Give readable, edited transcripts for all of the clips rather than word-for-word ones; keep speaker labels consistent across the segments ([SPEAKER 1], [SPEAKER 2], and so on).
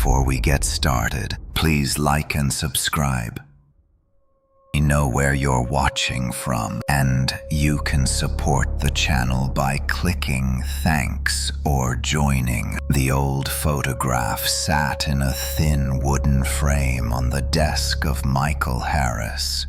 [SPEAKER 1] Before we get started, please like and subscribe. We know where you're watching from, and you can support the channel by clicking thanks or joining. The old photograph sat in a thin wooden frame on the desk of Michael Harris,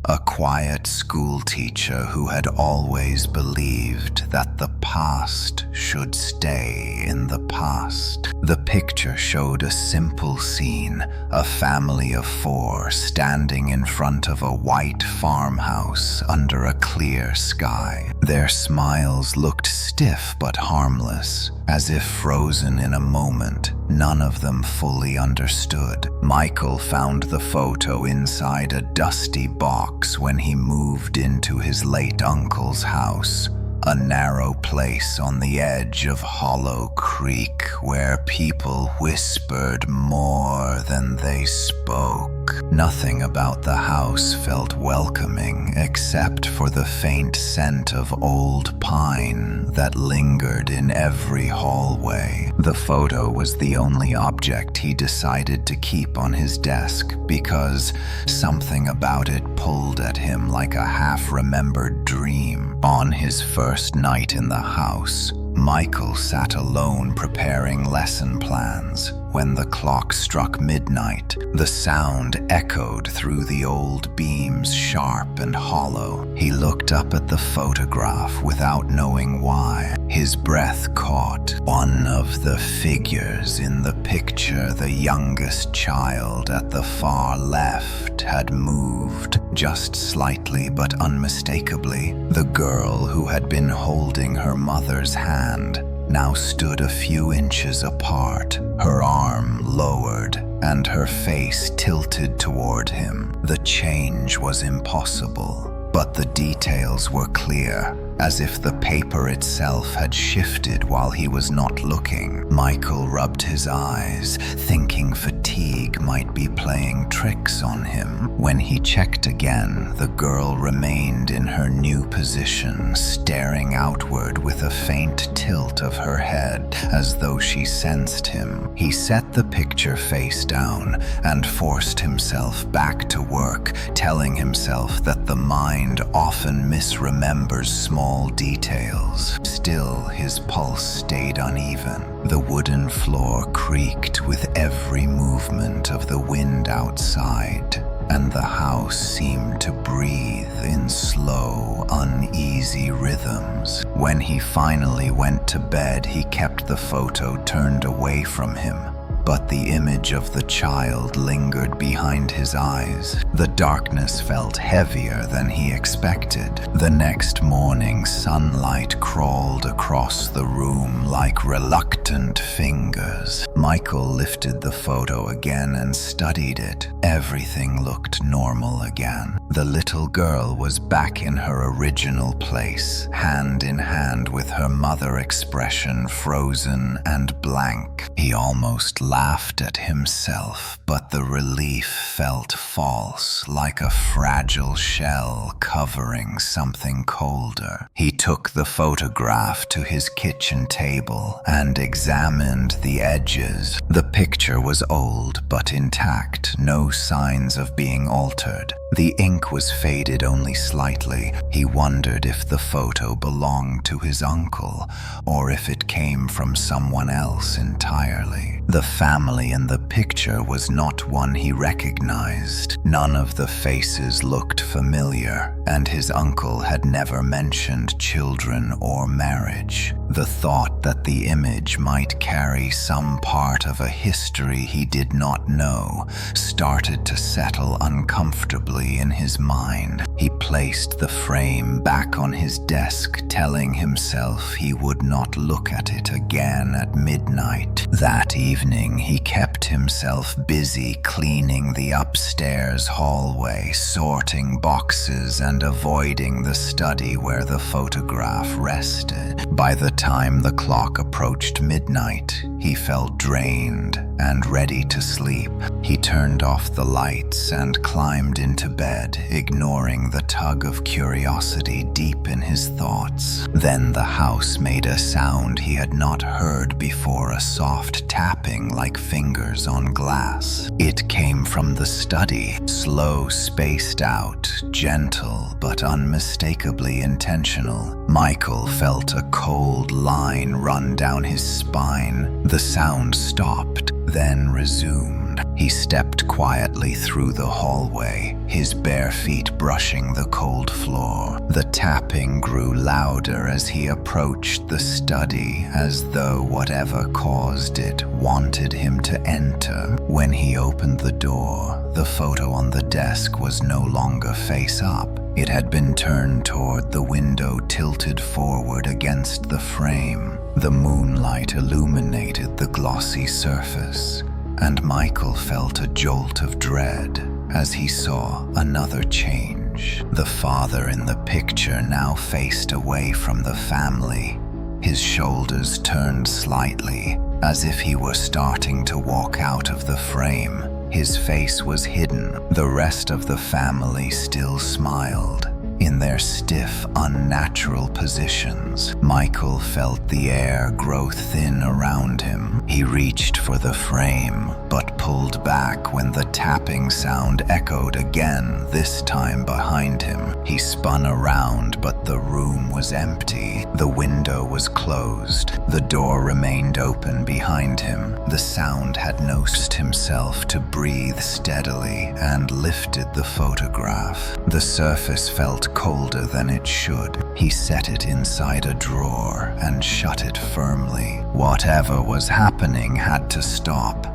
[SPEAKER 1] a quiet school teacher who had always believed that the past should stay in the past. The picture showed a simple scene, a family of 4 standing in front of a white farmhouse under a clear sky. Their smiles looked stiff but harmless, as if frozen in a moment none of them fully understood. Michael found the photo inside a dusty box when he moved into his late uncle's house, a narrow place on the edge of Hollow Creek where people whispered more than they spoke. Nothing about the house felt welcoming except for the faint scent of old pine that lingered in every hallway. The photo was the only object he decided to keep on his desk because something about it pulled at him like a half-remembered dream. On his first night in the house, Michael sat alone preparing lesson plans. When the clock struck midnight, the sound echoed through the old beams, sharp and hollow. He looked up at the photograph without knowing why. His breath caught. One of the figures in the picture, the youngest child at the far left, had moved, just slightly but unmistakably. The girl who had been holding her mother's hand now stood a few inches apart, her arm lowered and her face tilted toward him. The change was impossible, but the details were clear, as if the paper itself had shifted while he was not looking. Michael rubbed his eyes, thinking fatigue might be playing tricks on him. When he checked again, the girl remained in her new position, staring outward with a faint tilt of her head, as though she sensed him. He set the picture face down and forced himself back to work, telling himself that the mind often misremembers small details. Still, his pulse stayed uneven. The wooden floor creaked with every movement of the wind outside, and the house seemed to breathe in slow, uneasy rhythms. When he finally went to bed, he kept the photo turned away from him, but the image of the child lingered behind his eyes. The darkness felt heavier than he expected. The next morning, sunlight crawled across the room like reluctant fingers. Michael lifted the photo again and studied it. Everything looked normal again. The little girl was back in her original place, hand in hand with her mother, expression frozen and blank. He almost laughed at himself, but the relief felt false, like a fragile shell covering something colder. He took the photograph to his kitchen table and examined the edges. The picture was old but intact, no signs of being altered. The ink was faded only slightly. He wondered if the photo belonged to his uncle, or if it came from someone else entirely. The family in the picture was not one he recognized. None of the faces looked familiar, and his uncle had never mentioned children or marriage. The thought that the image might carry some part of a history he did not know started to settle uncomfortably in his mind. He placed the frame back on his desk, telling himself he would not look at it again at midnight. That evening, he kept himself busy cleaning the upstairs hallway, sorting boxes and avoiding the study where the photograph rested. By the time the clock approached midnight, he felt drained and ready to sleep. He turned off the lights and climbed into bed, ignoring the tug of curiosity deep in his thoughts. Then the house made a sound he had not heard before, a soft tapping like fingers on glass. It came from the study, slow, spaced out, gentle, but unmistakably intentional. Michael felt a cold line run down his spine. The sound stopped, then resumed. He stepped quietly through the hallway, his bare feet brushing the cold floor. The tapping grew louder as he approached the study, as though whatever caused it wanted him to enter. When he opened the door, the photo on the desk was no longer face up. It had been turned toward the window, tilted forward against the frame. The moonlight illuminated the glossy surface, and Michael felt a jolt of dread as he saw another change. The father in the picture now faced away from the family, his shoulders turned slightly, as if he were starting to walk out of the frame. His face was hidden. The rest of the family still smiled, in their stiff, unnatural positions. Michael felt the air grow thin around him. He reached for the frame, but pulled back when the tapping sound echoed again, this time behind him. He spun around, but the room was empty. The window was closed. The door remained open behind him. The sound had nursed himself to breathe steadily and lifted the photograph. The surface felt colder than it should. He set it inside a drawer and shut it firmly. Whatever was happening had to stop,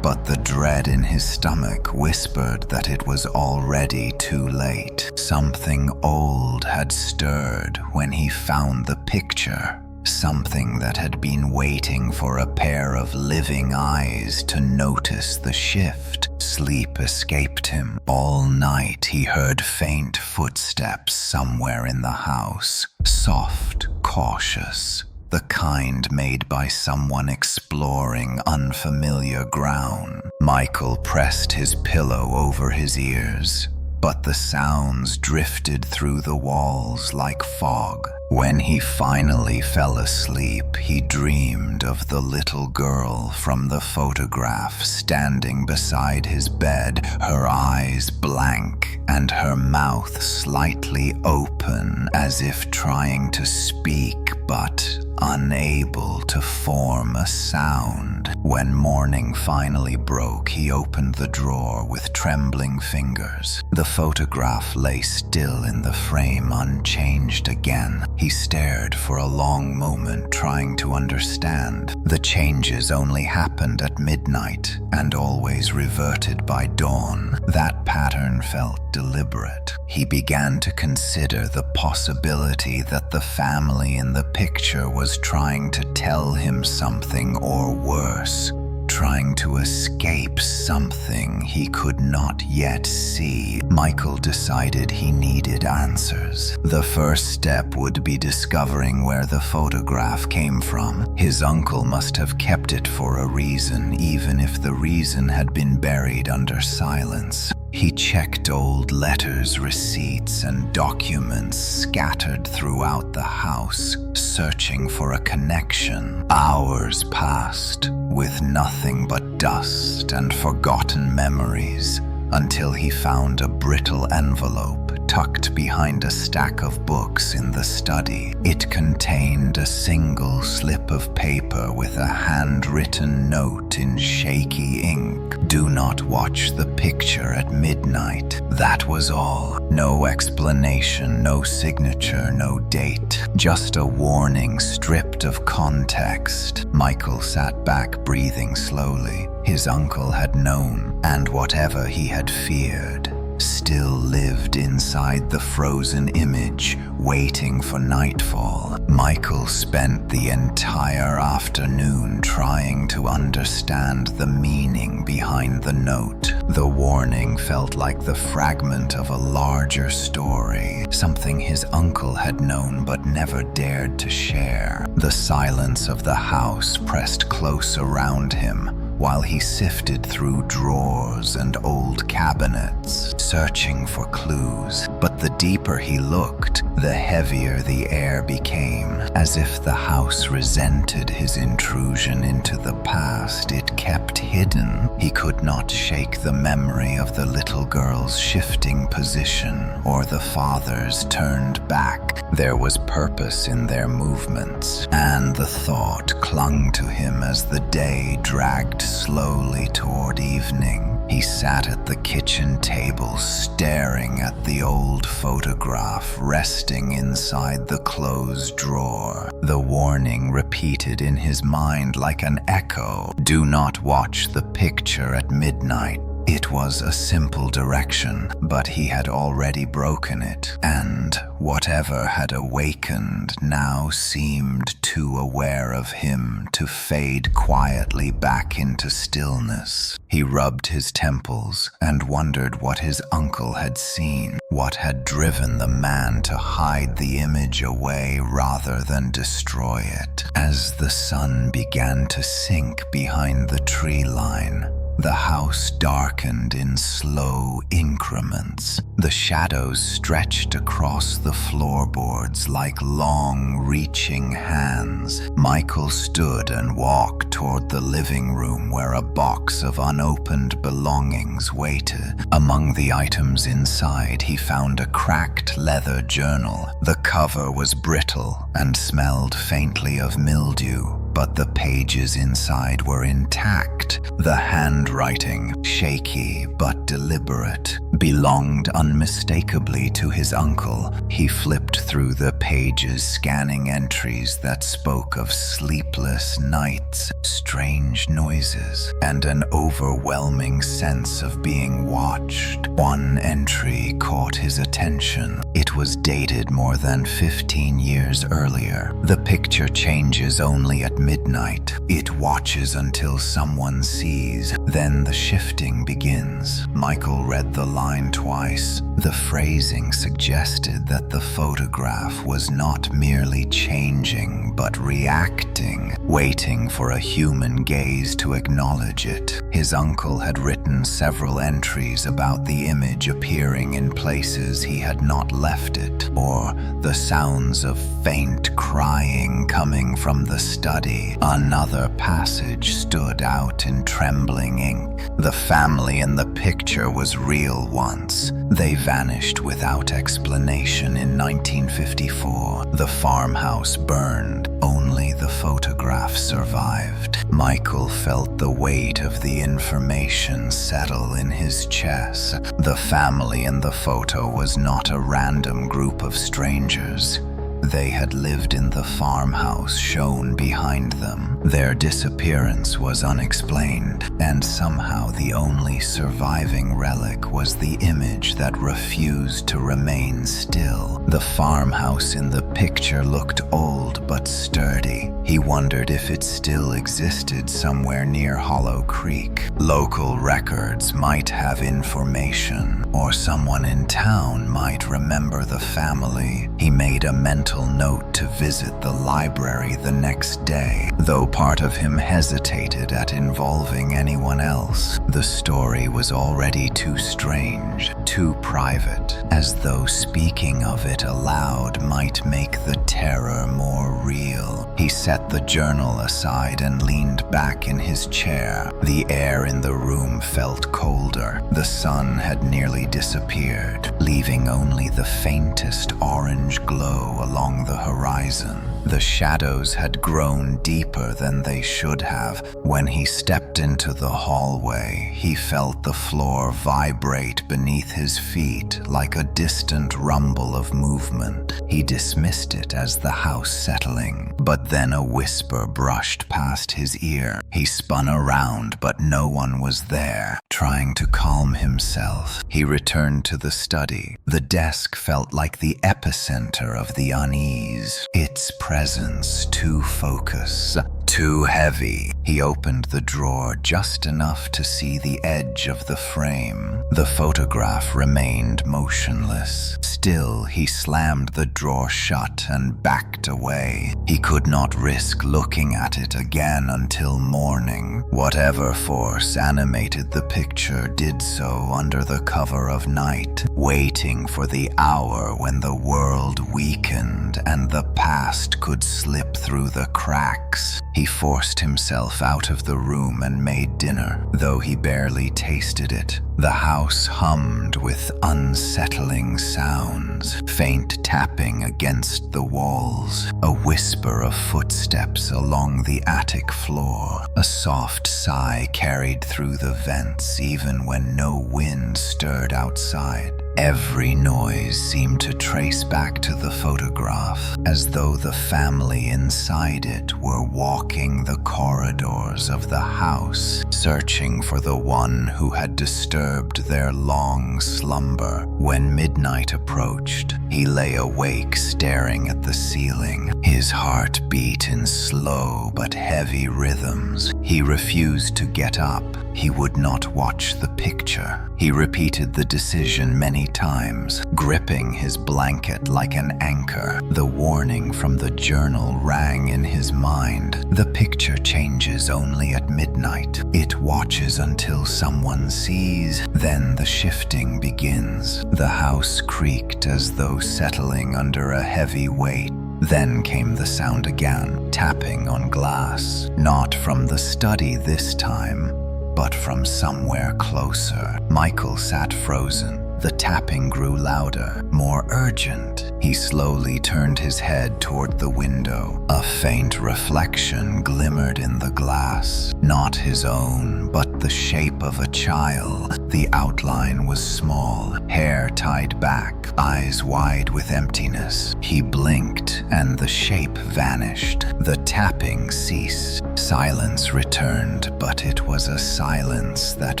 [SPEAKER 1] but the dread in his stomach whispered that it was already too late. Something old had stirred when he found the picture. Something that had been waiting for a pair of living eyes to notice the shift. Sleep escaped him. All night he heard faint footsteps somewhere in the house, soft, cautious, the kind made by someone exploring unfamiliar ground. Michael pressed his pillow over his ears, but the sounds drifted through the walls like fog. When he finally fell asleep, he dreamed of the little girl from the photograph standing beside his bed, her eyes blank and her mouth slightly open, as if trying to speak but unable to form a sound. When morning finally broke, he opened the drawer with trembling fingers. The photograph lay still in the frame, unchanged again. He stared for a long moment, trying to understand. The changes only happened at midnight and always reverted by dawn. That pattern felt deliberate. He began to consider the possibility that the family in the picture was trying to tell him something, or worse, trying to escape something he could not yet see. Michael decided he needed answers. The first step would be discovering where the photograph came from. His uncle must have kept it for a reason, even if the reason had been buried under silence. He checked old letters, receipts, and documents scattered throughout the house, searching for a connection. Hours passed, with nothing but dust and forgotten memories, until he found a brittle envelope tucked behind a stack of books in the study. It contained a single slip of paper with a handwritten note in shaky ink. "Do not watch the picture at midnight." That was all. No explanation, no signature, no date. Just a warning stripped of context. Michael sat back, breathing slowly. His uncle had known, and whatever he had feared still lived inside the frozen image, waiting for nightfall. Michael spent the entire afternoon trying to understand the meaning behind the note. The warning felt like the fragment of a larger story, something his uncle had known but never dared to share. The silence of the house pressed close around him, while he sifted through drawers and old cabinets, searching for clues. But the deeper he looked, the heavier the air became, as if the house resented his intrusion into the past it kept hidden. He could not shake the memory of the little girl's shifting position or the father's turned back. There was purpose in their movements, and the thought clung to him as the day dragged slowly toward evening. He sat at the kitchen table staring at the old photograph resting inside the closed drawer. The warning repeated in his mind like an echo: do not watch the picture at midnight. It was a simple direction, but he had already broken it, and whatever had awakened now seemed too aware of him to fade quietly back into stillness. He rubbed his temples and wondered what his uncle had seen, what had driven the man to hide the image away rather than destroy it. As the sun began to sink behind the tree line, the house darkened in slow increments. The shadows stretched across the floorboards like long, reaching hands. Michael stood and walked toward the living room where a box of unopened belongings waited. Among the items inside, he found a cracked leather journal. The cover was brittle and smelled faintly of mildew, but the pages inside were intact. The handwriting, shaky but deliberate, belonged unmistakably to his uncle. He flipped through the pages, scanning entries that spoke of sleepless nights, strange noises, and an overwhelming sense of being watched. One entry caught his attention. It was dated more than 15 years earlier. The picture changes only at midnight. It watches until someone sees. Then the shifting begins. Michael read the line twice. The phrasing suggested that the photograph was not merely changing, but reacting, waiting for a human gaze to acknowledge it. His uncle had written several entries about the image appearing in places he had not left it, or the sounds of faint crying coming from the study. Another passage stood out in trembling ink. The family in the picture was real once. They vanished without explanation in 1954. The farmhouse burned. Only the photograph survived. Michael felt the weight of the information settle in his chest. The family in the photo was not a random group of strangers. They had lived in the farmhouse shown behind them. Their disappearance was unexplained, and somehow the only surviving relic was the image that refused to remain still. The farmhouse in the picture looked old but sturdy. He wondered if it still existed somewhere near Hollow Creek. Local records might have information, or someone in town might remember the family. He made a mental note to visit the library the next day, though part of him hesitated at involving anyone else. The story was already too strange, too private, as though speaking of it aloud might make the terror more real. He set the journal aside and leaned back in his chair. The air in the room felt colder. The sun had nearly disappeared, leaving only the faintest orange glow along the horizon. The shadows had grown deeper than they should have. When he stepped into the hallway, he felt the floor vibrate beneath his feet like a distant rumble of movement. He dismissed it as the house settling, but then a whisper brushed past his ear. He spun around, but no one was there. Trying to calm himself, he returned to the study. The desk felt like the epicenter of the unease. Its presence too focused, too heavy. He opened the drawer just enough to see the edge of the frame. The photograph remained motionless. Still, he slammed the drawer shut and backed away. He could not risk looking at it again until morning. Whatever force animated the picture did so under the cover of night, waiting for the hour when the world weakened and the past could slip through the cracks. He forced himself out of the room and made dinner, though he barely tasted it. The house hummed with unsettling sounds, faint tapping against the walls, a whisper of footsteps along the attic floor. A soft sigh carried through the vents even when no wind stirred outside. Every noise seemed to trace back to the photograph, as though the family inside it were walking the corridors of the house, searching for the one who had disturbed their long slumber. When midnight approached, he lay awake staring at the ceiling. His heart beat in slow but heavy rhythms. He refused to get up. He would not watch the picture. He repeated the decision many times, gripping his blanket like an anchor. The warning from the journal rang in his mind. The picture changes only at midnight. It watches until someone sees, then the shifting begins. The house creaked as though settling under a heavy weight. Then came the sound again, tapping on glass. Not from the study this time, but from somewhere closer. Michael sat frozen. The tapping grew louder, more urgent. He slowly turned his head toward the window. A faint reflection glimmered in the glass. Not his own, but the shape of a child. The outline was small, hair tied back, eyes wide with emptiness. He blinked, and the shape vanished. The tapping ceased. Silence returned, but it was a silence that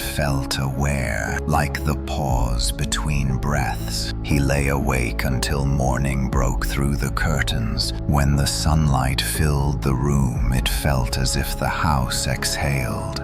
[SPEAKER 1] felt aware, like the pause between breaths. He lay awake until morning broke through the curtains. When the sunlight filled the room, it felt as if the house exhaled.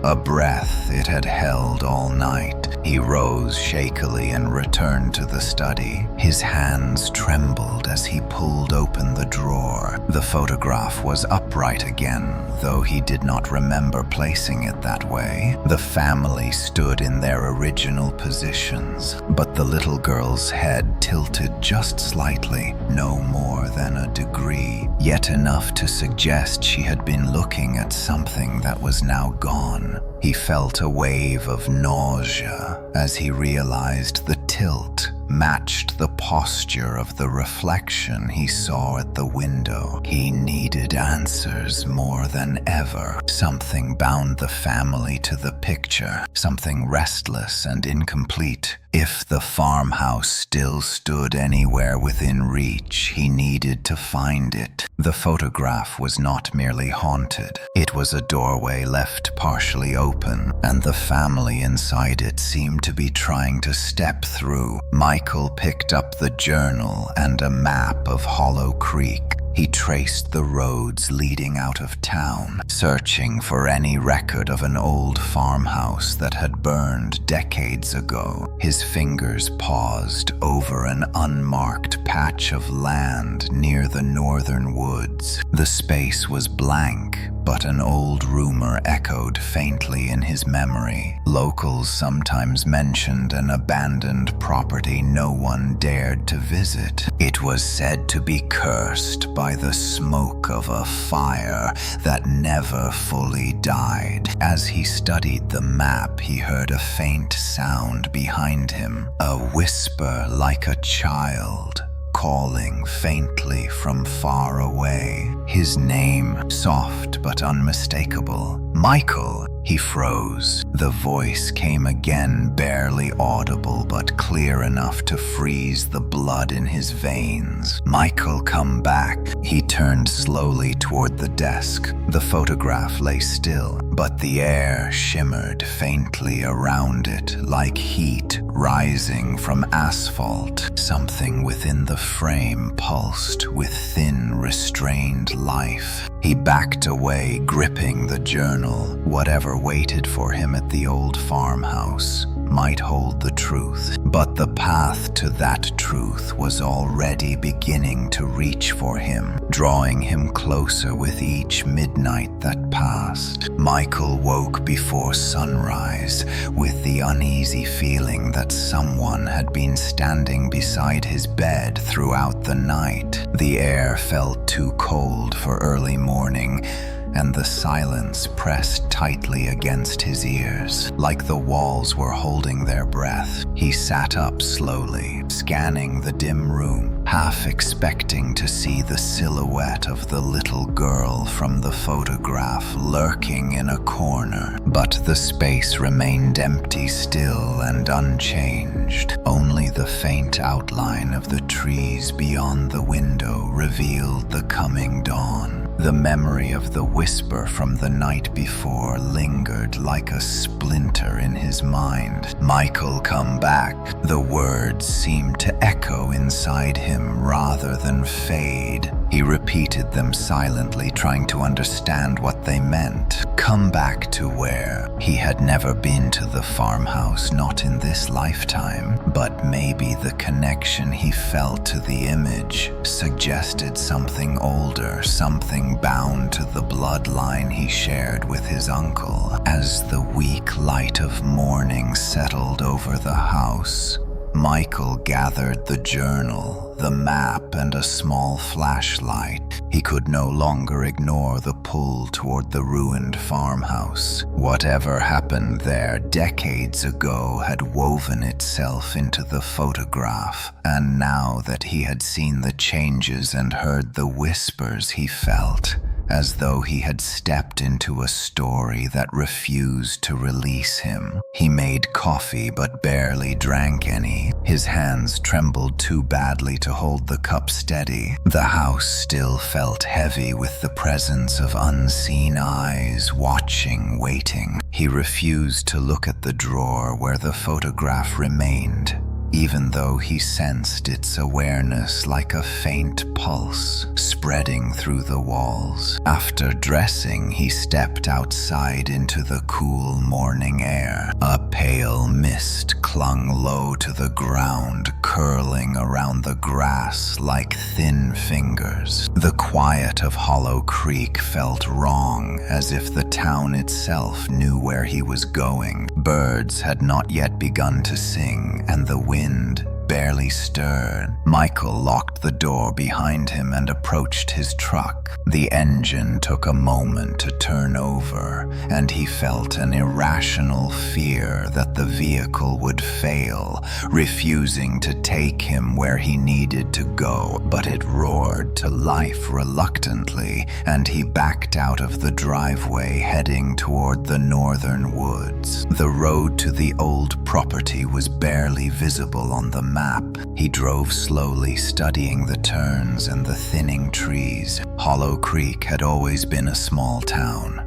[SPEAKER 1] A breath it had held all night. He rose shakily and returned to the study. His hands trembled as he pulled open the drawer. The photograph was upright again, though he did not remember placing it that way. The family stood in their original positions, but the little girl's head tilted just slightly, no more than a degree, yet enough to suggest she had been looking at something that was now gone. He felt a wave of nausea as he realized the tilt matched the posture of the reflection he saw at the window. He needed answers more than ever. Something bound the family to the picture, something restless and incomplete. If the farmhouse still stood anywhere within reach, he needed to find it. The photograph was not merely haunted. It was a doorway left partially open, and the family inside it seemed to be trying to step through. Michael picked up the journal and a map of Hollow Creek. He traced the roads leading out of town, searching for any record of an old farmhouse that had burned decades ago. His fingers paused over an unmarked patch of land near the northern woods. The space was blank, but an old rumor echoed faintly in his memory. Locals sometimes mentioned an abandoned property no one dared to visit. It was said to be cursed by the smoke of a fire that never fully died. As he studied the map, he heard a faint sound behind him, a whisper like a child, calling faintly from far away. His name, soft but unmistakable. Michael. He froze. The voice came again, barely audible but clear enough to freeze the blood in his veins. Michael, come back. He turned slowly toward the desk. The photograph lay still, but the air shimmered faintly around it, like heat rising from asphalt. Something within the frame pulsed with thin, restrained life. He backed away, gripping the journal. Whatever waited for him at the old farmhouse might hold the truth, but the path to that truth was already beginning to reach for him, drawing him closer with each midnight that passed. Michael woke before sunrise with the uneasy feeling that someone had been standing beside his bed throughout the night. The air felt too cold for early morning, and the silence pressed tightly against his ears, like the walls were holding their breath. He sat up slowly, scanning the dim room, half expecting to see the silhouette of the little girl from the photograph lurking in a corner. But the space remained empty still and unchanged. Only the faint outline of the trees beyond the window revealed the coming dawn. The memory of the whisper from the night before lingered like a splinter in his mind. "Michael, come back." The words seemed to echo inside him rather than fade. He repeated them silently, trying to understand what they meant. Come back to where? He had never been to the farmhouse, not in this lifetime, but maybe the connection he felt to the image suggested something older, something bound to the bloodline he shared with his uncle. As the weak light of morning settled over the house, Michael gathered the journal, the map, and a small flashlight. He could no longer ignore the pull toward the ruined farmhouse. Whatever happened there decades ago had woven itself into the photograph, and now that he had seen the changes and heard the whispers, he felt as though he had stepped into a story that refused to release him. He made coffee but barely drank any. His hands trembled too badly to hold the cup steady. The house still felt heavy with the presence of unseen eyes, watching, waiting. He refused to look at the drawer where the photograph remained, even though he sensed its awareness like a faint pulse spreading through the walls. After dressing, he stepped outside into the cool morning air. A pale mist clung low to the ground, curling around the grass like thin fingers. The quiet of Hollow Creek felt wrong, as if the town itself knew where he was going. Birds had not yet begun to sing, and the wind barely stirred. Michael locked the door behind him and approached his truck. The engine took a moment to turn over, and he felt an irrational fear that the vehicle would fail, refusing to take him where he needed to go. But it roared to life reluctantly, and he backed out of the driveway, heading toward the northern woods. The road to the old property was barely visible on the map. He drove slowly, studying the turns and the thinning trees. Hollow Creek had always been a small town,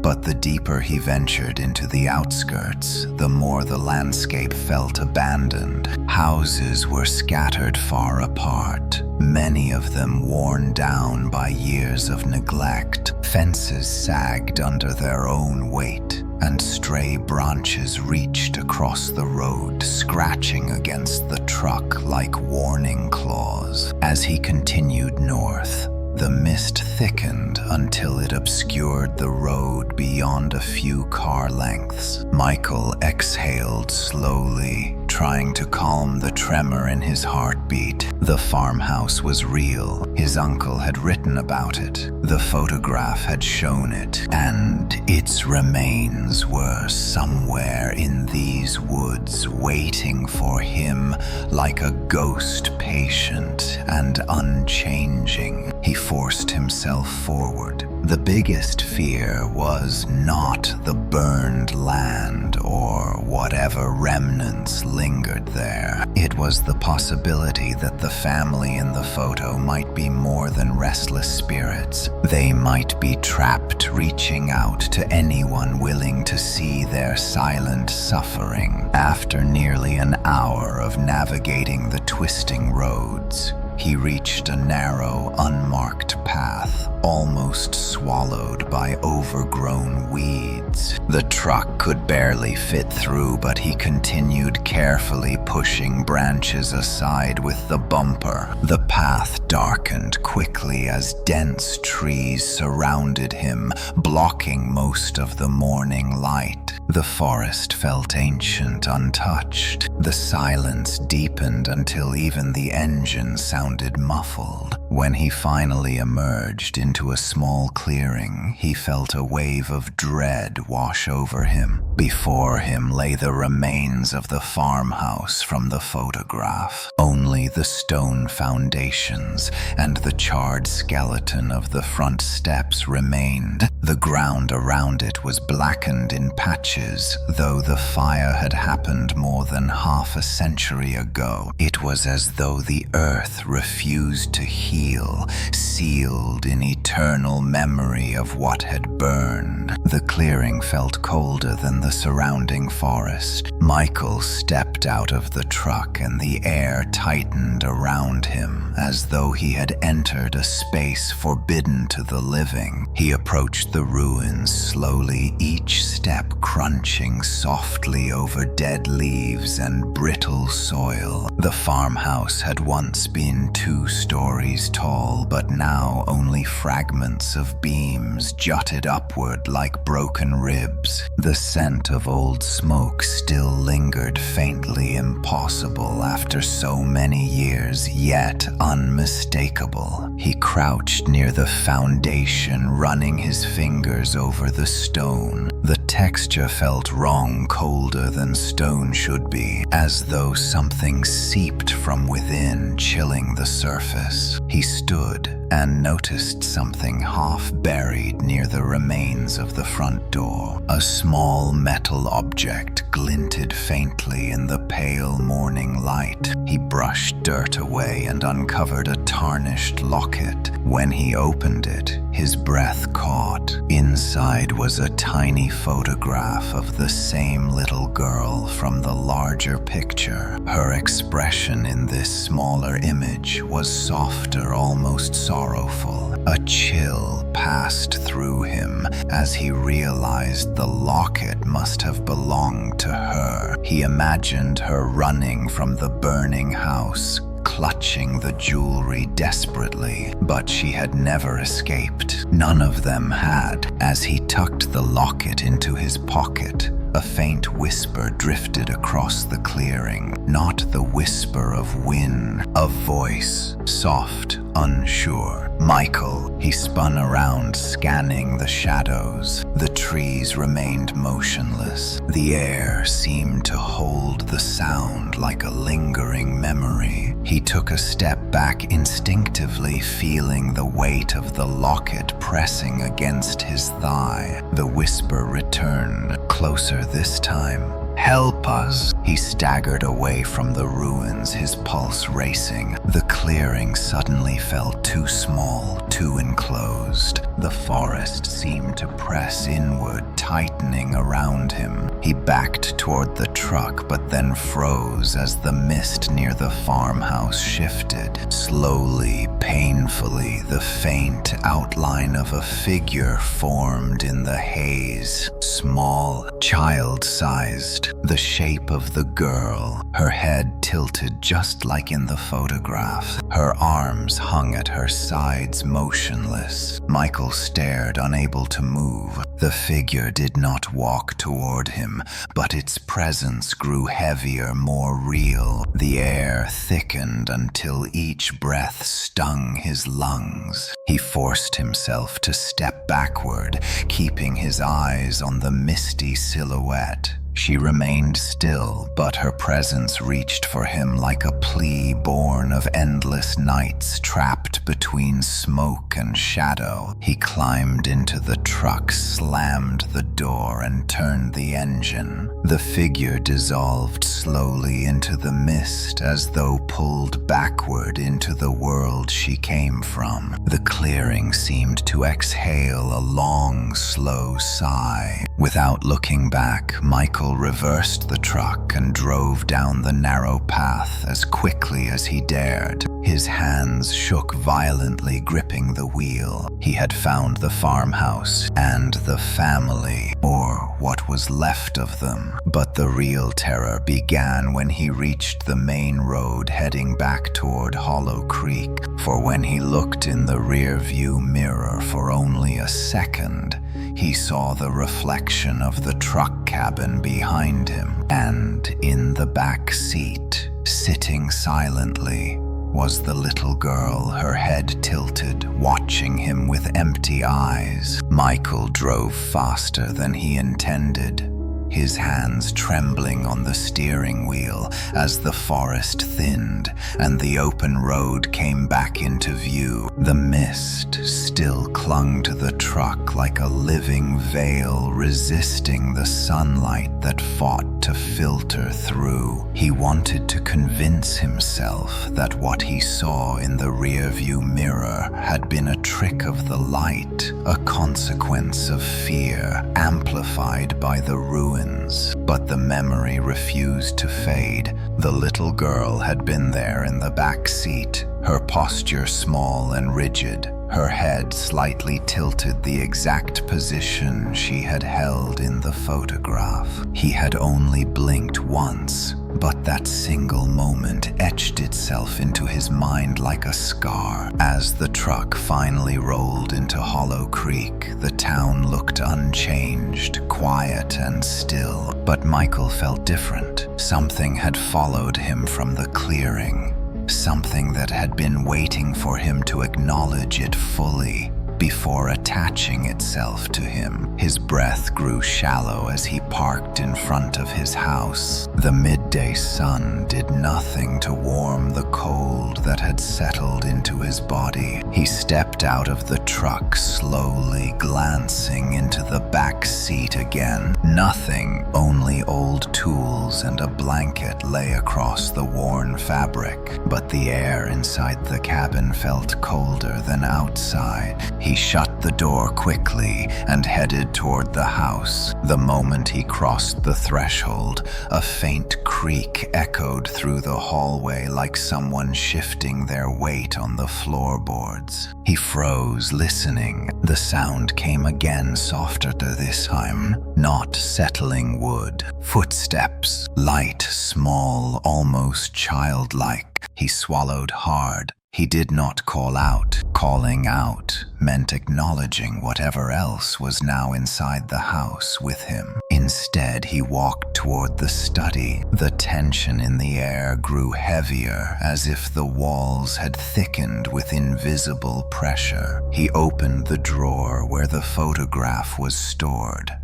[SPEAKER 1] but the deeper he ventured into the outskirts, the more the landscape felt abandoned. Houses were scattered far apart, many of them worn down by years of neglect. Fences sagged under their own weight, and stray branches reached across the road, scratching against the truck like warning claws. As he continued north, the mist thickened until it obscured the road beyond a few car lengths. Michael exhaled slowly, trying to calm the tremor in his heartbeat. The farmhouse was real. His uncle had written about it. The photograph had shown it, and its remains were somewhere in these woods, waiting for him like a ghost, patient and unchanging. He forced himself forward. The biggest fear was not the burned land or whatever remnants lingered there. It was the possibility that the family in the photo might be more than restless spirits. They might be trapped, reaching out to anyone willing to see their silent suffering. After nearly an hour of navigating the twisting roads, he reached a narrow, unmarked path, almost swallowed by overgrown weeds. The truck could barely fit through, but he continued carefully pushing branches aside with the bumper. The path darkened quickly as dense trees surrounded him, blocking most of the morning light. The forest felt ancient, untouched. The silence deepened until even the engine sounded muffled. When he finally emerged into a small clearing, he felt a wave of dread wash over him. Before him lay the remains of the farmhouse from the photograph. Only the stone foundations and the charred skeleton of the front steps remained. The ground around it was blackened in patches, though the fire had happened more than half a century ago. It was as though the earth refused to heal, sealed in eternal memory of what had burned. The clearing felt colder than the surrounding forest. Michael stepped out of the truck and the air tightened around him, as though he had entered a space forbidden to the living. He approached the ruins slowly, each step crunching softly over dead leaves and brittle soil. The farmhouse had once been 2 stories tall, but now only fragments of beams jutted upward like broken ribs. The scent of old smoke still lingered faintly, impossible after so many years, yet unmistakable. He crouched near the foundation, running his fingers over the stone. The texture felt wrong, colder than stone should be, as though something seeped from within, chilling the surface. He stood and noticed something half buried near the remains of the front door. A small metal object glinted faintly in the pale morning light. He brushed dirt away and uncovered a tarnished locket. When he opened it, his breath caught. Inside was a tiny photograph of the same little girl from the larger picture. Her expression in this smaller image was softer, almost sorrowful. A chill passed through him as he realized the locket must have belonged to her. He imagined her running from the burning house, clutching the jewelry desperately, but she had never escaped. None of them had. As he tucked the locket into his pocket, a faint whisper drifted across the clearing. Not the whisper of wind, a voice, soft, unsure. Michael. He spun around, scanning the shadows. The trees remained motionless. The air seemed to hold the sound like a lingering memory. He took a step back instinctively, feeling the weight of the locket pressing against his thigh. The whisper returned, closer this time. "Help us!" He staggered away from the ruins, his pulse racing. The clearing suddenly felt too small, too enclosed. The forest seemed to press inward, tightening around him. He backed toward the truck, but then froze as the mist near the farmhouse shifted. Slowly, painfully, the faint outline of a figure formed in the haze. Small, child-sized. The shape of the girl, her head tilted just like in the photograph. Her arms hung at her sides, motionless. Michael stared, unable to move. The figure did not walk toward him, but its presence grew heavier, more real. The air thickened until each breath stung his lungs. He forced himself to step backward, keeping his eyes on the misty silhouette. She remained still, but her presence reached for him like a plea born of endless nights trapped between smoke and shadow. He climbed into the truck, slammed the door, and turned the engine. The figure dissolved slowly into the mist, as though pulled backward into the world she came from. The clearing seemed to exhale a long, slow sigh. Without looking back, Michael reversed the truck and drove down the narrow path as quickly as he dared. His hands shook violently, gripping the wheel. He had found the farmhouse and the family, or what was left of them. But the real terror began when he reached the main road heading back toward Hollow Creek. For when he looked in the rear-view mirror for only a second, he saw the reflection of the truck cabin behind him, and in the back seat, sitting silently, was the little girl, her head tilted, watching him with empty eyes. Michael drove faster than he intended, his hands trembling on the steering wheel as the forest thinned and the open road came back into view. The mist still clung to the truck like a living veil, resisting the sunlight that fought to filter through. He wanted to convince himself that what he saw in the rearview mirror had been a trick of the light, a consequence of fear, amplified by the ruins. But the memory refused to fade. The little girl had been there in the back seat, her posture small and rigid, her head slightly tilted, the exact position she had held in the photograph. He had only blinked once, but that single moment etched itself into his mind like a scar. As the truck finally rolled into Hollow Creek, the town looked unchanged, quiet and still. But Michael felt different. Something had followed him from the clearing. Something that had been waiting for him to acknowledge it fully before attaching itself to him. His breath grew shallow as he parked in front of his house. The midday sun did nothing to warm the cold that had settled into his body. He stepped out of the truck slowly, glancing into the back seat again. Nothing, only old tools and a blanket lay across the worn fabric, but the air inside the cabin felt colder than outside. He shut the door quickly and headed toward the house. The moment he crossed the threshold, a faint creak echoed through the hallway like someone shifting their weight on the floorboards. He froze, listening. The sound came again, softer this time, not settling wood. Footsteps, light, small, almost childlike. He swallowed hard. He did not call out. Calling out meant acknowledging whatever else was now inside the house with him. Instead, he walked toward the study. The tension in the air grew heavier, as if the walls had thickened with invisible pressure. He opened the drawer where the photograph was stored.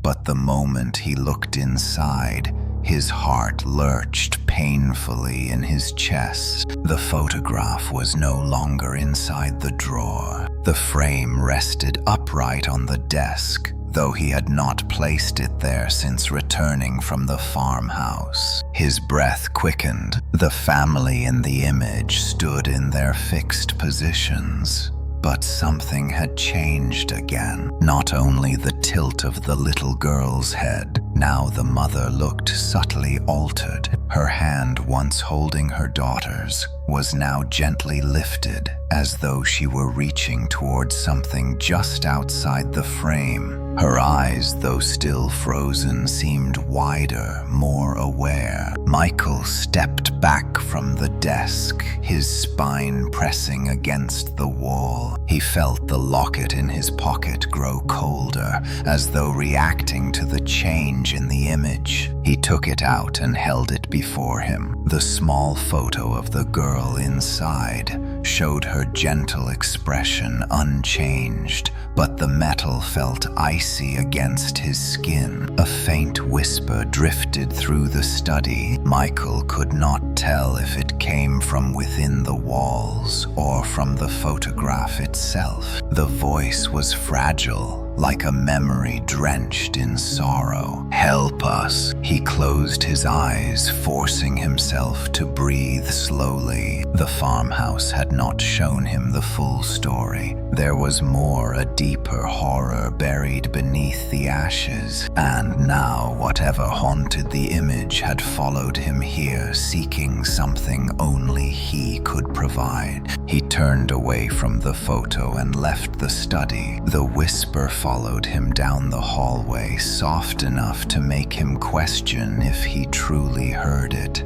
[SPEAKER 1] But the moment he looked inside, his heart lurched painfully in his chest. The photograph was no longer inside the drawer. The frame rested upright on the desk, though he had not placed it there since returning from the farmhouse. His breath quickened. The family in the image stood in their fixed positions. But something had changed again. Not only the tilt of the little girl's head, now the mother looked subtly altered. Her hand, once holding her daughter's, was now gently lifted, as though she were reaching towards something just outside the frame. Her eyes, though still frozen, seemed wider, more aware. Michael stepped back from the desk, his spine pressing against the wall. He felt the locket in his pocket grow colder, as though reacting to the change in the image. He took it out and held it before him. The small photo of the girl inside showed her gentle expression unchanged, but the metal felt icy against his skin. A faint whisper drifted through the study. Michael could not tell if it came from within the walls or from the photograph itself. The voice was fragile, like a memory drenched in sorrow. "Help us." He closed his eyes, forcing himself to breathe slowly. The farmhouse had not shown him the full story. There was more, a deeper her horror buried beneath the ashes, and now whatever haunted the image had followed him here, seeking something only he could provide. He turned away from the photo and left the study. The whisper followed him down the hallway, soft enough to make him question if he truly heard it,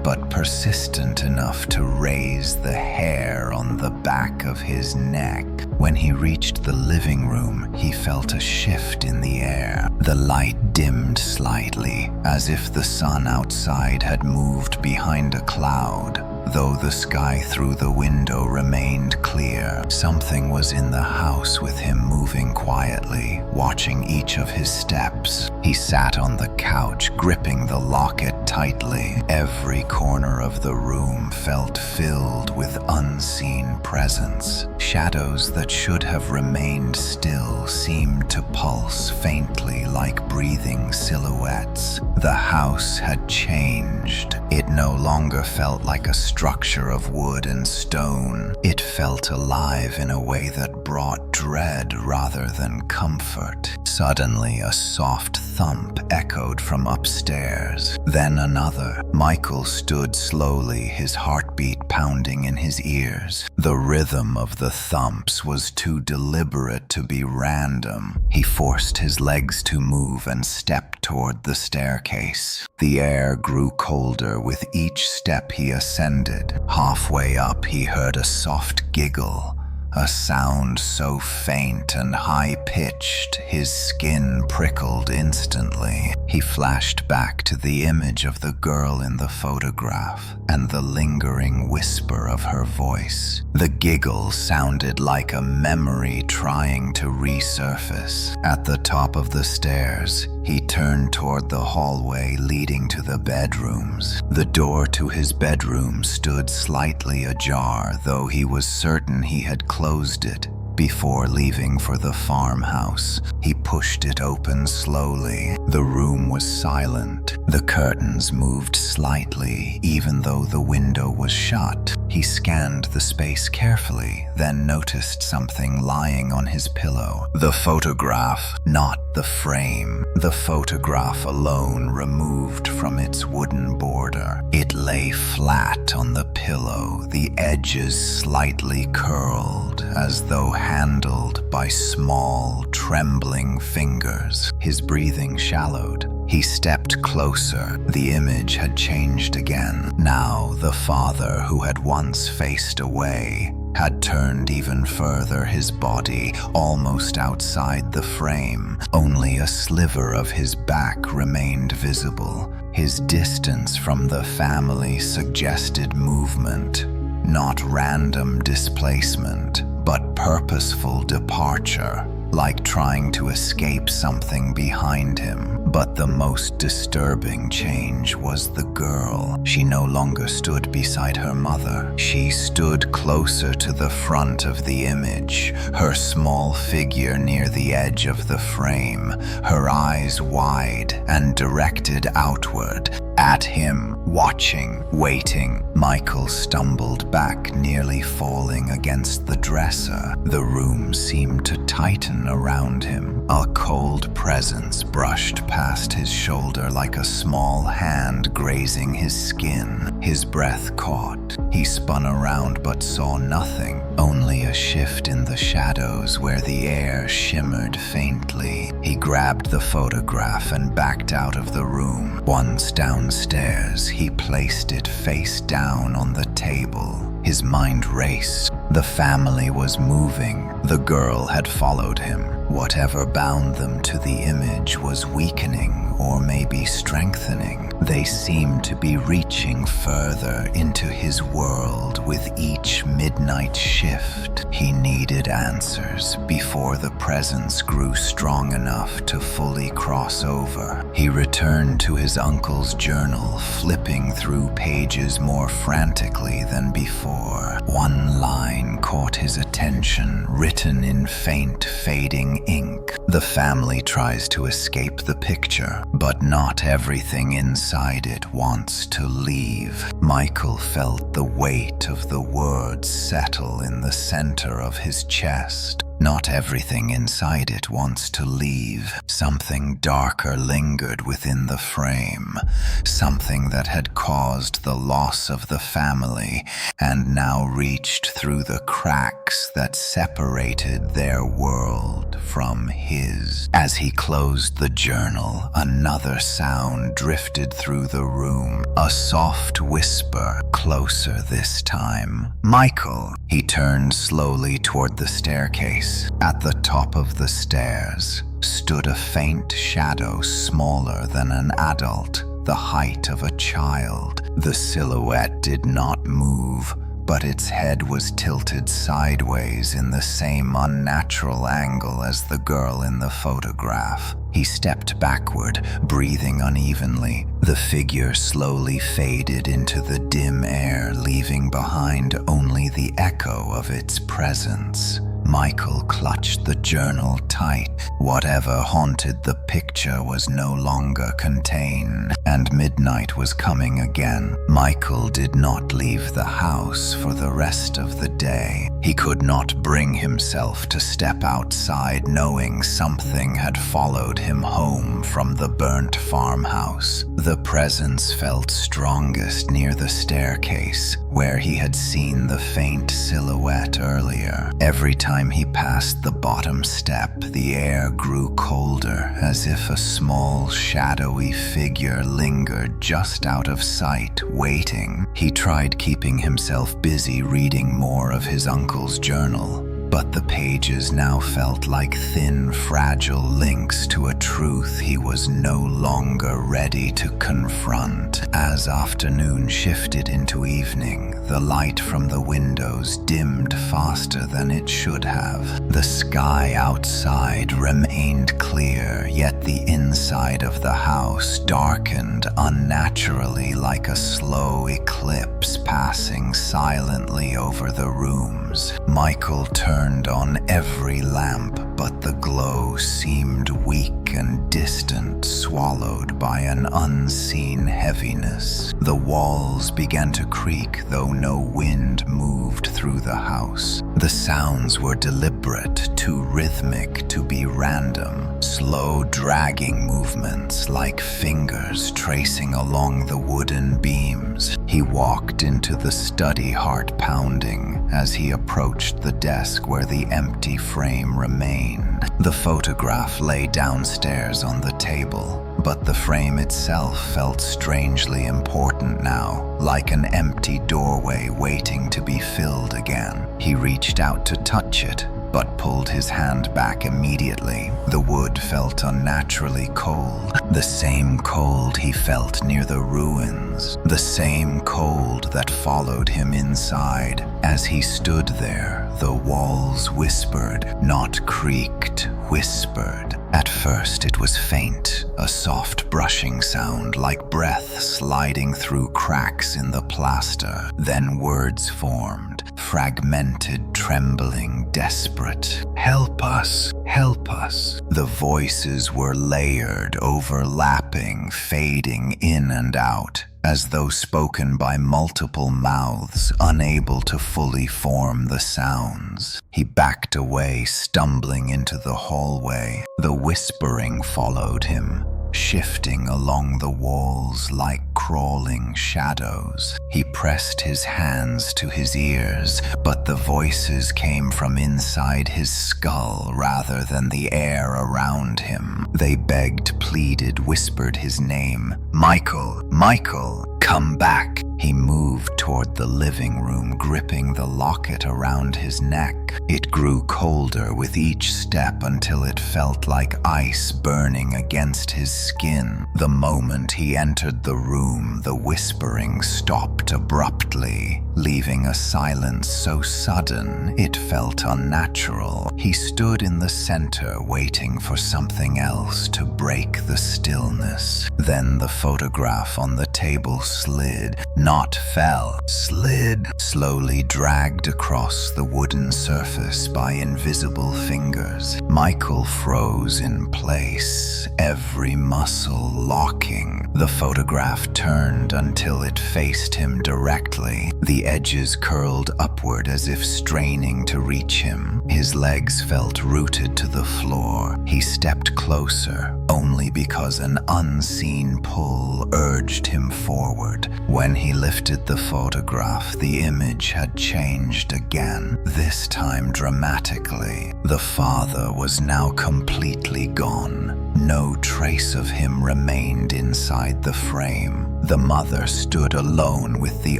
[SPEAKER 1] but persistent enough to raise the hair on the back of his neck. When he reached the living room, he felt a shift in the air. The light dimmed slightly, as if the sun outside had moved behind a cloud. Though the sky through the window remained clear, something was in the house with him, moving quietly, watching each of his steps. He sat on the couch, gripping the locket tightly. Every corner of the room felt filled with unseen presence. Shadows that should have remained still seemed to pulse faintly like breathing silhouettes. The house had changed. It no longer felt like a structure of wood and stone. It felt alive in a way that brought dread rather than comfort. Suddenly, a soft thump echoed from upstairs. Then another. Michael stood slowly, his heartbeat pounding in his ears. The rhythm of the thumps was too deliberate to be random. He forced his legs to move and stepped toward the staircase. The air grew colder with each step he ascended. Halfway up, he heard a soft giggle, a sound so faint and high-pitched, his skin prickled instantly. He flashed back to the image of the girl in the photograph and the lingering whisper of her voice. The giggle sounded like a memory trying to resurface. At the top of the stairs, he turned toward the hallway leading to the bedrooms. The door to his bedroom stood slightly ajar, though he was certain he had closed it before leaving for the farmhouse. He pushed it open slowly. The room was silent. The curtains moved slightly, even though the window was shut. He scanned the space carefully, then noticed something lying on his pillow. The photograph, not the frame. The photograph alone, removed from its wooden border. It lay flat on the pillow, the edges slightly curled, as though handled by small, trembling fingers. His breathing shallowed. He stepped closer. The image had changed again. Now, the father who had once faced away had turned even further, his body almost outside the frame. Only a sliver of his back remained visible. His distance from the family suggested movement, not random displacement, but purposeful departure, like trying to escape something behind him. But the most disturbing change was the girl. She no longer stood beside her mother. She stood closer to the front of the image, her small figure near the edge of the frame, her eyes wide and directed outward, at him, watching, waiting. Michael stumbled back, nearly falling against the dresser. The room seemed to tighten around him. A cold presence brushed past his shoulder like a small hand grazing his skin. His breath caught. He spun around but saw nothing, only a shift in the shadows where the air shimmered faintly. He grabbed the photograph and backed out of the room. Once downstairs, he placed it face down on the table. His mind raced. The family was moving. The girl had followed him. Whatever bound them to the image was weakening, or maybe strengthening. They seemed to be reaching further into his world with each midnight shift. He needed answers before the presence grew strong enough to fully cross over. He returned to his uncle's journal, flipping through pages more frantically than before. One line caught his attention, written in faint, fading ink. The family tries to escape the picture, but not everything inside it wants to leave. Michael felt the weight of the words settle in the center of his chest. Not everything inside it wants to leave. Something darker lingered within the frame, something that had caused the loss of the family and now reached through the cracks that separated their world from his. As he closed the journal, another sound drifted through the room, a soft whisper, closer this time. "Michael." He turned slowly toward the staircase. At the top of the stairs stood a faint shadow smaller than an adult, the height of a child. The silhouette did not move, but its head was tilted sideways in the same unnatural angle as the girl in the photograph. He stepped backward, breathing unevenly. The figure slowly faded into the dim air, leaving behind only the echo of its presence. Michael clutched the journal tight. Whatever haunted the picture was no longer contained, and midnight was coming again. Michael did not leave the house for the rest of the day. He could not bring himself to step outside knowing something had followed him home from the burnt farmhouse. The presence felt strongest near the staircase, where he had seen the faint silhouette earlier. Every time he passed the bottom step, the air grew colder, as if a small, shadowy figure lingered just out of sight, waiting. He tried keeping himself busy reading more of his uncle's journal, but the pages now felt like thin, fragile links to a truth he was no longer ready to confront. As afternoon shifted into evening, the light from the windows dimmed faster than it should have. The sky outside remained clear, yet the inside of the house darkened unnaturally, like a slow eclipse passing silently over the rooms. Michael turned on every lamp, but the glow seemed weak and distant, swallowed by an unseen heaviness. The walls began to creak, though no wind moved through the house. The sounds were deliberate, too rhythmic to be random. Slow, dragging movements, like fingers tracing along the wooden beams. He walked into the study, heart pounding, as he approached the desk where the empty frame remained. The photograph lay downstairs on the table, but the frame itself felt strangely important now, like an empty doorway waiting to be filled again. He reached out to touch it, but pulled his hand back immediately. The wood felt unnaturally cold, the same cold he felt near the ruins, the same cold that followed him inside. As he stood there, the walls whispered, not creaked, whispered. At first it was faint, a soft brushing sound like breath sliding through cracks in the plaster. Then words formed, fragmented, trembling, desperate. "Help us, help us." The voices were layered, overlapping, fading in and out, as though spoken by multiple mouths, unable to fully form the sounds. He backed away, stumbling into the hallway. The whispering followed him, shifting along the walls like crawling shadows. He pressed his hands to his ears, but the voices came from inside his skull rather than the air around him. They begged, pleaded, whispered his name. "Michael, Michael, come back." He moved toward the living room, gripping the locket around his neck. It grew colder with each step until it felt like ice burning against his skin. The moment he entered the room, the whispering stopped abruptly, leaving a silence so sudden it felt unnatural. He stood in the center, waiting for something else to break the stillness. Then the photograph on the table slid, not not fell, slid, slowly dragged across the wooden surface by invisible fingers. Michael froze in place, every muscle locking. The photograph turned until it faced him directly. The edges curled upward as if straining to reach him. His legs felt rooted to the floor. He stepped closer, only because an unseen pull urged him forward. When he lifted the photograph, the image had changed again, this time dramatically. The father was now completely gone. No trace of him remained inside the frame. The mother stood alone with the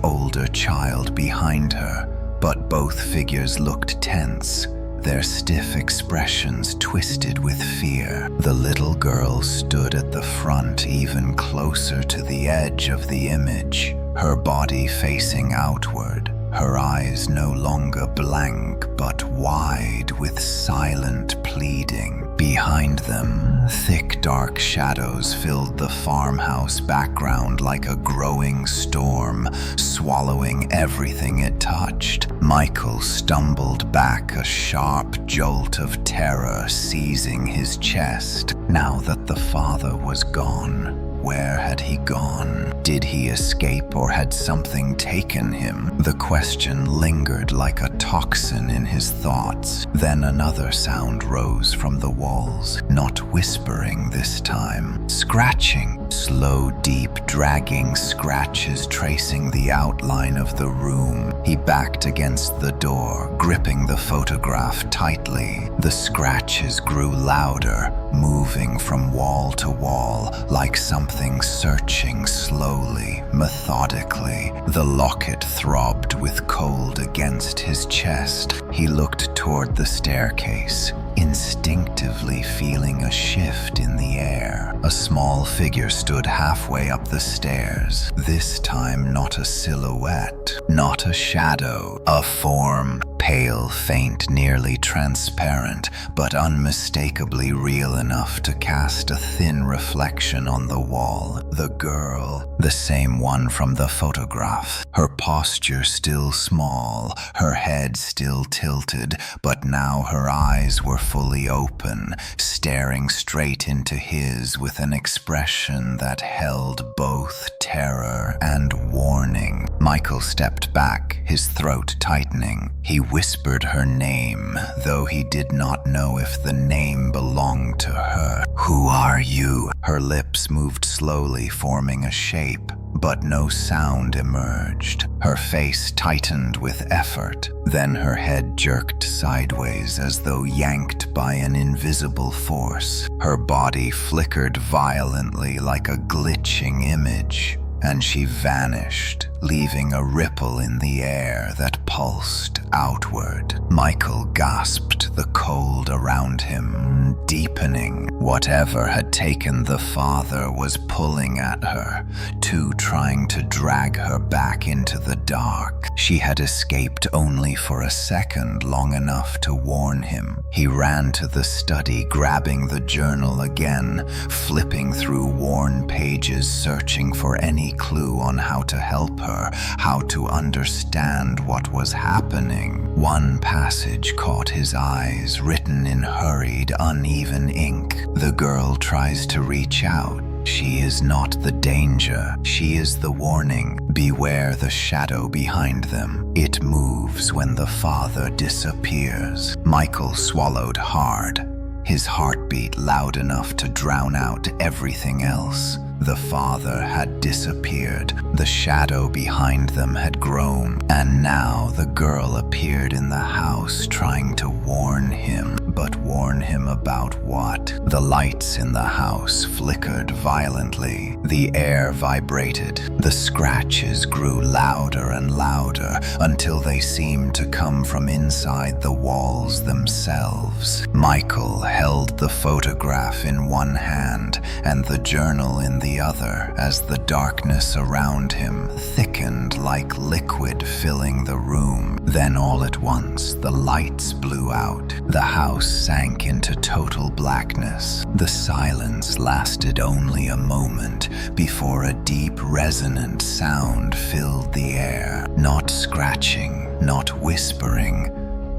[SPEAKER 1] older child behind her, but both figures looked tense, their stiff expressions twisted with fear. The little girl stood at the front, even closer to the edge of the image, her body facing outward, her eyes no longer blank but wide with silent pleading. Behind them, thick dark shadows filled the farmhouse background like a growing storm, swallowing everything it touched. Michael stumbled back, a sharp jolt of terror seizing his chest. Now that the father was gone, where had he gone? Did he escape, or had something taken him? The question lingered like a toxin in his thoughts. Then another sound rose from the walls, not whispering this time. Scratching. Slow, deep, dragging scratches tracing the outline of the room. He backed against the door, gripping the photograph tightly. The scratches grew louder, moving from wall to wall, like something searching slowly, methodically. The locket throbbed with cold against his chest. He looked toward the staircase, instinctively feeling a shift in the air. A small figure stood halfway up the stairs, this time not a silhouette, not a shadow, a form. Pale, faint, nearly transparent, but unmistakably real enough to cast a thin reflection on the wall. The girl, the same one from the photograph. Her posture still small, her head still tilted, but now her eyes were fully open, staring straight into his with an expression that held both terror and warning. Michael stepped back, his throat tightening. He whispered her name, though he did not know if the name belonged to her. "Who are you?" Her lips moved slowly, forming a shape, but no sound emerged. Her face tightened with effort. Then her head jerked sideways as though yanked by an invisible force. Her body flickered violently like a glitching image, and she vanished, leaving a ripple in the air that pulsed outward. Michael gasped, the cold around him deepening. Whatever had taken the father was pulling at her, too, trying to drag her back into the dark. She had escaped only for a second, long enough to warn him. He ran to the study, grabbing the journal again, flipping through worn pages, searching for any clue on how to help her, how to understand what was happening. One passage caught his eyes, written in hurried, uneven ink. The girl tries to reach out. She is not the danger, she is the warning. Beware the shadow behind them. It moves when the father disappears. Michael swallowed hard, his heartbeat loud enough to drown out everything else. The father had disappeared, the shadow behind them had grown, and now the girl appeared in the house trying to warn him. But warn him about what? The lights in the house flickered violently. The air vibrated. The scratches grew louder and louder until they seemed to come from inside the walls themselves. Michael held the photograph in one hand and the journal in the the other as the darkness around him thickened like liquid filling the room. Then all at once, the lights blew out. The house sank into total blackness. The silence lasted only a moment before a deep, resonant sound filled the air. Not scratching, not whispering,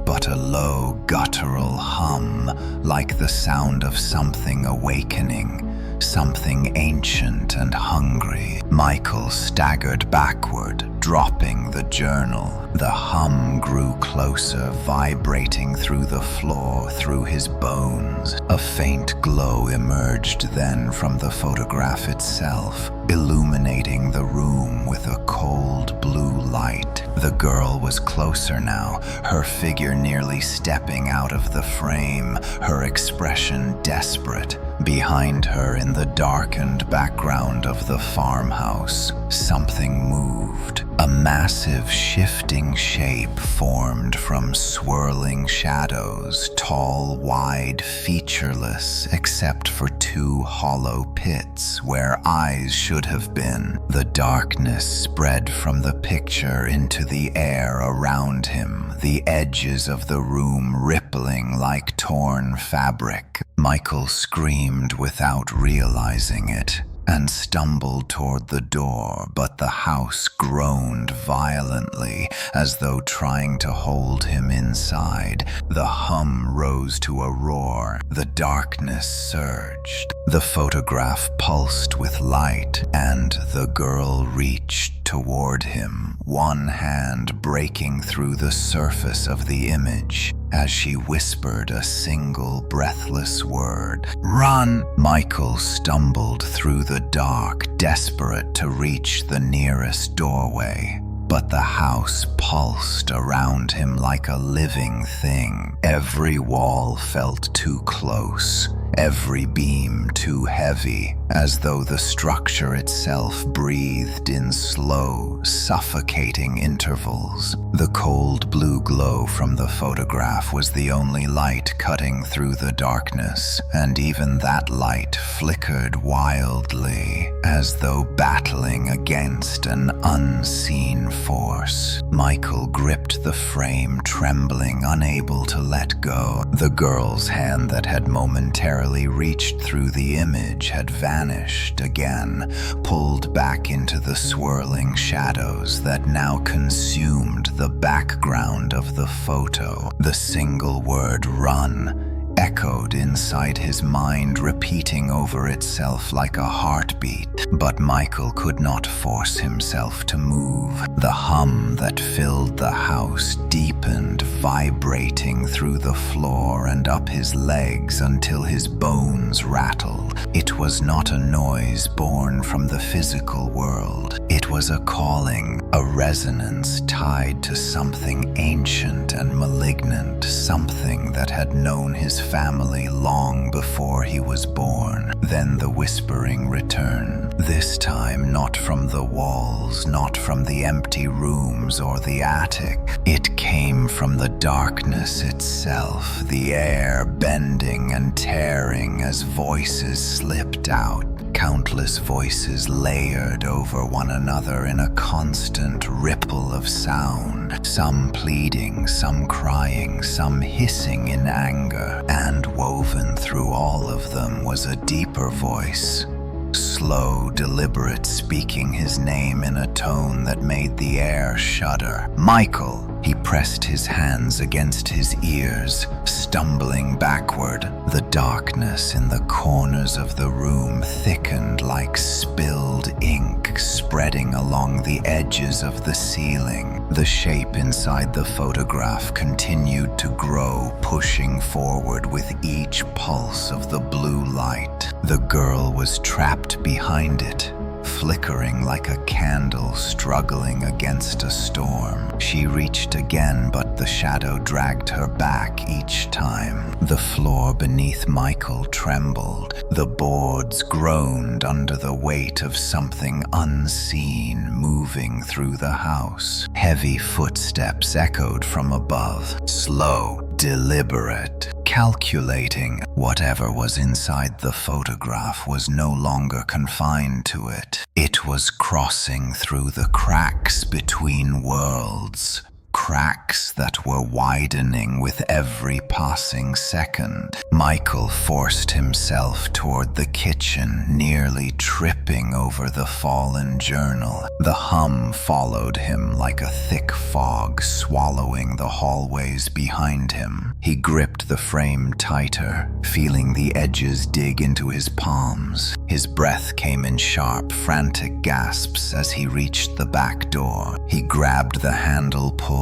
[SPEAKER 1] but a low, guttural hum, like the sound of something awakening, something ancient and hungry. Michael staggered backward, dropping the journal. The hum grew closer, vibrating through the floor, through his bones. A faint glow emerged then from the photograph itself, illuminating the room with a cold blue light. The girl was closer now, her figure nearly stepping out of the frame, her expression desperate. Behind her, in the darkened background of the farmhouse, something moved. A massive, shifting shape formed from swirling shadows, tall, wide, featureless, except for two hollow pits where eyes should have been. The darkness spread from the picture into the air around him, the edges of the room rippling like torn fabric. Michael screamed without realizing it and stumbled toward the door, but the house groaned violently as though trying to hold him inside. The hum rose to a roar. The darkness surged. The photograph pulsed with light, and the girl reached toward him, one hand breaking through the surface of the image as she whispered a single breathless word. "Run!" Michael stumbled through the dark, desperate to reach the nearest doorway. But the house pulsed around him like a living thing. Every wall felt too close, every beam too heavy, as though the structure itself breathed in slow, suffocating intervals. The cold blue glow from the photograph was the only light cutting through the darkness, and even that light flickered wildly, as though battling against an unseen force. Michael gripped the frame, trembling, unable to let go. The girl's hand that had momentarily reached through the image had vanished again, pulled back into the swirling shadows that now consumed the background of the photo. The single word "run" echoed inside his mind, repeating over itself like a heartbeat. But Michael could not force himself to move. The hum that filled the house deepened, vibrating through the floor and up his legs until his bones rattled. It was not a noise born from the physical world. It was a calling, a resonance tied to something ancient and malignant, something that had known his family long before he was born. Then the whispering returned, this time not from the walls, not from the empty rooms or the attic. It came from the darkness itself, the air bending and tearing as voices slipped out. Countless voices layered over one another in a constant ripple of sound, some pleading, some crying, some hissing in anger, and woven through all of them was a deeper voice, slow, deliberate, speaking his name in a tone that made the air shudder. "Michael!" He pressed his hands against his ears, stumbling backward. The darkness in the corners of the room thickened like spilled ink, spreading along the edges of the ceiling. The shape inside the photograph continued to grow, pushing forward with each pulse of the blue light. The girl was trapped behind it, flickering like a candle struggling against a storm. She reached again, but the shadow dragged her back each time. The floor beneath Michael trembled. The boards groaned under the weight of something unseen moving through the house. Heavy footsteps echoed from above, slow, deliberate, calculating. Whatever was inside the photograph was no longer confined to it. It was crossing through the cracks between worlds. Cracks that were widening with every passing second. Michael forced himself toward the kitchen, nearly tripping over the fallen journal. The hum followed him like a thick fog, swallowing the hallways behind him. He gripped the frame tighter, feeling the edges dig into his palms. His breath came in sharp, frantic gasps as he reached the back door. He grabbed the handle, pulled.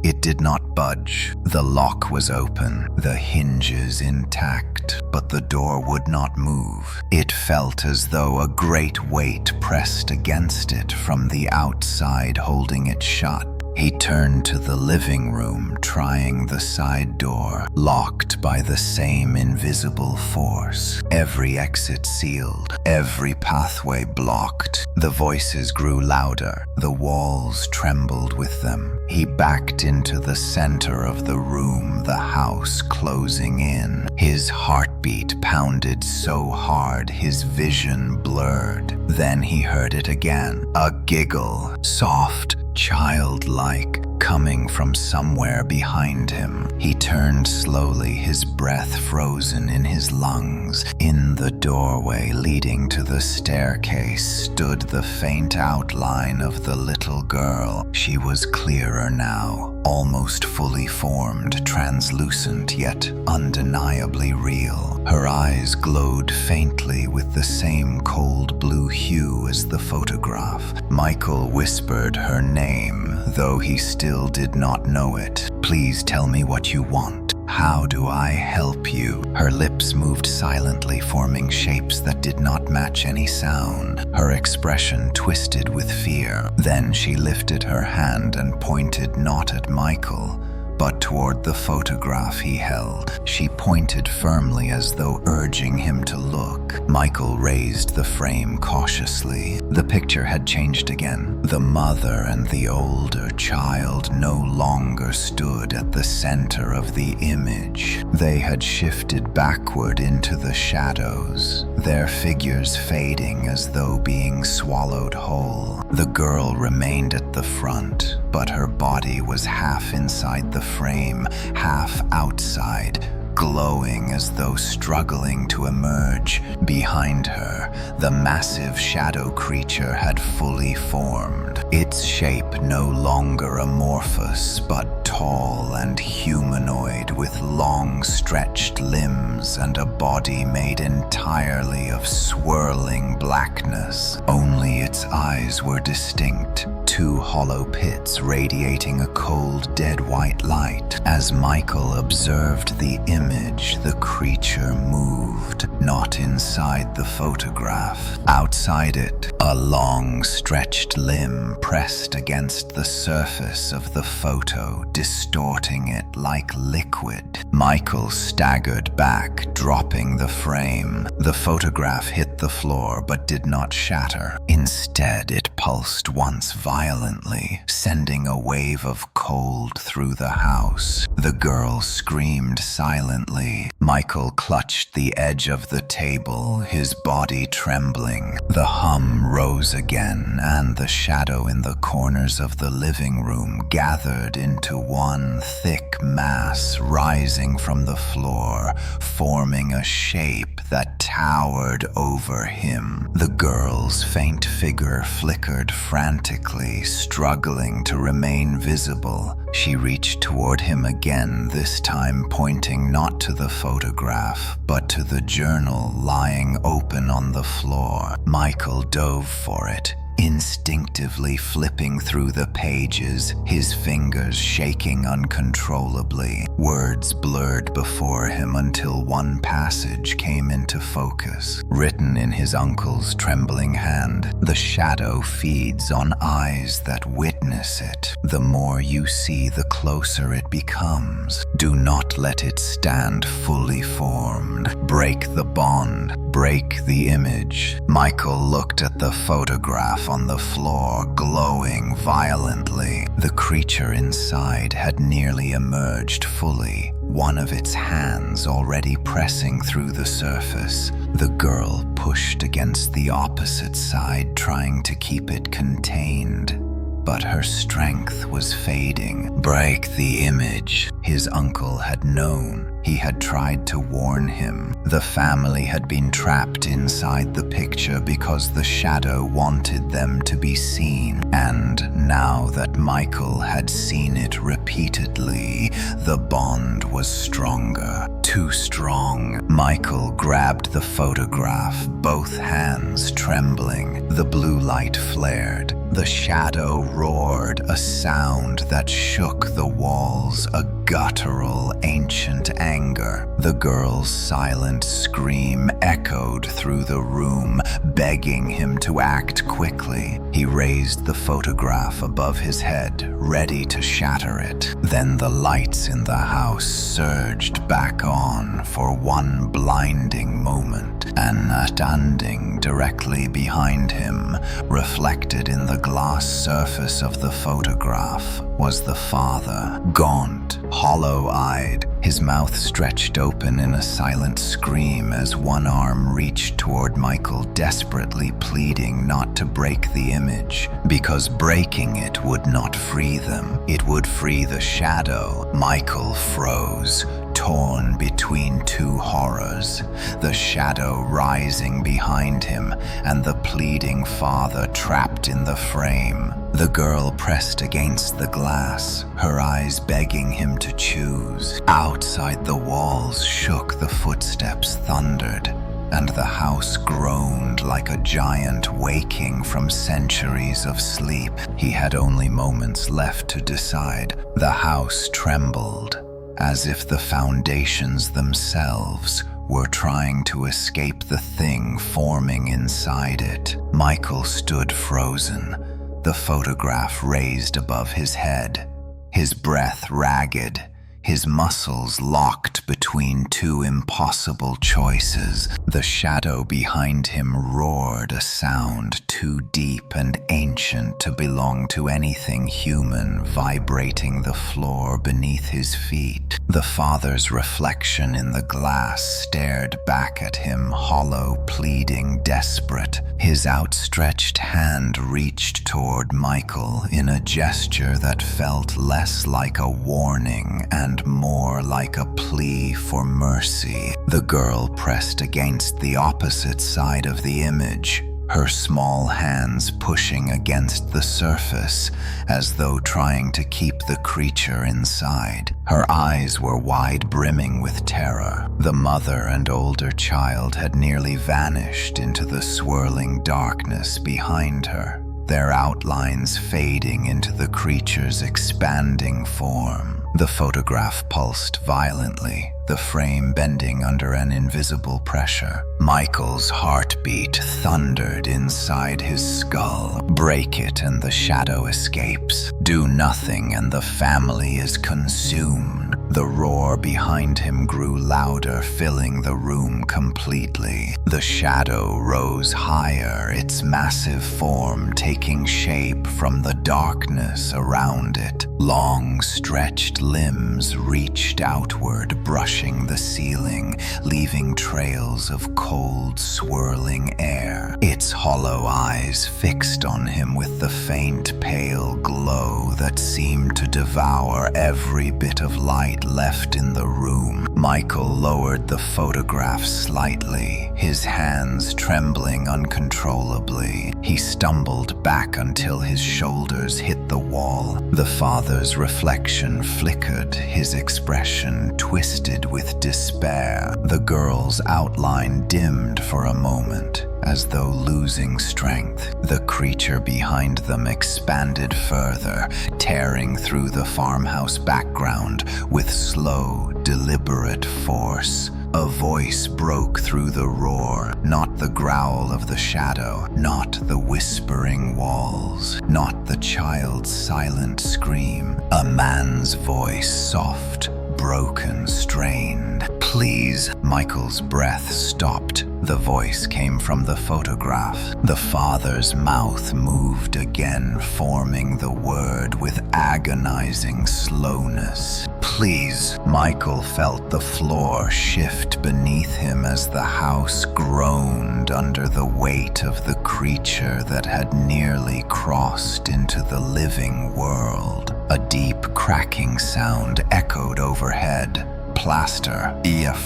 [SPEAKER 1] It did not budge. The lock was open, the hinges intact, but the door would not move. It felt as though a great weight pressed against it from the outside, holding it shut. He turned to the living room, trying the side door, locked by the same invisible force. Every exit sealed, every pathway blocked. The voices grew louder, the walls trembled with them. He backed into the center of the room, the house closing in. His heartbeat pounded so hard his vision blurred. Then he heard it again, a giggle, soft, childlike, coming from somewhere behind him. He turned slowly, his breath frozen in his lungs. In the doorway leading to the staircase stood the faint outline of the little girl. She was clearer now, almost fully formed, translucent yet undeniably real. Her eyes glowed faintly with the same cold blue hue as the photograph. Michael whispered her name, though he still did not know it. "Please tell me what you want. How do I help you?" Her lips moved silently, forming shapes that did not match any sound. Her expression twisted with fear. Then she lifted her hand and pointed not at Michael, but toward the photograph he held. She pointed firmly as though urging him to look. Michael raised the frame cautiously. The picture had changed again. The mother and the older child no longer stood at the center of the image. They had shifted backward into the shadows, their figures fading as though being swallowed whole. The girl remained at the front, but her body was half inside the frame, half outside, glowing as though struggling to emerge. Behind her, the massive shadow creature had fully formed, its shape no longer amorphous, but tall and humanoid, with long stretched limbs and a body made entirely of swirling blackness. Only its eyes were distinct, two hollow pits radiating a cold, dead white light. As Michael observed the image, the creature moved, not inside the photograph. Outside it, a long, stretched limb pressed against the surface of the photo, distorting it like liquid. Michael staggered back, dropping the frame. The photograph hit the floor but did not shatter. Instead, it pulsed once violently, sending a wave of cold through the house. The girl screamed silently. Michael clutched the edge of the table, his body trembling. The hum rose again, and the shadow in the corners of the living room gathered into one thick mass, rising from the floor, forming a shape that towered over him. The girl's faint figure flickered frantically, struggling to remain visible. She reached toward him again, this time pointing not to the photograph, but to the journal lying open on the floor. Michael dove for it, instinctively flipping through the pages, his fingers shaking uncontrollably. Words blurred before him until one passage came into focus. Written in his uncle's trembling hand, "The shadow feeds on eyes that witness it. The more you see, the closer it becomes. Do not let it stand fully formed. Break the bond, break the image." Michael looked at the photograph on the floor, glowing violently. The creature inside had nearly emerged fully, one of its hands already pressing through the surface. The girl pushed against the opposite side, trying to keep it contained. But her strength was fading. Break the image. His uncle had known. He had tried to warn him. The family had been trapped inside the picture because the shadow wanted them to be seen. And now that Michael had seen it repeatedly, the bond was stronger. Too strong. Michael grabbed the photograph, both hands trembling. The blue light flared. The shadow roared, a sound that shook the walls, a guttural, ancient anger. The girl's silent scream echoed through the room, begging him to act quickly. He raised the photograph above his head, ready to shatter it. Then the lights in the house surged back on for one blinding moment, and standing directly behind him, reflected in the glass surface of the photograph, was the father, gaunt, hollow-eyed, his mouth stretched open in a silent scream as one arm reached toward Michael, desperately pleading not to break the image, because breaking it would not free them. It would free the shadow. Michael froze, torn between two horrors, the shadow rising behind him and the pleading father trapped in the frame. The girl pressed against the glass, her eyes begging him to choose. Outside the walls shook, the footsteps thundered, and the house groaned like a giant waking from centuries of sleep. He had only moments left to decide. The house trembled, as if the foundations themselves were trying to escape the thing forming inside it. Michael stood frozen, the photograph raised above his head, his breath ragged, his muscles locked between two impossible choices. The shadow behind him roared, a sound too deep and ancient to belong to anything human, vibrating the floor beneath his feet. The father's reflection in the glass stared back at him, hollow, pleading, desperate. His outstretched hand reached toward Michael in a gesture that felt less like a warning and more like a plea for mercy. The girl pressed against the opposite side of the image, her small hands pushing against the surface as though trying to keep the creature inside. Her eyes were wide, brimming with terror. The mother and older child had nearly vanished into the swirling darkness behind her, their outlines fading into the creature's expanding form. The photograph pulsed violently, the frame bending under an invisible pressure. Michael's heartbeat thundered inside his skull. Break it and the shadow escapes. Do nothing and the family is consumed. The roar behind him grew louder, filling the room completely. The shadow rose higher, its massive form taking shape from the darkness around it. Long, stretched limbs reached outward, brushing the ceiling, leaving trails of cold, swirling air. Its hollow eyes fixed on him with the faint, pale glow that seemed to devour every bit of light left in the room. Michael lowered the photograph slightly, his hands trembling uncontrollably. He stumbled back until his shoulders hit the wall. The father's reflection flickered, his expression twisted with despair. The girl's outline dimmed for a moment, as though losing strength. The creature behind them expanded further, tearing through the farmhouse background with slow, deliberate force. A voice broke through the roar, not the growl of the shadow, not the whispering walls, not the child's silent scream. A man's voice, soft, broken, strained. Please. Michael's breath stopped. The voice came from the photograph. The father's mouth moved again, forming the word with agonizing slowness. please." Michael felt the floor shift beneath him as the house groaned under the weight of the creature that had nearly crossed into the living world. A deep cracking sound echoed overhead. Plaster,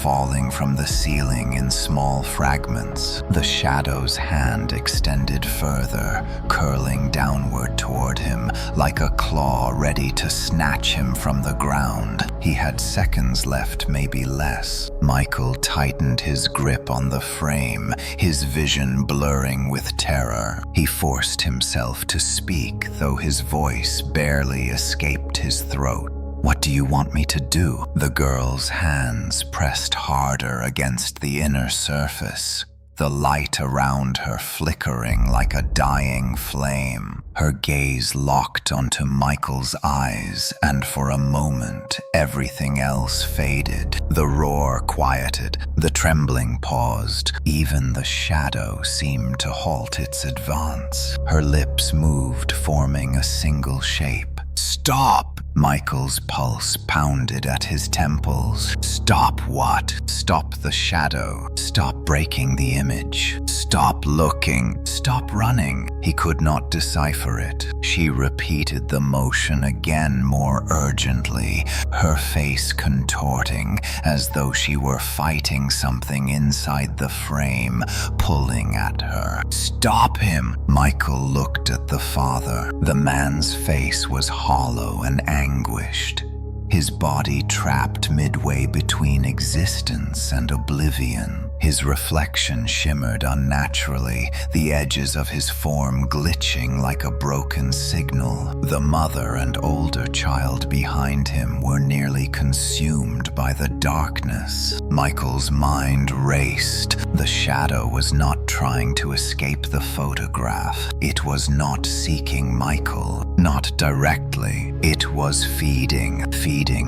[SPEAKER 1] falling from the ceiling in small fragments. The shadow's hand extended further, curling downward toward him, like a claw ready to snatch him from the ground. He had seconds left, maybe less. Michael tightened his grip on the frame, his vision blurring with terror. He forced himself to speak, though his voice barely escaped his throat. "What do you want me to do?" The girl's hands pressed harder against the inner surface, the light around her flickering like a dying flame. Her gaze locked onto Michael's eyes, and for a moment, everything else faded. The roar quieted, the trembling paused, even the shadow seemed to halt its advance. Her lips moved, forming a single shape. "Stop!" Michael's pulse pounded at his temples. "Stop what?" "Stop the shadow. Stop breaking the image. Stop looking. Stop running." He could not decipher it. She repeated the motion again, more urgently, her face contorting as though she were fighting something inside the frame, pulling at her. "Stop him!" Michael looked at the father. The man's face was hollow and anguished, his body trapped midway between existence and oblivion. His reflection shimmered unnaturally, the edges of his form glitching like a broken signal. The mother and older child behind him were nearly consumed by the darkness. Michael's mind raced. The shadow was not trying to escape the photograph. It was not seeking Michael, not directly. It was feeding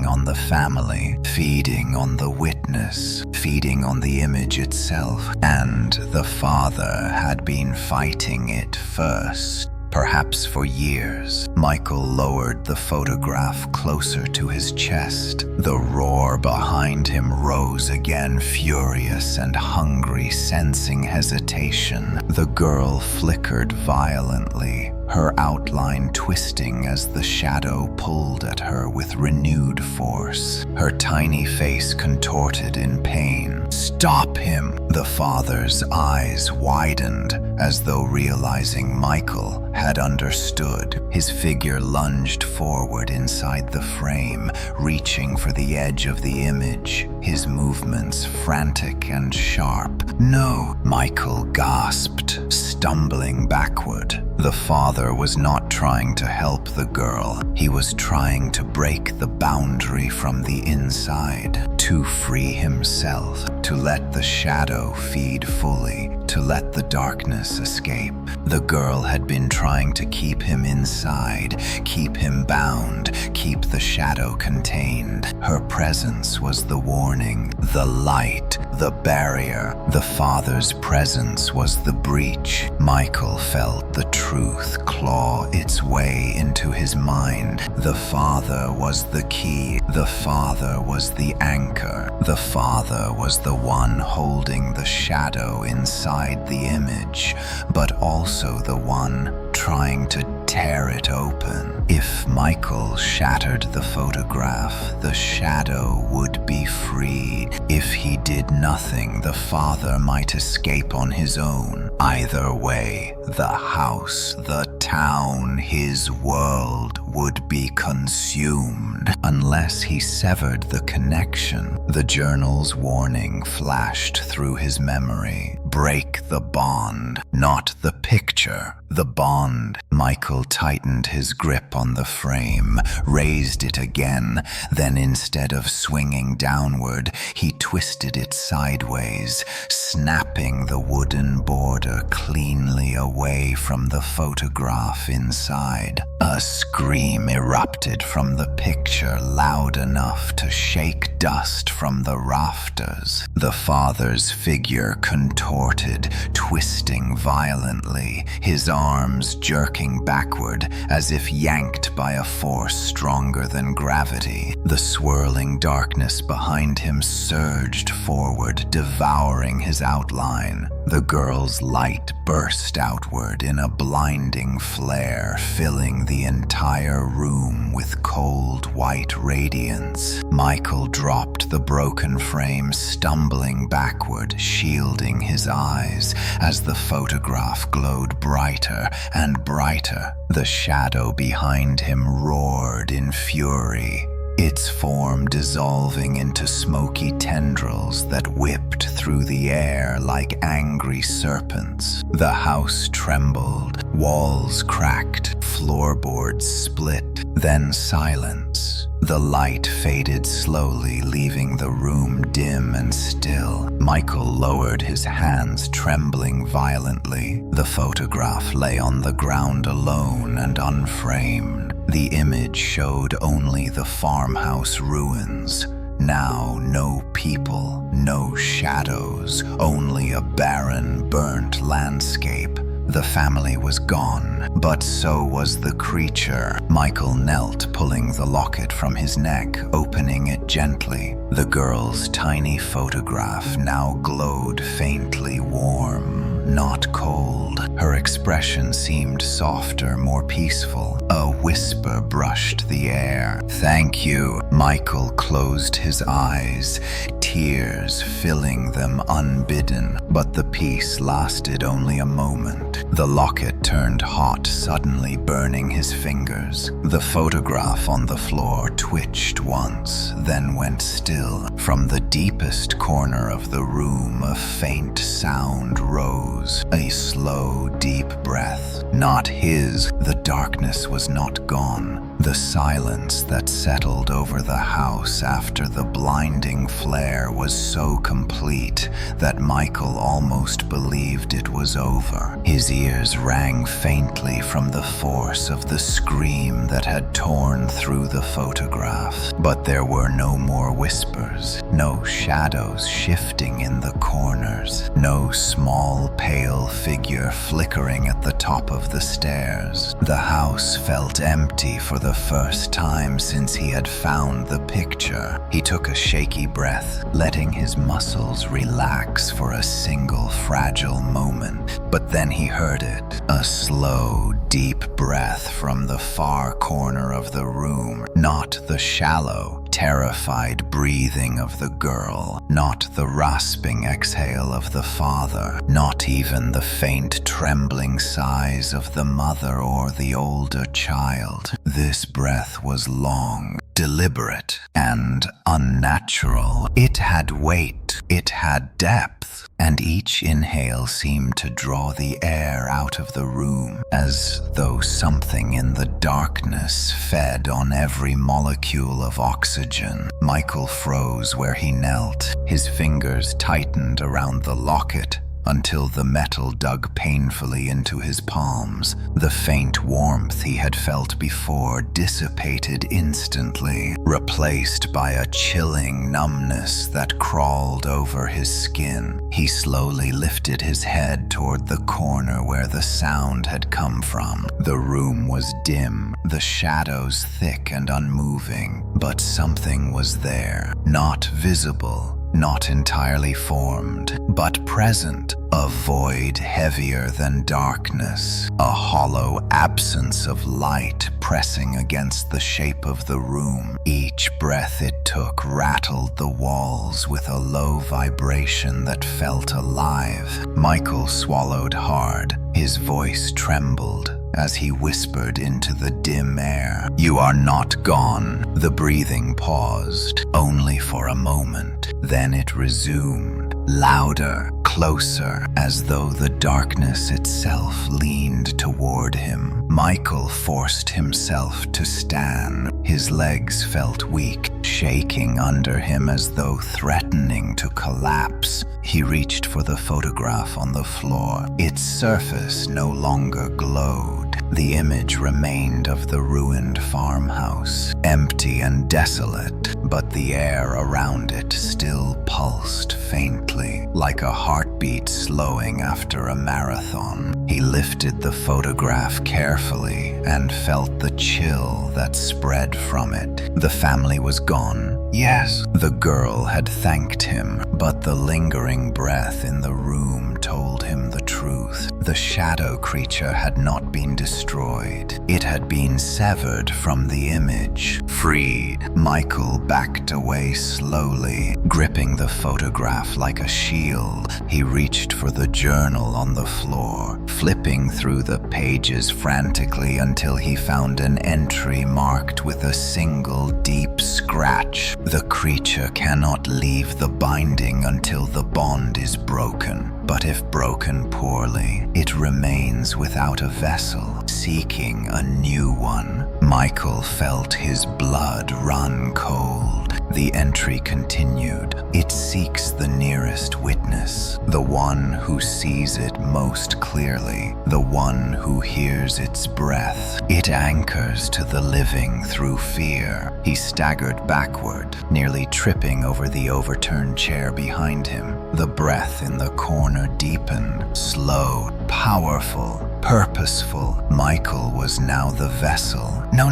[SPEAKER 1] on the family, feeding on the witness, feeding on the image itself. And the father had been fighting it first. Perhaps for years. Michael lowered the photograph closer to his chest. The roar behind him rose again, furious and hungry, sensing hesitation. The girl flickered violently, her outline twisting as the shadow pulled at her with renewed force. Her tiny face contorted in pain. "Stop him!" The father's eyes widened, as though realizing Michael had understood. His figure lunged forward inside the frame, reaching for the edge of the image, his movements frantic and sharp. "No!" Michael gasped, stumbling backward. The father was not trying to help the girl. He was trying to break the boundary from the inside, to free himself, to let the shadow feed fully, to let the darkness escape. The girl had been trying to keep him inside, keep him bound, keep the shadow contained. Her presence was the warning, the light, the barrier. The father's presence was the breach. Michael felt the truth claw its way into his mind. The father was the key. The father was the anchor. The father was the one holding the shadow inside the image, but also the one trying to tear it open. If Michael shattered the photograph, the shadow would be freed. If he did nothing, the father might escape on his own. Either way, the house, the town, his world would be consumed unless he severed the connection. The journal's warning flashed through his memory. Break the bond, not the picture. The bond. Michael tightened his grip on the frame, raised it again, then instead of swinging downward, he twisted it sideways, snapping the wooden border cleanly away from the photograph inside. A scream erupted from the picture, loud enough to shake dust from the rafters. The father's figure contorted, twisting violently, his arms jerking backward as if yanked by a force stronger than gravity. The swirling darkness behind him surged forward, devouring his outline. The girl's light burst outward in a blinding flare, filling the entire room with cold white radiance. Michael dropped the broken frame, stumbling backward, shielding his eyes as the photograph glowed brighter and brighter. The shadow behind him roared in fury, its form dissolving into smoky tendrils that whipped through the air like angry serpents. The house trembled, walls cracked, floorboards split, then silence. The light faded slowly, leaving the room dim and still. Michael lowered his hands, trembling violently. The photograph lay on the ground alone and unframed. The image showed only the farmhouse ruins. Now no people, no shadows, only a barren, burnt landscape. The family was gone, but so was the creature. Michael knelt, pulling the locket from his neck, opening it gently. The girl's tiny photograph now glowed faintly warm, not cold. Her expression seemed softer, more peaceful. A whisper brushed the air. "Thank you." Michael closed his eyes, tears filling them unbidden, but the peace lasted only a moment. The locket turned hot, suddenly burning his fingers. The photograph on the floor twitched once, then went still. From the deepest corner of the room, a faint sound rose, a slow, deep breath. Not his. The darkness was not gone. The silence that settled over the house after the blinding flare was so complete that Michael almost believed it was over. His ears rang faintly from the force of the scream that had torn through the photograph. But there were no more whispers, no shadows shifting in the corners, no small pale figure flickering at the top of the stairs. The house felt empty for the first time since he had found the picture. He took a shaky breath, letting his muscles relax for a single fragile moment. But then he heard it, a slow, deep breath from the far corner of the room, not the shallow, terrified breathing of the girl, not the rasping exhale of the father, not even the faint trembling sighs of the mother or the older child. This breath was long, deliberate, and unnatural. It had weight, it had depth, and each inhale seemed to draw the air out of the room, as though something in the darkness fed on every molecule of oxygen. Michael froze where he knelt, his fingers tightened around the locket, until the metal dug painfully into his palms. The faint warmth he had felt before dissipated instantly, replaced by a chilling numbness that crawled over his skin. He slowly lifted his head toward the corner where the sound had come from. The room was dim, the shadows thick and unmoving, but something was there, not visible, not entirely formed, but present, a void heavier than darkness, a hollow absence of light pressing against the shape of the room. Each breath it took rattled the walls with a low vibration that felt alive. Michael swallowed hard, his voice trembled as he whispered into the dim air. "You are not gone." The breathing paused, only for a moment. Then it resumed, louder, closer, as though the darkness itself leaned toward him. Michael forced himself to stand. His legs felt weak, shaking under him as though threatening to collapse. He reached for the photograph on the floor. Its surface no longer glowed. The image remained of the ruined farmhouse, empty and desolate, but the air around it still pulsed faintly, like a heartbeat slowing after a marathon. He lifted the photograph carefully and felt the chill that spread from it. The family was gone. Yes, the girl had thanked him, but the lingering breath in the room told him the truth. The shadow creature had not been destroyed. It had been severed from the image. Freed, Michael backed away slowly, gripping the photograph like a shield. He reached for the journal on the floor, flipping through the pages frantically until he found an entry marked with a single deep scratch. The creature cannot leave the binding until the bond is broken. But if broken poorly, it remains without a vessel, seeking a new one. Michael felt his blood run cold. The entry continued. It seeks the nearest witness, the one who sees it most clearly, the one who hears its breath. It anchors to the living through fear. He staggered backward, nearly tripping over the overturned chair behind him. The breath in the corner deepened, slow, powerful, purposeful. Michael was now the vessel. No.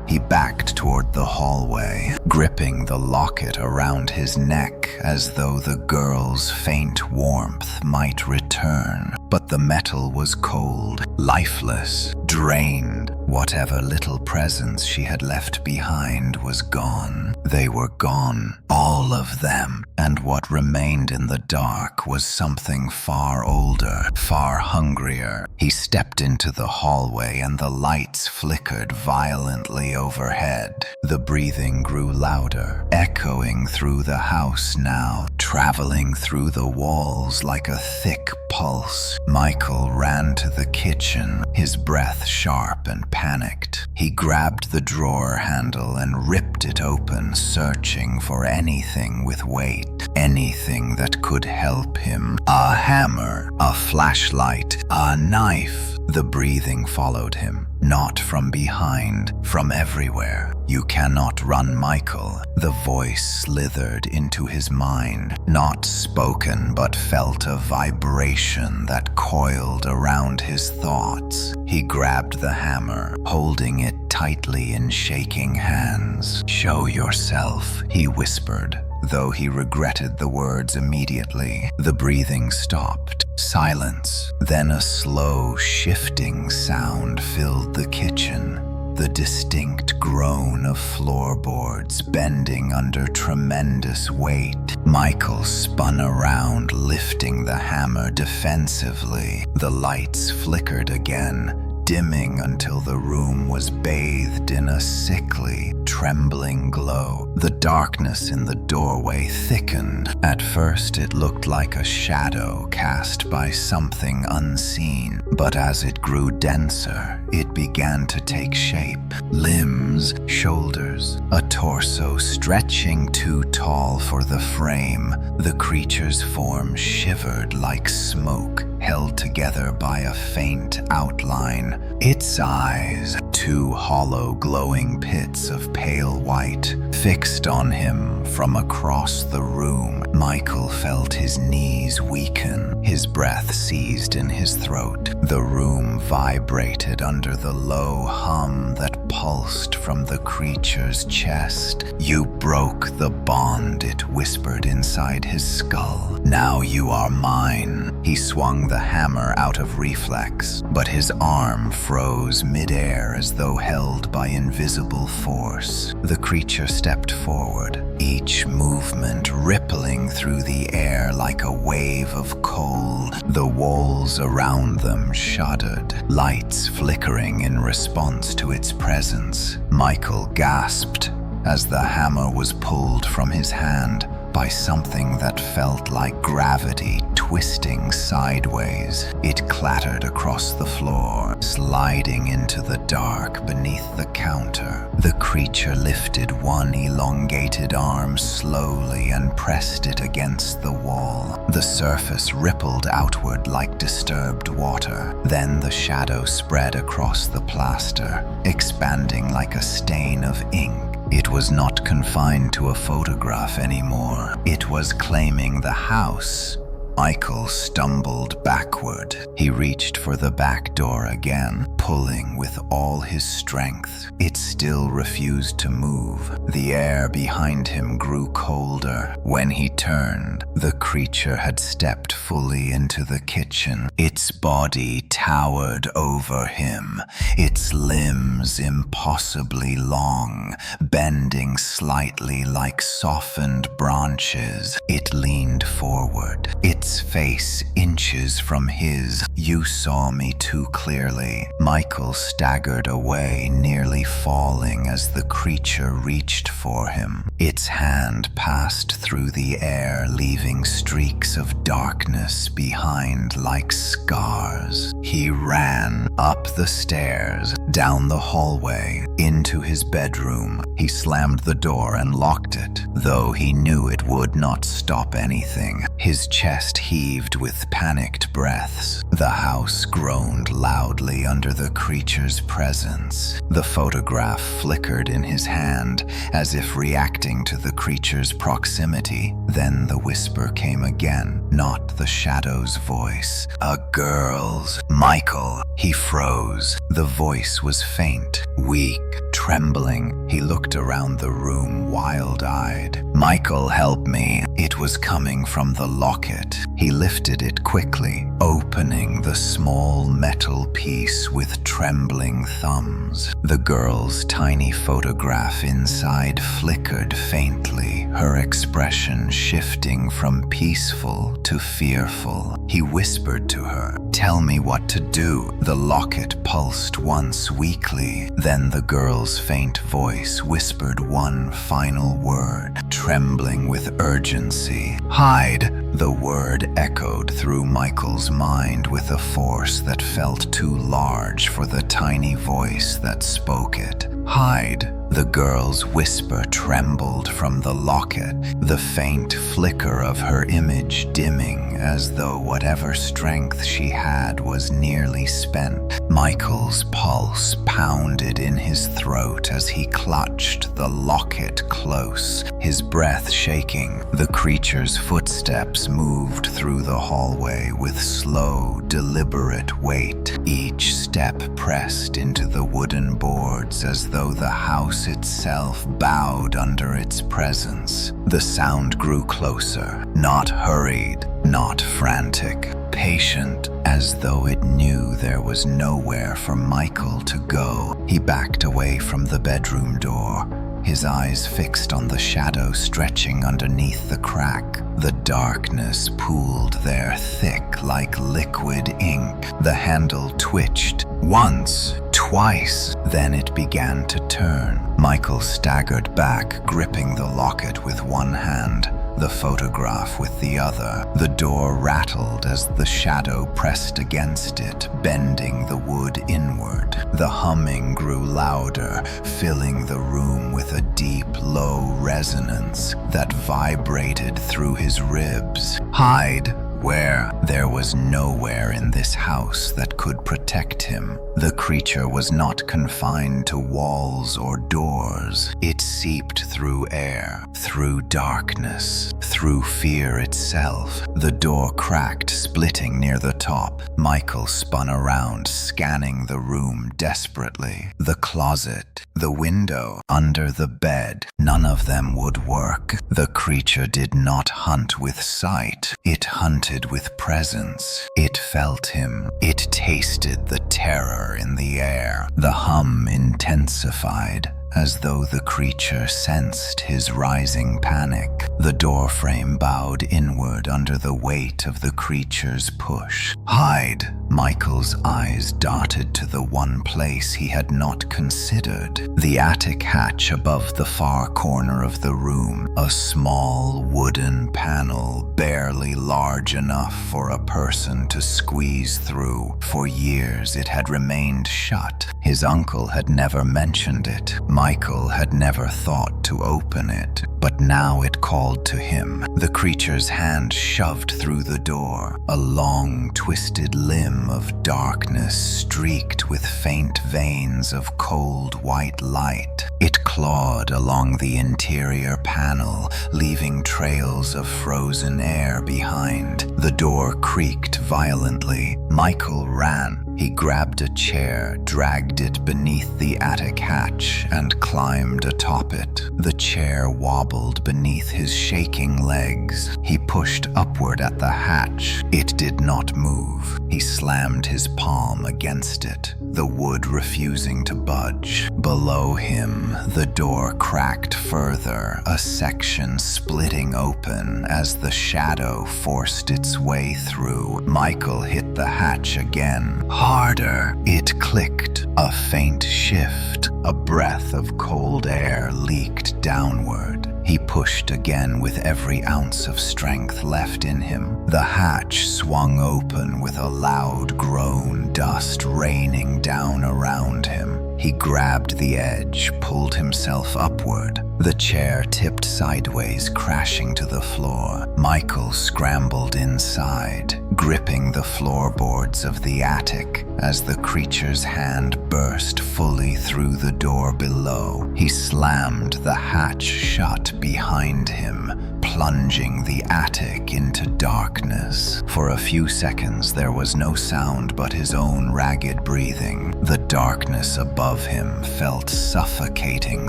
[SPEAKER 1] He backed toward the hallway, gripping the locket around his neck as though the girl's faint warmth might return. But the metal was cold, lifeless, drained. Whatever little presence she had left behind was gone. They were gone, all of them. And what remained in the dark was something far older, far hungrier. He stepped into the hallway and the lights flickered violently overhead. The breathing grew louder, echoing through the house now, traveling through the walls like a thick pulse. Michael ran to the kitchen, his breath sharp and panicked. He grabbed the drawer handle and ripped it open, searching for anything with weight, anything that could help him. A hammer, a flashlight, a knife. The breathing followed him, not from behind, from everywhere. You cannot run, Michael. The voice slithered into his mind, not spoken but felt a vibration that coiled around his thoughts. He grabbed the hammer, holding it tightly in shaking hands. Show yourself, he whispered, though he regretted the words immediately. The breathing stopped. Silence. Then a slow, shifting sound filled the kitchen. The distinct groan of floorboards bending under tremendous weight. Michael spun around, lifting the hammer defensively. The lights flickered again, dimming until the room was bathed in a sickly, trembling glow. The darkness in the doorway thickened. At first it looked like a shadow cast by something unseen, but as it grew denser, it began to take shape. Limbs, shoulders, a torso stretching too tall for the frame. The creature's form shivered like smoke, held together by a faint outline. Its eyes, two hollow glowing pits of pale white, fixed on him from across the room. Michael felt his knees weaken, his breath seized in his throat. The room vibrated under the low hum that pulsed from the creature's chest. You broke the bond, it whispered inside his skull. Now you are mine. He swung the hammer out of reflex, but his arm froze midair as though held by invisible force. The creature stepped forward, each movement rippling through the air like a wave of cold. The walls around them shuddered, lights flickering in response to its presence. Michael gasped as the hammer was pulled from his hand, by something that felt like gravity twisting sideways. It clattered across the floor, sliding into the dark beneath the counter. The creature lifted one elongated arm slowly and pressed it against the wall. The surface rippled outward like disturbed water. Then the shadow spread across the plaster, expanding like a stain of ink. It was not confined to a photograph anymore. It was claiming the house. Michael stumbled backward. He reached for the back door again, pulling with all his strength. It still refused to move. The air behind him grew colder. When he turned, the creature had stepped fully into the kitchen. Its body towered over him, its limbs impossibly long, bending slightly like softened branches. It leaned forward, its face inches from his. "You saw me too clearly." Michael staggered away, nearly falling as the creature reached for him. Its hand passed through the air, leaving streaks of darkness behind like scars. He ran up the stairs, down the hallway, into his bedroom. He slammed the door and locked it, though he knew it would not stop anything. His chest heaved with panicked breaths. The house groaned loudly under the creature's presence. The photograph flickered in his hand, as if reacting to the creature's proximity. Then the whisper came again, not the shadow's voice, a girl's. "Michael." He froze. The voice was faint, weak, trembling. He looked around the room, wild-eyed. "Michael, help me." It was coming from the locket. He lifted it quickly, opening the small metal piece with trembling thumbs. The girl's tiny photograph inside flickered faintly, her expression shifting from peaceful to fearful. He whispered to her, "Tell me what to do." The locket pulsed once weakly. Then the girl's faint voice whispered one final word, trembling with urgency. "Hide." The word echoed through Michael's mind with a force that felt too large for the tiny voice that spoke it. "Hide." The girl's whisper trembled from the locket, the faint flicker of her image dimming as though whatever strength she had was nearly spent. Michael's pulse pounded in his throat as he clutched the locket close, his breath shaking. The creature's footsteps moved through the hallway with slow, deliberate weight. Each step pressed into the wooden boards as though the house itself bowed under its presence. The sound grew closer, not hurried, not frantic, patient, as though it knew there was nowhere for Michael to go. He backed away from the bedroom door, his eyes fixed on the shadow stretching underneath the crack. The darkness pooled there thick like liquid ink. The handle twitched once, twice, then it began to turn. Michael staggered back, gripping the locket with one hand, the photograph with the other. The door rattled as the shadow pressed against it, bending the wood inward. The humming grew louder, filling the room with a deep, low resonance that vibrated through his ribs. "Hide." Where? There was nowhere in this house that could protect him. The creature was not confined to walls or doors. It seeped through air, through darkness, through fear itself. The door cracked, splitting near the top. Michael spun around, scanning the room desperately. The closet, the window, under the bed, none of them would work. The creature did not hunt with sight. It hunted with presence. It felt him. It tasted the terror in the air. The hum intensified, as though the creature sensed his rising panic. The doorframe bowed inward under the weight of the creature's push. "Hide!" Michael's eyes darted to the one place he had not considered, the attic hatch above the far corner of the room, a small wooden panel barely large enough for a person to squeeze through. For years it had remained shut. His uncle had never mentioned it. Michael had never thought to open it, but now it called to him. The creature's hand shoved through the door, a long, twisted limb of darkness streaked with faint veins of cold white light. It clawed along the interior panel, leaving trails of frozen air behind. The door creaked violently. Michael ran. He grabbed a chair, dragged it beneath the attic hatch, and climbed atop it. The chair wobbled beneath his shaking legs. He pushed upward at the hatch. It did not move. He slammed his palm against it, the wood refusing to budge. Below him, the door cracked further, a section splitting open as the shadow forced its way through. Michael hit the hatch again. Harder. It clicked. A faint shift. A breath of cold air leaked downward. He pushed again with every ounce of strength left in him. The hatch swung open with a loud groan, dust raining down around him. He grabbed the edge, pulled himself upward. The chair tipped sideways, crashing to the floor. Michael scrambled inside, gripping the floorboards of the attic as the creature's hand burst fully through the door below. He slammed the hatch shut behind him, plunging the attic into darkness. For a few seconds there was no sound but his own ragged breathing. The darkness above him felt suffocating,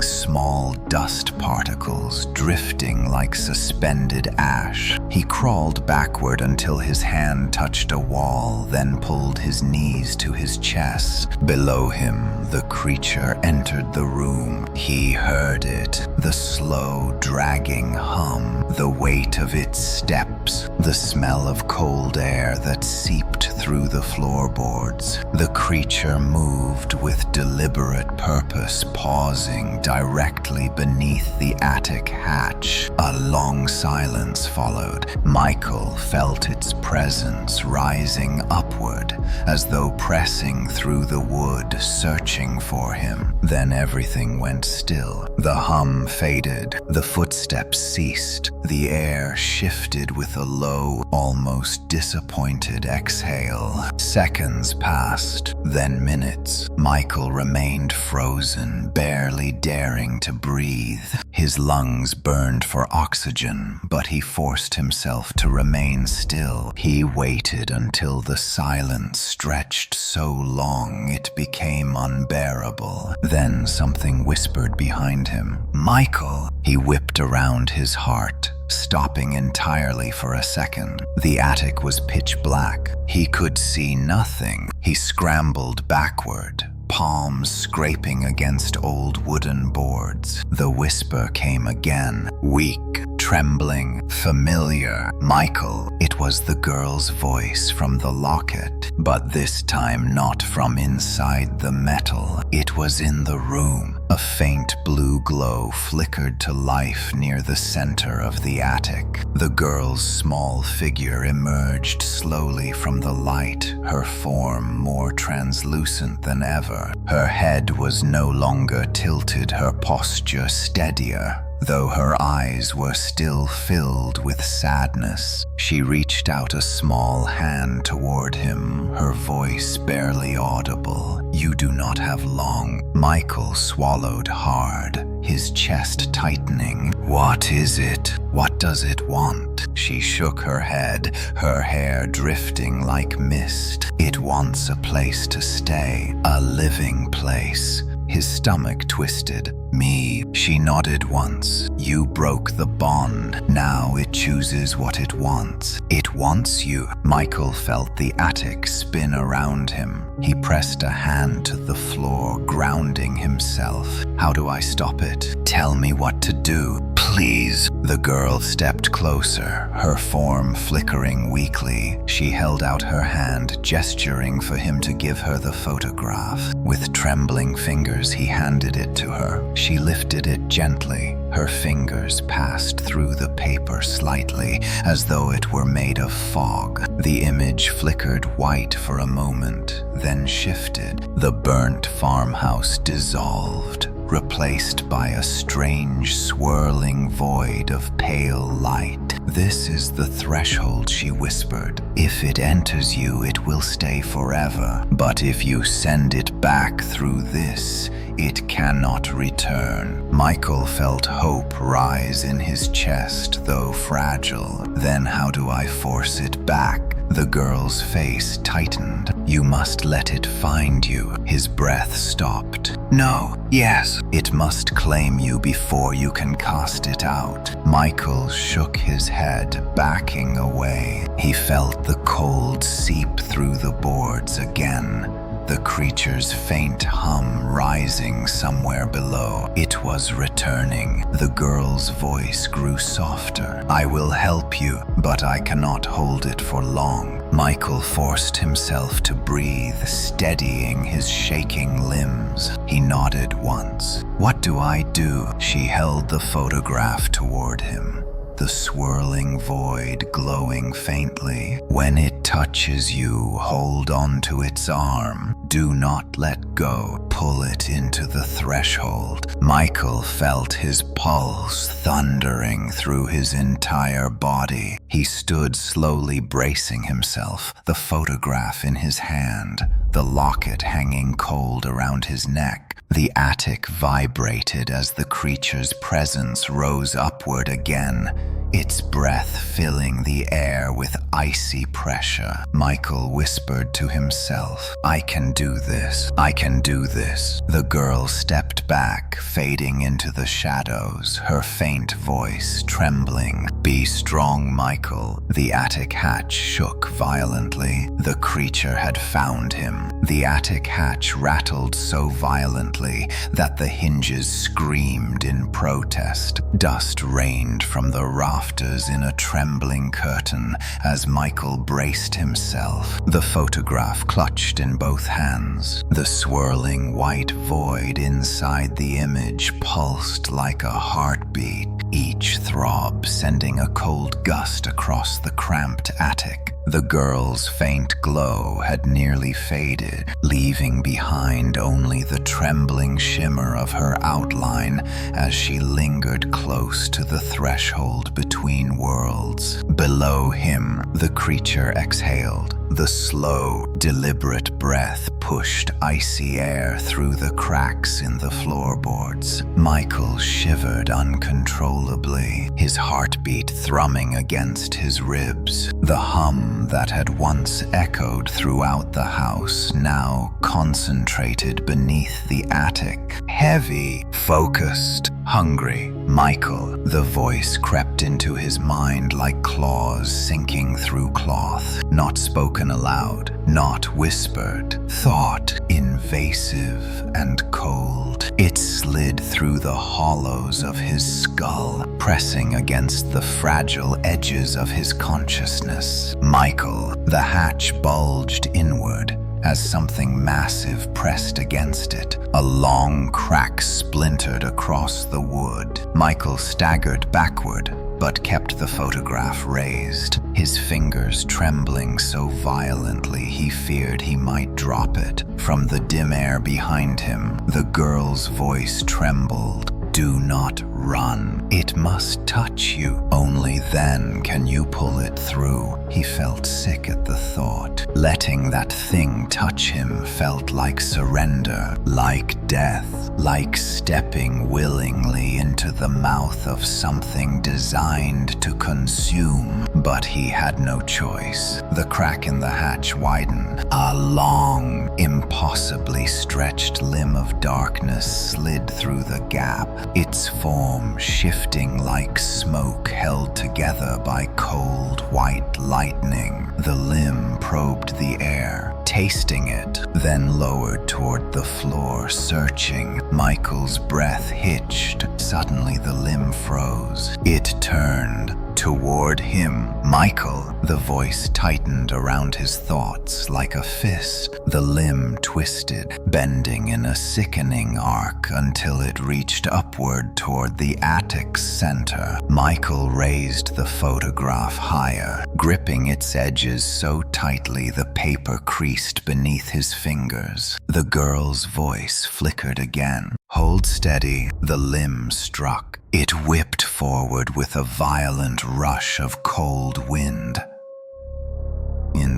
[SPEAKER 1] small dust particles drifting like suspended ash. He crawled backward until his hand touched a wall, then pulled his knees to his chest. Below him, the creature entered the room. He heard it, the slow, dragging hum, the weight of its steps, the smell of cold air that seeped through the floorboards. The creature moved with deliberate purpose, pausing directly beneath the attic hatch. A long silence followed. Michael felt its presence rising upward, as though pressing through the wood, searching for him. Then everything went still. The hum faded. The footsteps ceased. The air shifted with a low, almost disappointed exhale. Seconds passed, then minutes. Michael remained frozen, barely daring to breathe. His lungs burned for oxygen, but he forced himself to remain still. He waited until the silence stretched so long it became unbearable. Then something whispered behind him. "Michael!" He whipped around his heart, stopping entirely for a second. The attic was pitch black. He could see nothing. He scrambled backward, palms scraping against old wooden boards. The whisper came again, weak, trembling, familiar. "Michael." It was the girl's voice from the locket, but this time not from inside the metal. It was in the room. A faint blue glow flickered to life near the center of the attic. The girl's small figure emerged slowly from the light, her form more translucent than ever. Her head was no longer tilted, her posture steadier, though her eyes were still filled with sadness. She reached out a small hand toward him, her voice barely audible. "You do not have long." Michael swallowed hard, his chest tightening. "What is it? What does it want?" She shook her head, her hair drifting like mist. "It wants a place to stay, a living place." His stomach twisted. "Me." She nodded once. "You broke the bond. Now it chooses what it wants. It wants you." Michael felt the attic spin around him. He pressed a hand to the floor, grounding himself. "How do I stop it? Tell me what to do, please." The girl stepped closer, her form flickering weakly. She held out her hand, gesturing for him to give her the photograph. With trembling fingers, he handed it to her. She lifted it gently. Her fingers passed through the paper slightly, as though it were made of fog. The image flickered white for a moment, then shifted. The burnt farmhouse dissolved, replaced by a strange, swirling void of pale light. "This is the threshold," she whispered. "If it enters you, it will stay forever. But if you send it back through this, it cannot return." Michael felt hope rise in his chest, though fragile. "Then how do I force it back?" The girl's face tightened. "You must let it find you." His breath stopped. "No, yes. It must claim you before you can cast it out." Michael shook his head, backing away. He felt the cold seep through the boards again, the creature's faint hum rising somewhere below. It was returning. The girl's voice grew softer. "I will help you, but I cannot hold it for long." Michael forced himself to breathe, steadying his shaking limbs. He nodded once. "What do I do?" She held the photograph toward him, the swirling void glowing faintly. "When it touches you, hold onto its arm. Do not let go. Pull it into the threshold." Michael felt his pulse thundering through his entire body. He stood slowly, bracing himself, the photograph in his hand, the locket hanging cold around his neck. The attic vibrated as the creature's presence rose upward again, its breath filling the air with icy pressure. Michael whispered to himself, "I can do this. I can do this." The girl stepped back, fading into the shadows, her faint voice trembling. "Be strong, Michael." The attic hatch shook violently. The creature had found him. The attic hatch rattled so violently that the hinges screamed in protest. Dust rained from the rafters in a trembling curtain as Michael braced himself, the photograph clutched in both hands. The swirling white void inside the image pulsed like a heartbeat, each throb sending a cold gust across the cramped attic. The girl's faint glow had nearly faded, leaving behind only the trembling shimmer of her outline as she lingered close to the threshold between worlds. Below him, the creature exhaled. The slow, deliberate breath pushed icy air through the cracks in the floorboards. Michael shivered uncontrollably, his heartbeat thrumming against his ribs. The hum that had once echoed throughout the house now concentrated beneath the attic. Heavy, focused, hungry. Michael, the voice crept into his mind like claws sinking through cloth, not spoken aloud, not whispered. Thought, invasive and cold. It slid through the hollows of his skull, pressing against the fragile edges of his consciousness. Michael, the hatch bulged inward as something massive pressed against it. A long crack splintered across the wood. Michael staggered backward, but kept the photograph raised, his fingers trembling so violently he feared he might drop it. From the dim air behind him, the girl's voice trembled. "Do not run. It must touch you. Only then can you pull it through." He felt sick at the thought. Letting that thing touch him felt like surrender, like death, like stepping willingly into the mouth of something designed to consume. But he had no choice. The crack in the hatch widened. A long, impossibly stretched limb of darkness slid through the gap, its form shifting like smoke held together by cold white lightning. The limb probed the air, tasting it, then lowered toward the floor, searching. Michael's breath hitched. Suddenly the limb froze. It turned toward him. Michael, the voice tightened around his thoughts like a fist. The limb twisted, bending in a sickening arc until it reached upward toward the attic's center. Michael raised the photograph higher, gripping its edges so tightly the paper creased beneath his fingers. The girl's voice flickered again. "Hold steady." The limb struck. It whipped forward with a violent rush of cold wind,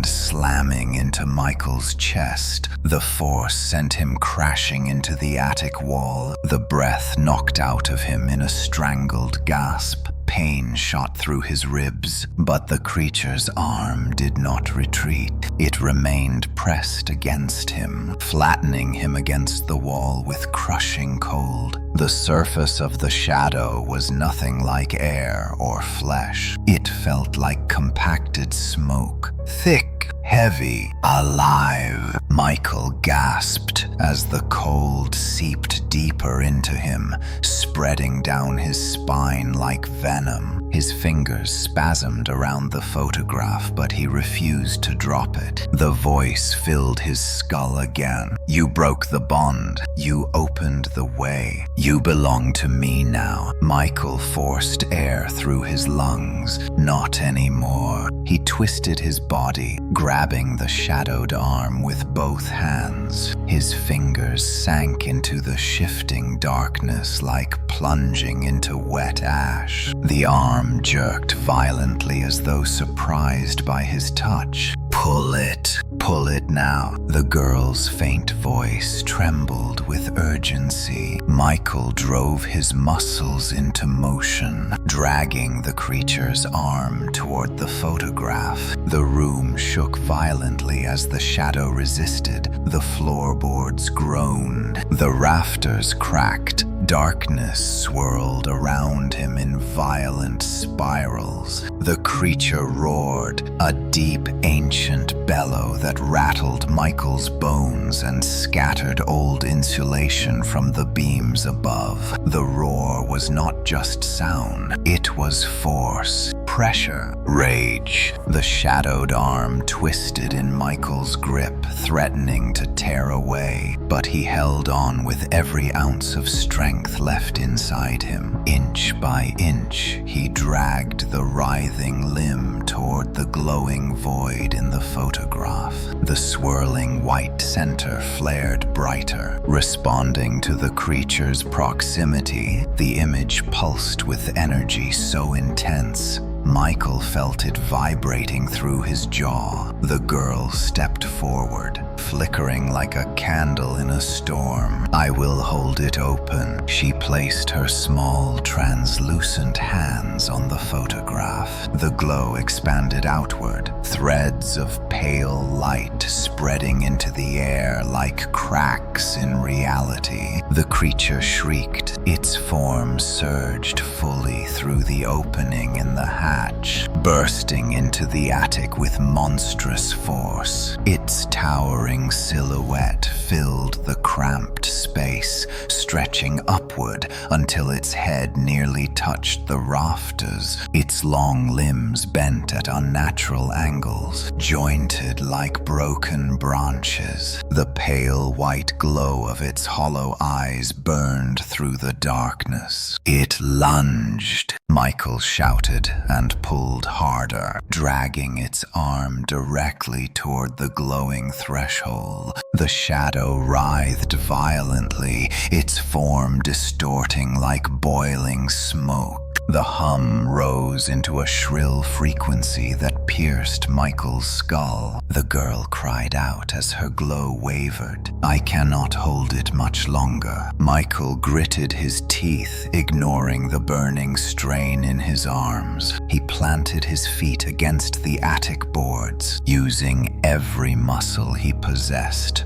[SPEAKER 1] slamming into Michael's chest. The force sent him crashing into the attic wall. The breath knocked out of him in a strangled gasp. Pain shot through his ribs, but the creature's arm did not retreat. It remained pressed against him, flattening him against the wall with crushing cold. The surface of the shadow was nothing like air or flesh. It felt like compacted smoke, thick, heavy, alive. Michael gasped as the cold seeped deeper into him, spreading down his spine like venom. His fingers spasmed around the photograph, but he refused to drop it. The voice filled his skull again. "You broke the bond. You opened the way. You belong to me now." Michael forced air through his lungs. Not anymore. He twisted his body, grabbing the shadowed arm with both hands. His fingers sank into the shifting darkness like plunging into wet ash. The arm jerked violently as though surprised by his touch. "Pull it. Pull it now." The girl's faint voice trembled with urgency. Michael drove his muscles into motion, dragging the creature's arm toward the photograph. The room shook violently as the shadow resisted. The floorboards groaned. The rafters cracked. Darkness swirled around him in violent spirals. The creature roared, a deep, ancient bellow that rattled Michael's bones and scattered old insulation from the beams above. The roar was not just sound, it was force, pressure, rage. The shadowed arm twisted in Michael's grip, threatening to tear away, but he held on with every ounce of strength left inside him. Inch by inch, he dragged the writhing limb toward the glowing void in the photograph. The swirling white center flared brighter, responding to the creature's proximity. The image pulsed with energy so intense, Michael felt it vibrating through his jaw. The girl stepped forward, flickering like a candle in a storm. "I will hold it open." She placed her small, translucent hands on the photograph. The glow expanded outward, threads of pale light spreading into the air like cracks in reality. The creature shrieked. Its form surged fully through the opening in the hatch, bursting into the attic with monstrous force. Its towering silhouette filled the cramped space, stretching upward until its head nearly touched the rafters. Its long limbs bent at unnatural angles, jointed like broken branches. The pale white glow of its hollow eyes burned through the darkness. It lunged. Michael shouted and pulled harder, dragging its arm directly toward the glowing threshold. The shadow writhed violently, its form distorting like boiling smoke. The hum rose into a shrill frequency that pierced Michael's skull. The girl cried out as her glow wavered. "I cannot hold it much longer." Michael gritted his teeth, ignoring the burning strain in his arms. He planted his feet against the attic boards, using every muscle he possessed.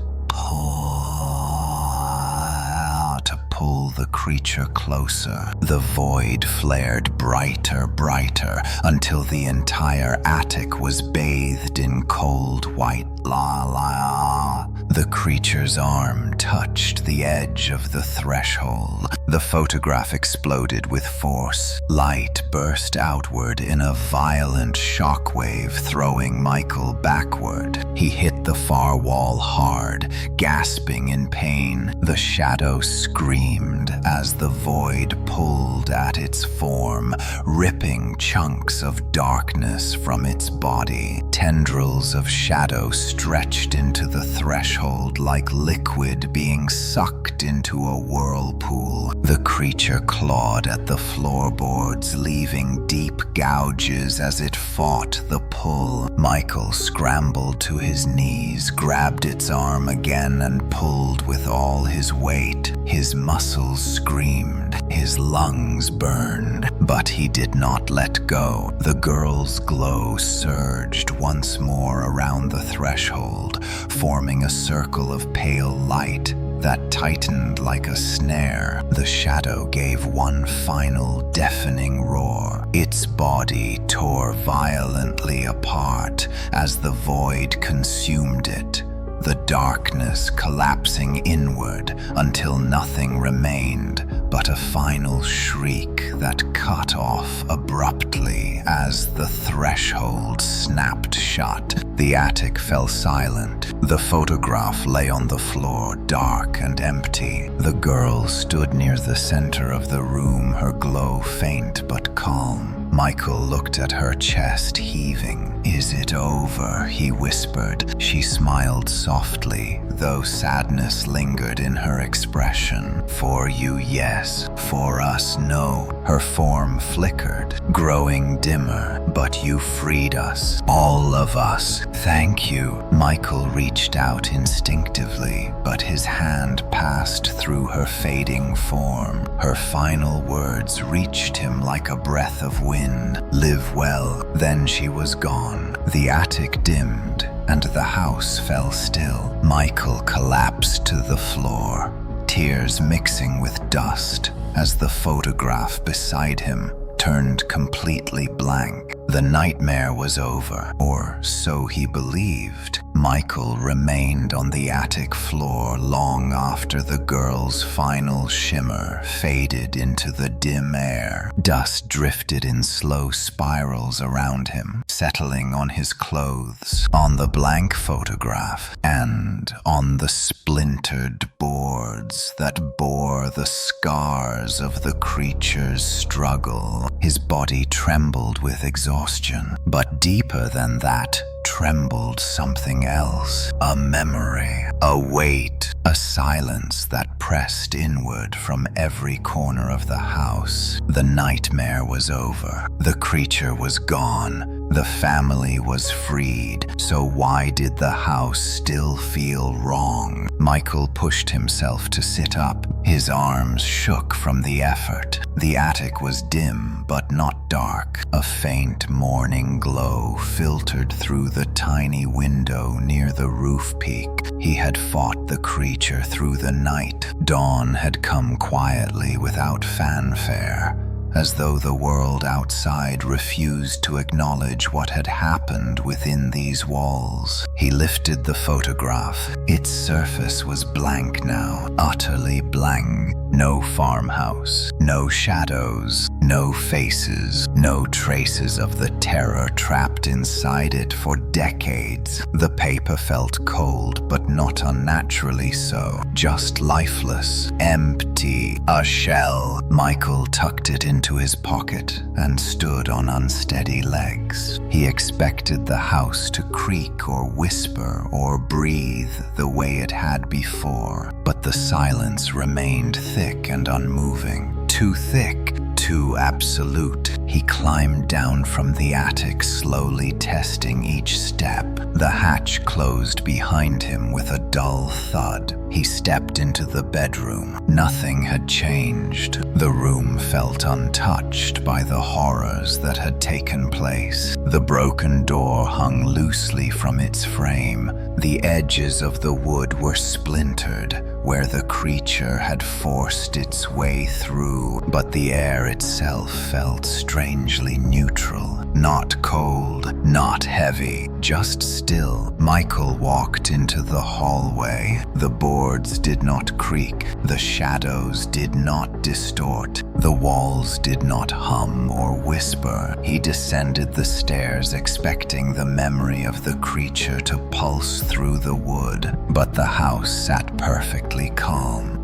[SPEAKER 1] To pull the creature closer. The void flared brighter, until the entire attic was bathed in cold white lava. The creature's arm touched the edge of the threshold. The photograph exploded with force. Light burst outward in a violent shockwave, throwing Michael backward. He hit the far wall hard, gasping in pain. The shadow screamed as the void pulled at its form, ripping chunks of darkness from its body. Tendrils of shadow stretched into the threshold like liquid being sucked into a whirlpool. The creature clawed at the floorboards, leaving deep gouges as it fought the pull. Michael scrambled to his knees, grabbed its arm again, and pulled with all his weight. His muscles screamed, his lungs burned, but he did not let go. The girl's glow surged once more around the threshold, forming a circle of pale light that tightened like a snare. The shadow gave one final deafening roar. Its body tore violently apart as the void consumed it, the darkness collapsing inward until nothing remained but a final shriek that cut off abruptly as the threshold snapped shut. The attic fell silent. The photograph lay on the floor, dark and empty. The girl stood near the center of the room, her glow faint but calm. Michael looked at her chest heaving. "Is it over?" he whispered. She smiled softly, though sadness lingered in her expression. "For you, yes. For us, no." Her form flickered, growing dimmer. "But you freed us. All of us. Thank you." Michael reached out instinctively, but his hand passed through her fading form. Her final words reached him like a breath of wind. "Live well." Then she was gone. The attic dimmed, and the house fell still. Michael collapsed to the floor, tears mixing with dust as the photograph beside him turned completely blank. The nightmare was over, or so he believed. Michael remained on the attic floor long after the girl's final shimmer faded into the dim air. Dust drifted in slow spirals around him, settling on his clothes, on the blank photograph, and on the splintered boards that bore the scars of the creature's struggle. His body trembled with exhaustion, but deeper than that trembled something else, a memory, a weight, a silence that pressed inward from every corner of the house. The nightmare was over. The creature was gone. The family was freed. So why did the house still feel wrong? Michael pushed himself to sit up. His arms shook from the effort. The attic was dim, but not dark. A faint morning glow filtered through the tiny window near the roof peak. He had fought the creature through the night. Dawn had come quietly without fanfare, as though the world outside refused to acknowledge what had happened within these walls. He lifted the photograph. Its surface was blank now, utterly blank. No farmhouse, no shadows, no faces, no traces of the terror trapped inside it for decades. The paper felt cold, but not unnaturally so. Just lifeless, empty, a shell. Michael tucked it into his pocket and stood on unsteady legs. He expected the house to creak or whisper or breathe the way it had before, but the silence remained thick and unmoving. Too thick, too absolute. He climbed down from the attic, slowly testing each step. The hatch closed behind him with a dull thud. He stepped into the bedroom. Nothing had changed. The room felt untouched by the horrors that had taken place. The broken door hung loosely from its frame. The edges of the wood were splintered, where the creature had forced its way through, but the air itself felt strangely neutral. Not cold, not heavy, just still. Michael walked into the hallway. The boards did not creak, the shadows did not distort, the walls did not hum or whisper. He descended the stairs expecting the memory of the creature to pulse through the wood, but the house sat perfectly calm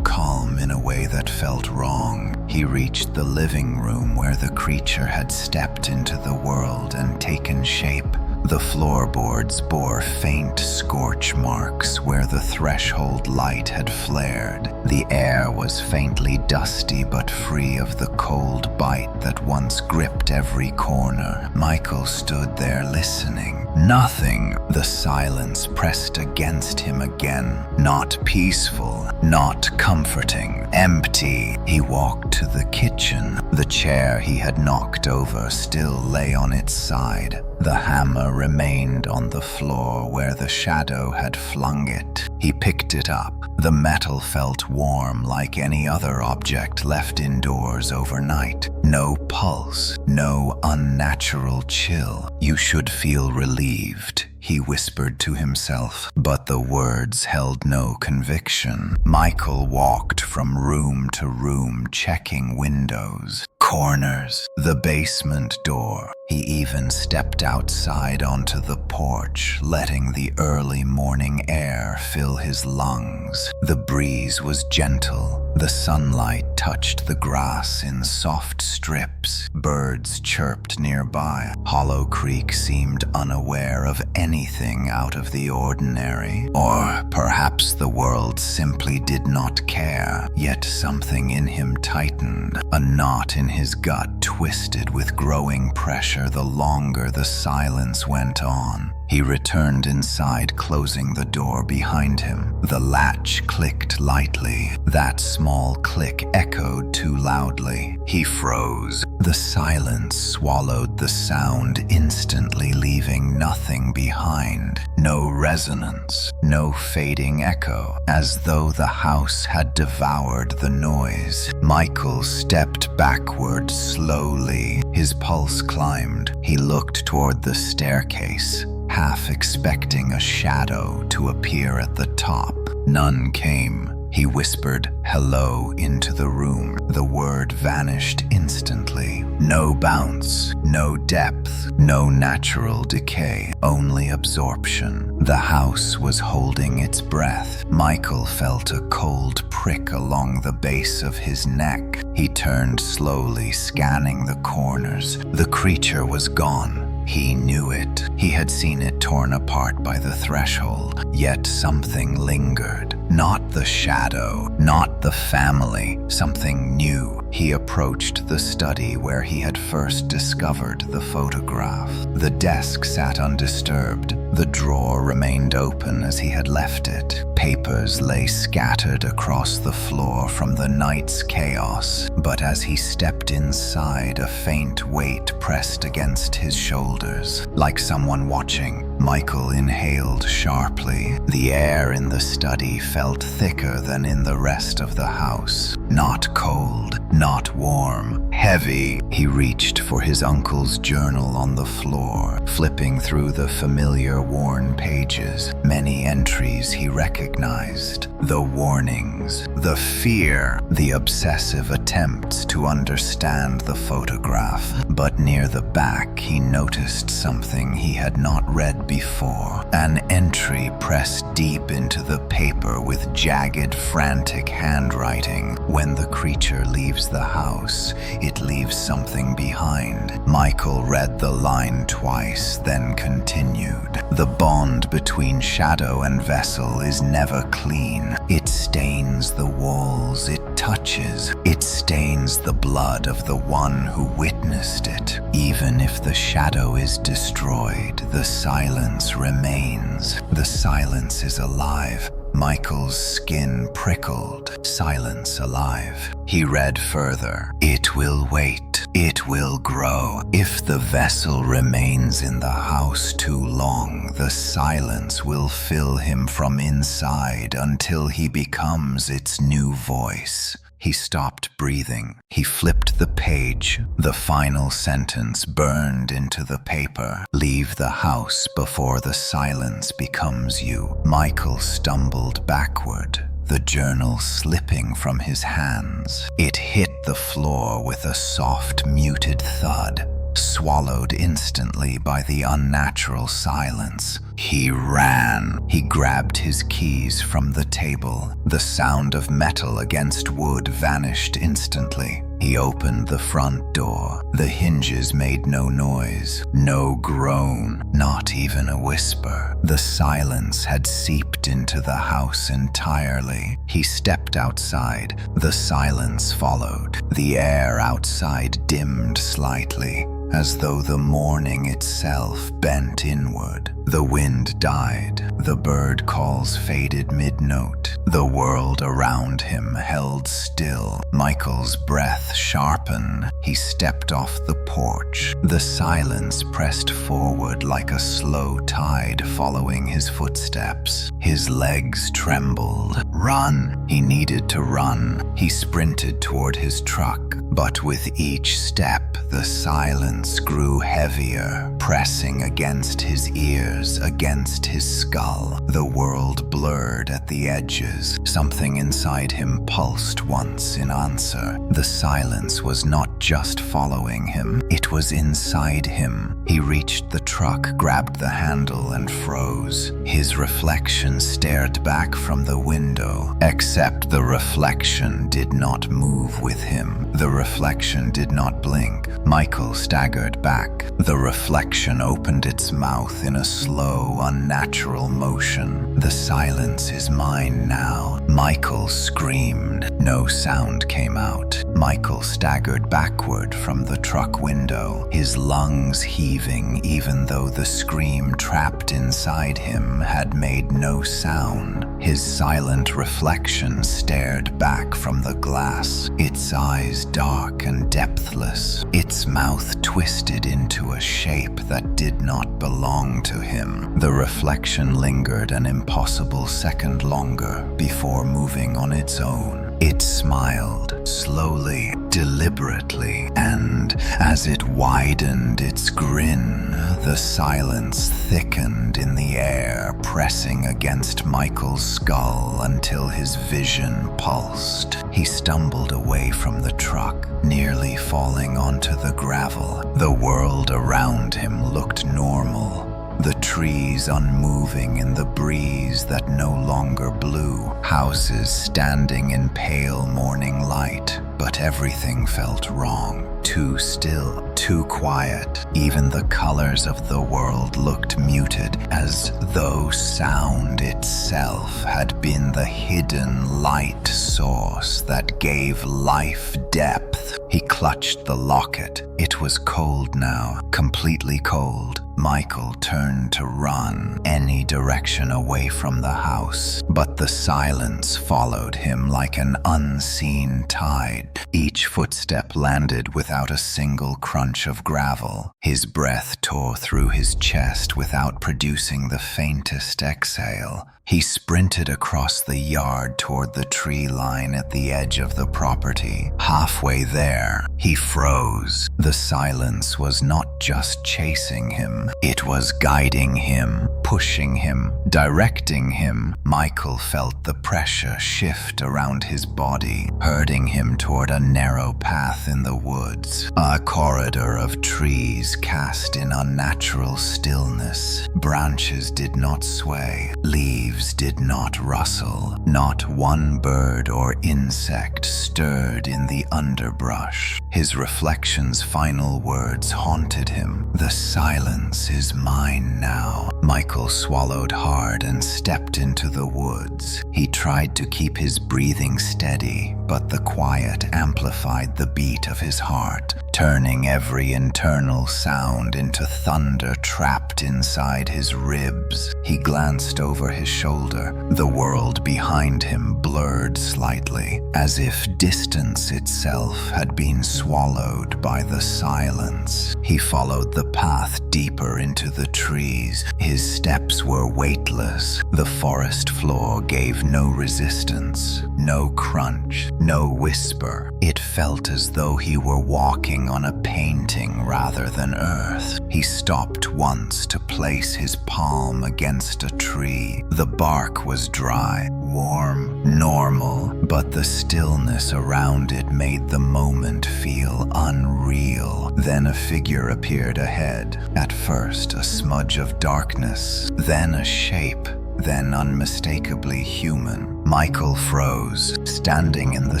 [SPEAKER 1] in a way that felt wrong. He reached the living room where the creature had stepped into the world and taken shape. The floorboards bore faint scorch marks where the threshold light had flared. The air was faintly dusty but free of the cold bite that once gripped every corner. Michael stood there listening. Nothing. The silence pressed against him again. Not peaceful, not comforting, empty. He walked to the kitchen. The chair he had knocked over still lay on its side. The hammer remained on the floor where the shadow had flung it. He picked it up. The metal felt warm like any other object left indoors overnight. No pulse, no unnatural chill. You should feel relieved, he whispered to himself, but the words held no conviction. Michael walked from room to room, checking windows, corners, the basement door. He even stepped outside onto the porch, letting the early morning air fill his lungs. The breeze was gentle. The sunlight touched the grass in soft strips. Birds chirped nearby. Hollow Creek seemed unaware of anything out of the ordinary. Or perhaps the world simply did not care. Yet something in him tightened. A knot in his gut twisted with growing pressure the longer the silence went on. He returned inside, closing the door behind him. The latch clicked lightly. That small click echoed too loudly. He froze. The silence swallowed the sound instantly, leaving nothing behind. No resonance, no fading echo, as though the house had devoured the noise. Michael stepped backward slowly. His pulse climbed. He looked toward the staircase, half expecting a shadow to appear at the top. None came. He whispered hello into the room. The word vanished instantly. No bounce, no depth, no natural decay, only absorption. The house was holding its breath. Michael felt a cold prick along the base of his neck. He turned slowly, scanning the corners. The creature was gone. He knew it. He had seen it torn apart by the threshold, yet something lingered. Not the shadow, not the family, something new. He approached the study where he had first discovered the photograph. The desk sat undisturbed. The drawer remained open as he had left it. Papers lay scattered across the floor from the night's chaos, but as he stepped inside, a faint weight pressed against his shoulders. Like someone watching, Michael inhaled sharply. The air in the study felt thicker than in the rest of the house. Not cold, not warm, heavy. He reached for his uncle's journal on the floor, flipping through the familiar worn pages. Many entries he recognized. The warnings, the fear, the obsessive attempts to understand the photograph. But near the back, he noticed something he had not read before. An entry pressed deep into the paper with jagged, frantic handwriting. When the creature leaves the house, it leaves something behind. Michael read the line twice, then continued. The bond between shadow and vessel is never clean. It stains the walls it touches. It stains the blood of the one who witnessed it. Even if the shadow is destroyed, the silence remains. The silence is alive. Michael's skin prickled. Silence alive. He read further. It will wait. It will grow. If the vessel remains in the house too long, the silence will fill him from inside until he becomes its new voice. He stopped breathing. He flipped the page. The final sentence burned into the paper. Leave the house before the silence becomes you. Michael stumbled backward, the journal slipping from his hands. It hit the floor with a soft, muted thud, swallowed instantly by the unnatural silence. He ran. He grabbed his keys from the table. The sound of metal against wood vanished instantly. He opened the front door. The hinges made no noise, no groan, not even a whisper. The silence had seeped into the house entirely. He stepped outside. The silence followed. The air outside dimmed slightly, as though the morning itself bent inward. The wind died. The bird calls faded mid-note. The world around him held still. Michael's breath sharpened. He stepped off the porch. The silence pressed forward like a slow tide following his footsteps. His legs trembled. Run! He needed to run. He sprinted toward his truck. But with each step, the silence grew heavier, pressing against his ears, against his skull. The world blurred at the edges. Something inside him pulsed once in answer. The silence was not just following him, it was inside him. He reached the truck, grabbed the handle, and froze. His reflection stared back from the window, except the reflection did not move with him. The reflection did not blink. Michael staggered back. The reflection opened its mouth in a slow, unnatural motion. The silence is mine now. Michael screamed. No sound came out. Michael staggered backward from the truck window, his lungs heaving even though the scream trapped inside him had made no sound. His silent reflection stared back from the glass, its eyes dark and depthless, its mouth twisted into a shape that did not belong to him. The reflection lingered an impossible second longer before moving on its own. It smiled, slowly, deliberately, and as it widened its grin, the silence thickened in the air, pressing against Michael's skull until his vision pulsed. He stumbled away from the truck, nearly falling onto the gravel. The world around him looked normal. The trees unmoving in the breeze that no longer blew, houses standing in pale morning light, but everything felt wrong. Too still, too quiet. Even the colors of the world looked muted, as though sound itself had been the hidden light source that gave life depth. He clutched the locket. It was cold now, completely cold. Michael turned to run any direction away from the house, but the silence followed him like an unseen tide. Each footstep landed without a single crunch of gravel. His breath tore through his chest without producing the faintest exhale. He sprinted across the yard toward the tree line at the edge of the property. Halfway there, he froze. The silence was not just chasing him, it was guiding him, pushing him, directing him. Michael felt the pressure shift around his body, herding him toward a narrow path in the woods. A corridor of trees cast in unnatural stillness. Branches did not sway, leaves did not rustle. Not one bird or insect stirred in the underbrush. His reflection's final words haunted him. The silence is mine now. Michael Michael swallowed hard and stepped into the woods. He tried to keep his breathing steady, but the quiet amplified the beat of his heart, turning every internal sound into thunder trapped inside his ribs. He glanced over his shoulder. The world behind him blurred slightly, as if distance itself had been swallowed by the silence. He followed the path deeper into the trees. His steps were weightless. The forest floor gave no resistance, no crunch, no whisper. It felt as though he were walking on a painting rather than earth. He stopped once to place his palm against a tree. The bark was dry, warm, normal, but the stillness around it made the moment feel unreal. Then a figure appeared ahead. At first, a smudge of darkness, then a shape, then unmistakably human. Michael froze. Standing in the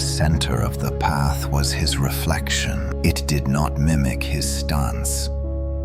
[SPEAKER 1] center of the path was his reflection. It did not mimic his stance,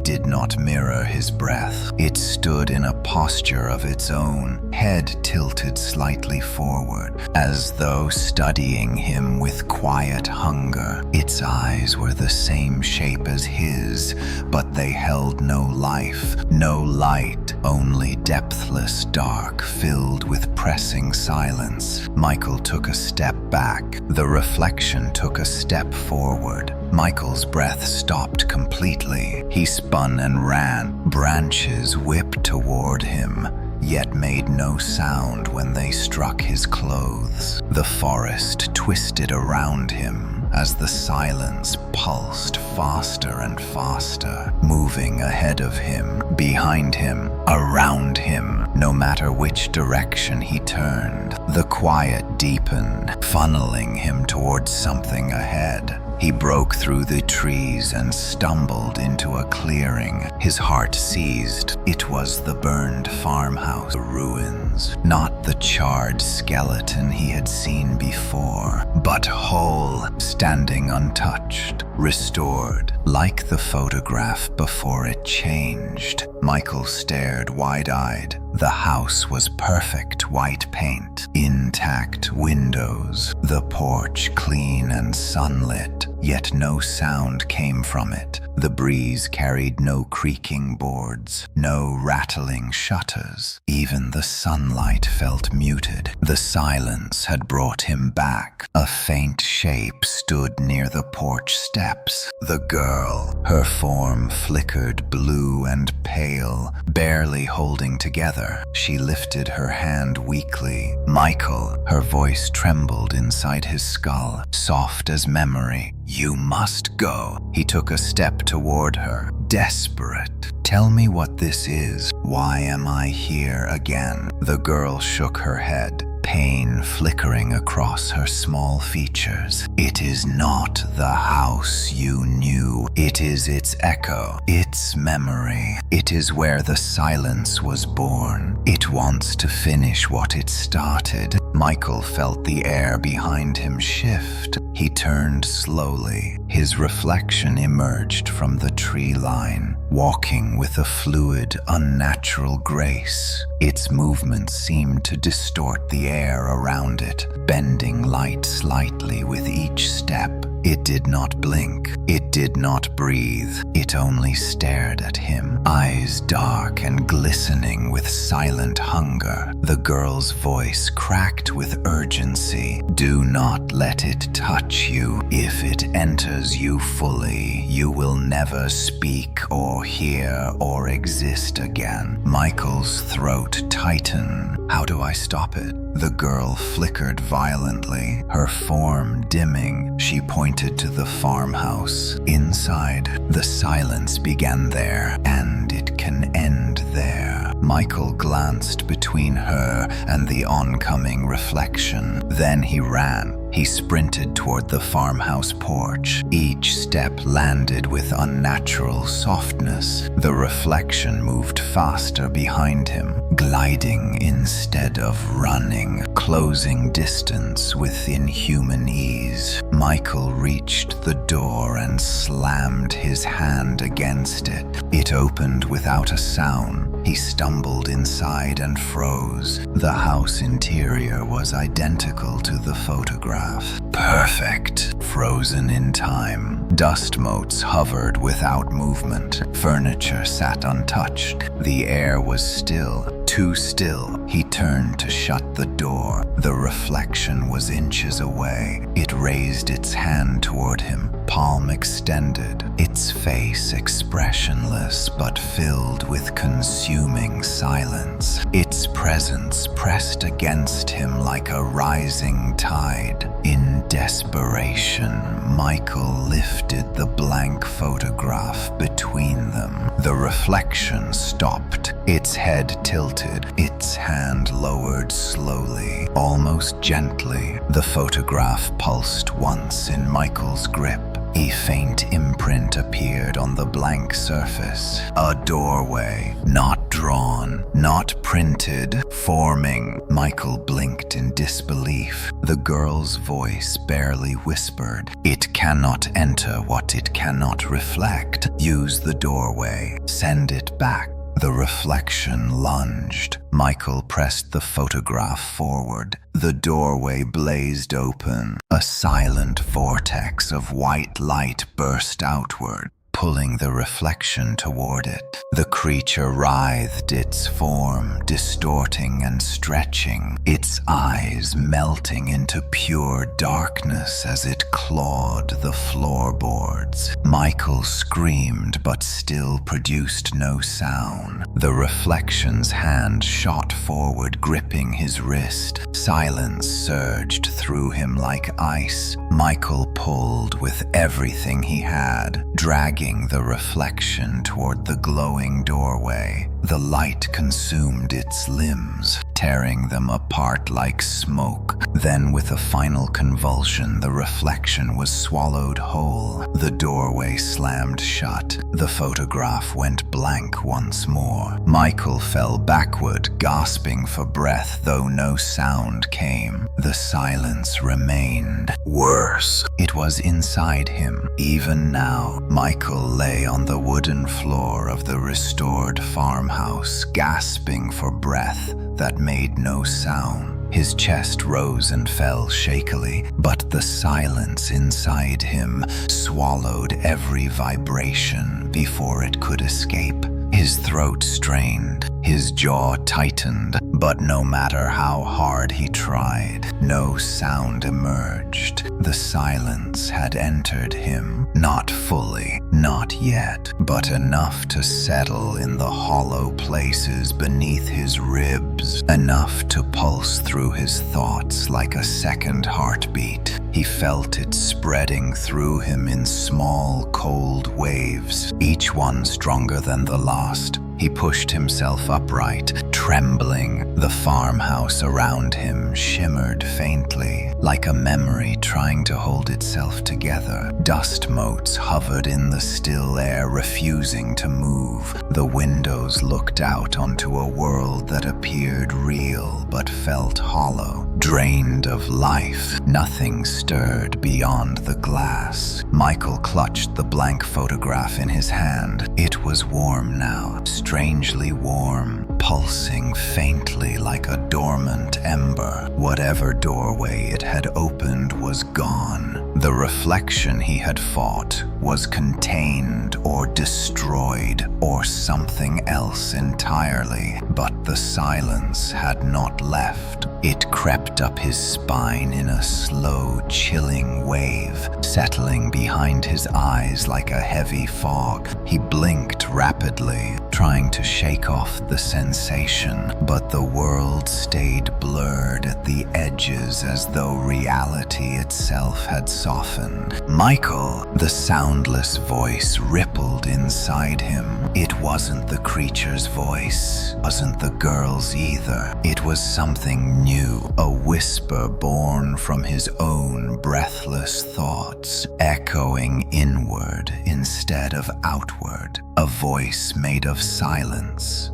[SPEAKER 1] did not mirror his breath. It stood in a posture of its own, head tilted slightly forward, as though studying him with quiet hunger. Its eyes were the same shape as his, but they held no life, no light, only depthless dark filled with pressing silence. Michael took a step back. The reflection took a step forward. Michael's breath stopped completely. He spun and ran. Branches whipped toward him, yet made no sound when they struck his clothes. The forest twisted around him as the silence pulsed faster and faster, moving ahead of him, behind him, around him. No matter which direction he turned, the quiet deepened, funneling him towards something ahead. He broke through the trees and stumbled into a clearing. His heart seized. It was the burned farmhouse, the ruins, not the charred skeleton he had seen before, but whole, standing untouched, restored, like the photograph before it changed. Michael stared wide-eyed. The house was perfect white paint, intact windows, the porch clean and sunlit, yet no sound came from it. The breeze carried no creaking boards, no rattling shutters. Even the sunlight felt muted. The silence had brought him back. A faint shape stood near the porch steps. The girl, her form flickered blue and pale, barely holding together. She lifted her hand weakly. Michael, her voice trembled inside his skull, soft as memory. "You must go." He took a step toward her, desperate. "Tell me what this is. Why am I here again?" The girl shook her head, pain flickering across her small features. "It is not the house you knew. It is its echo, its memory. It is where the silence was born. It wants to finish what it started." Michael felt the air behind him shift. He turned slowly. His reflection emerged from the tree line, walking with a fluid, unnatural grace. Its movement seemed to distort the air around it, bending light slightly with each step. It did not blink. It did not breathe. It only stared at him, eyes dark and glistening with silent hunger. The girl's voice cracked with urgency. "Do not let it touch you. If it enters you fully, you will never speak or hear or exist again." Michael's throat tightened. "How do I stop it?" The girl flickered violently, her form dimming. She pointed to the farmhouse. Inside, the silence began there, and it can end there. Michael glanced between her and the oncoming reflection. Then he ran. He sprinted toward the farmhouse porch. Each step landed with unnatural softness. The reflection moved faster behind him, gliding instead of running, closing distance with inhuman ease. Michael reached the door and slammed his hand against it. It opened without a sound. He stumbled inside and froze. The house interior was identical to the photograph. Perfect. Frozen in time. Dust motes hovered without movement. Furniture sat untouched. The air was still. Too still. He turned to shut the door. The reflection was inches away. It raised its hand toward him, palm extended, its face expressionless but filled with consuming silence. Its presence pressed against him like a rising tide. In desperation, Michael lifted the blank photograph between them. The reflection stopped, its head tilted, its hand lowered slowly, almost gently. The photograph pulsed once in Michael's grip. A faint imprint appeared on the blank surface. A doorway, not drawn, not printed, forming. Michael blinked in disbelief. The girl's voice barely whispered, "It cannot enter what it cannot reflect. Use the doorway. Send it back." The reflection lunged. Michael pressed the photograph forward. The doorway blazed open. A silent vortex of white light burst outward, pulling the reflection toward it. The creature writhed its form, distorting and stretching, its eyes melting into pure darkness as it clawed the floorboards. Michael screamed but still produced no sound. The reflection's hand shot forward, gripping his wrist. Silence surged through him like ice. Michael pulled with everything he had, dragging the reflection toward the glowing doorway. The light consumed its limbs, tearing them apart like smoke. Then, with a final convulsion, the reflection was swallowed whole. The doorway slammed shut. The photograph went blank once more. Michael fell backward, gasping for breath, though no sound came. The silence remained. Worse, it was inside him. Even now, Michael lay on the wooden floor of the restored farmhouse, gasping for breath that made no sound. His chest rose and fell shakily, but the silence inside him swallowed every vibration before it could escape. His throat strained, his jaw tightened, but no matter how hard he tried, no sound emerged. The silence had entered him, not fully, not yet, but enough to settle in the hollow places beneath his ribs, enough to pulse through his thoughts like a second heartbeat. He felt it spreading through him in small, cold waves, each one stronger than the last. He pushed himself upright, trembling. The farmhouse around him shimmered faintly, like a memory trying to hold itself together. Dust motes hovered in the still air, refusing to move. The windows looked out onto a world that appeared real but felt hollow, drained of life. Nothing stirred beyond the glass. Michael clutched the blank photograph in his hand. It was warm now, strangely warm, pulsing faintly like a dormant ember. Whatever doorway it had opened was gone. The reflection he had fought was contained or destroyed or something else entirely, but the silence had not left. It crept up his spine in a slow, chilling wave, settling behind his eyes like a heavy fog. He blinked rapidly, trying to shake off the sensation, but the world stayed blurred at the edges as though reality itself had softened. "Michael!" The soundless voice rippled inside him. It wasn't the creature's voice, wasn't the girl's either. It was something new, a whisper born from his own breathless thoughts, echoing inward instead of outward. A voice made of silence.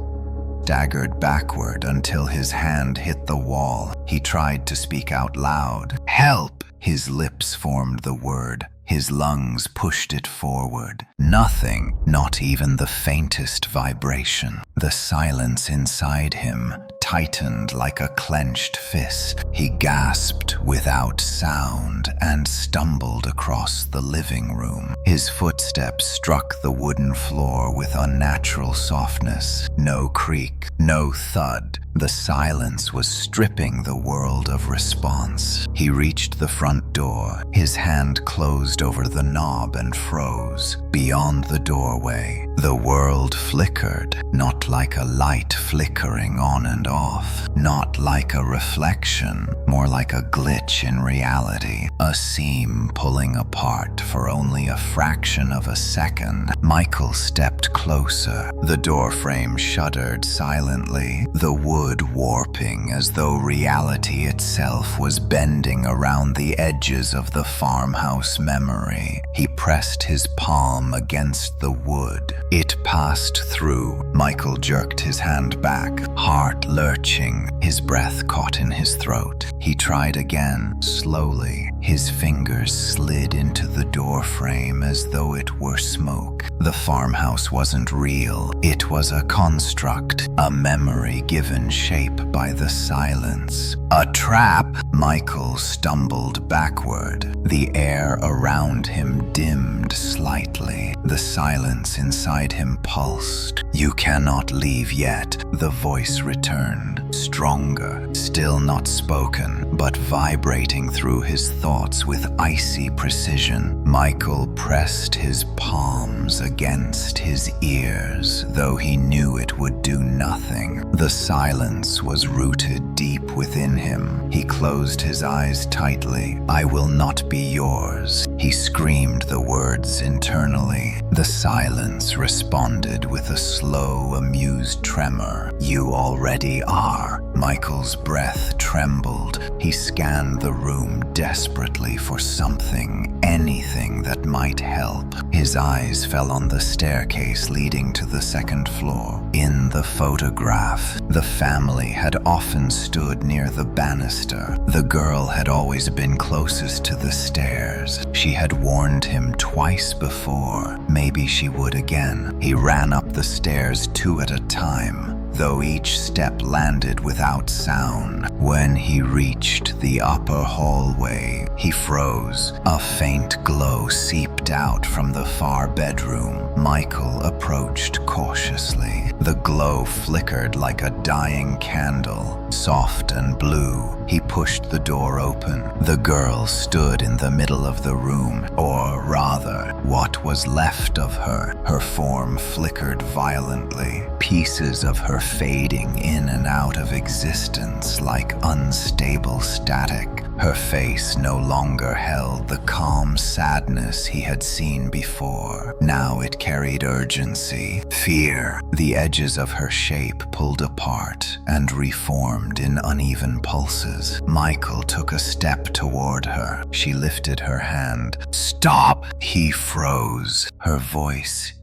[SPEAKER 1] Staggered backward until his hand hit the wall. He tried to speak out loud. "Help! His lips formed the word. His lungs pushed it forward. Nothing, not even the faintest vibration. The silence inside him tightened like a clenched fist. He gasped without sound and stumbled across the living room. His footsteps struck the wooden floor with unnatural softness. No creak, no thud. The silence was stripping the world of response. He reached the front door. His hand closed over the knob and froze. Beyond the doorway, the world flickered, not like a light flickering on and off, not like a reflection, more like a glitch in reality, a seam pulling apart for only a fraction of a second. Michael stepped closer. The doorframe shuddered silently, the wood warping as though reality itself was bending around the edges of the farmhouse memory. He pressed his palm against the wood. It passed through. Michael jerked his hand back, heart lurching, his breath caught in his throat. He tried again, slowly. His fingers slid into the doorframe as though it were smoke. The farmhouse wasn't real. It was a construct, a memory given shape by the silence. A trap! Michael stumbled backward. The air around him dimmed slightly. The silence inside him pulsed. "You cannot leave yet," the voice returned, stronger, still not spoken, but vibrating through his thoughts with icy precision. Michael pressed his palms against his ears, though he knew it would do nothing. The silence was rooted deep within him. He closed his eyes tightly. "I will not be yours." He screamed the words internally. The silence responded with a slow, amused tremor. "You already are." Michael's breath trembled. He scanned the room desperately for something, anything that might help. His eyes fell on the staircase leading to the second floor. In the photograph, the family had often stood near the banister. The girl had always been closest to the stairs. She had warned him twice before. Maybe she would again. He ran up the stairs 2 at a time, though each step landed without sound. When he reached the upper hallway, he froze. A faint glow seeped out from the far bedroom. Michael approached cautiously. The glow flickered like a dying candle, soft and blue. He pushed the door open. The girl stood in the middle of the room, or rather, what was left of her. Her form flickered violently, pieces of her fading in and out of existence like unstable static. Her face no longer held the calm sadness he had seen before. Now it carried urgency, fear. The edges of her shape pulled apart and reformed in uneven pulses. Michael took a step toward her. She lifted her hand. "Stop!" He froze. Her voice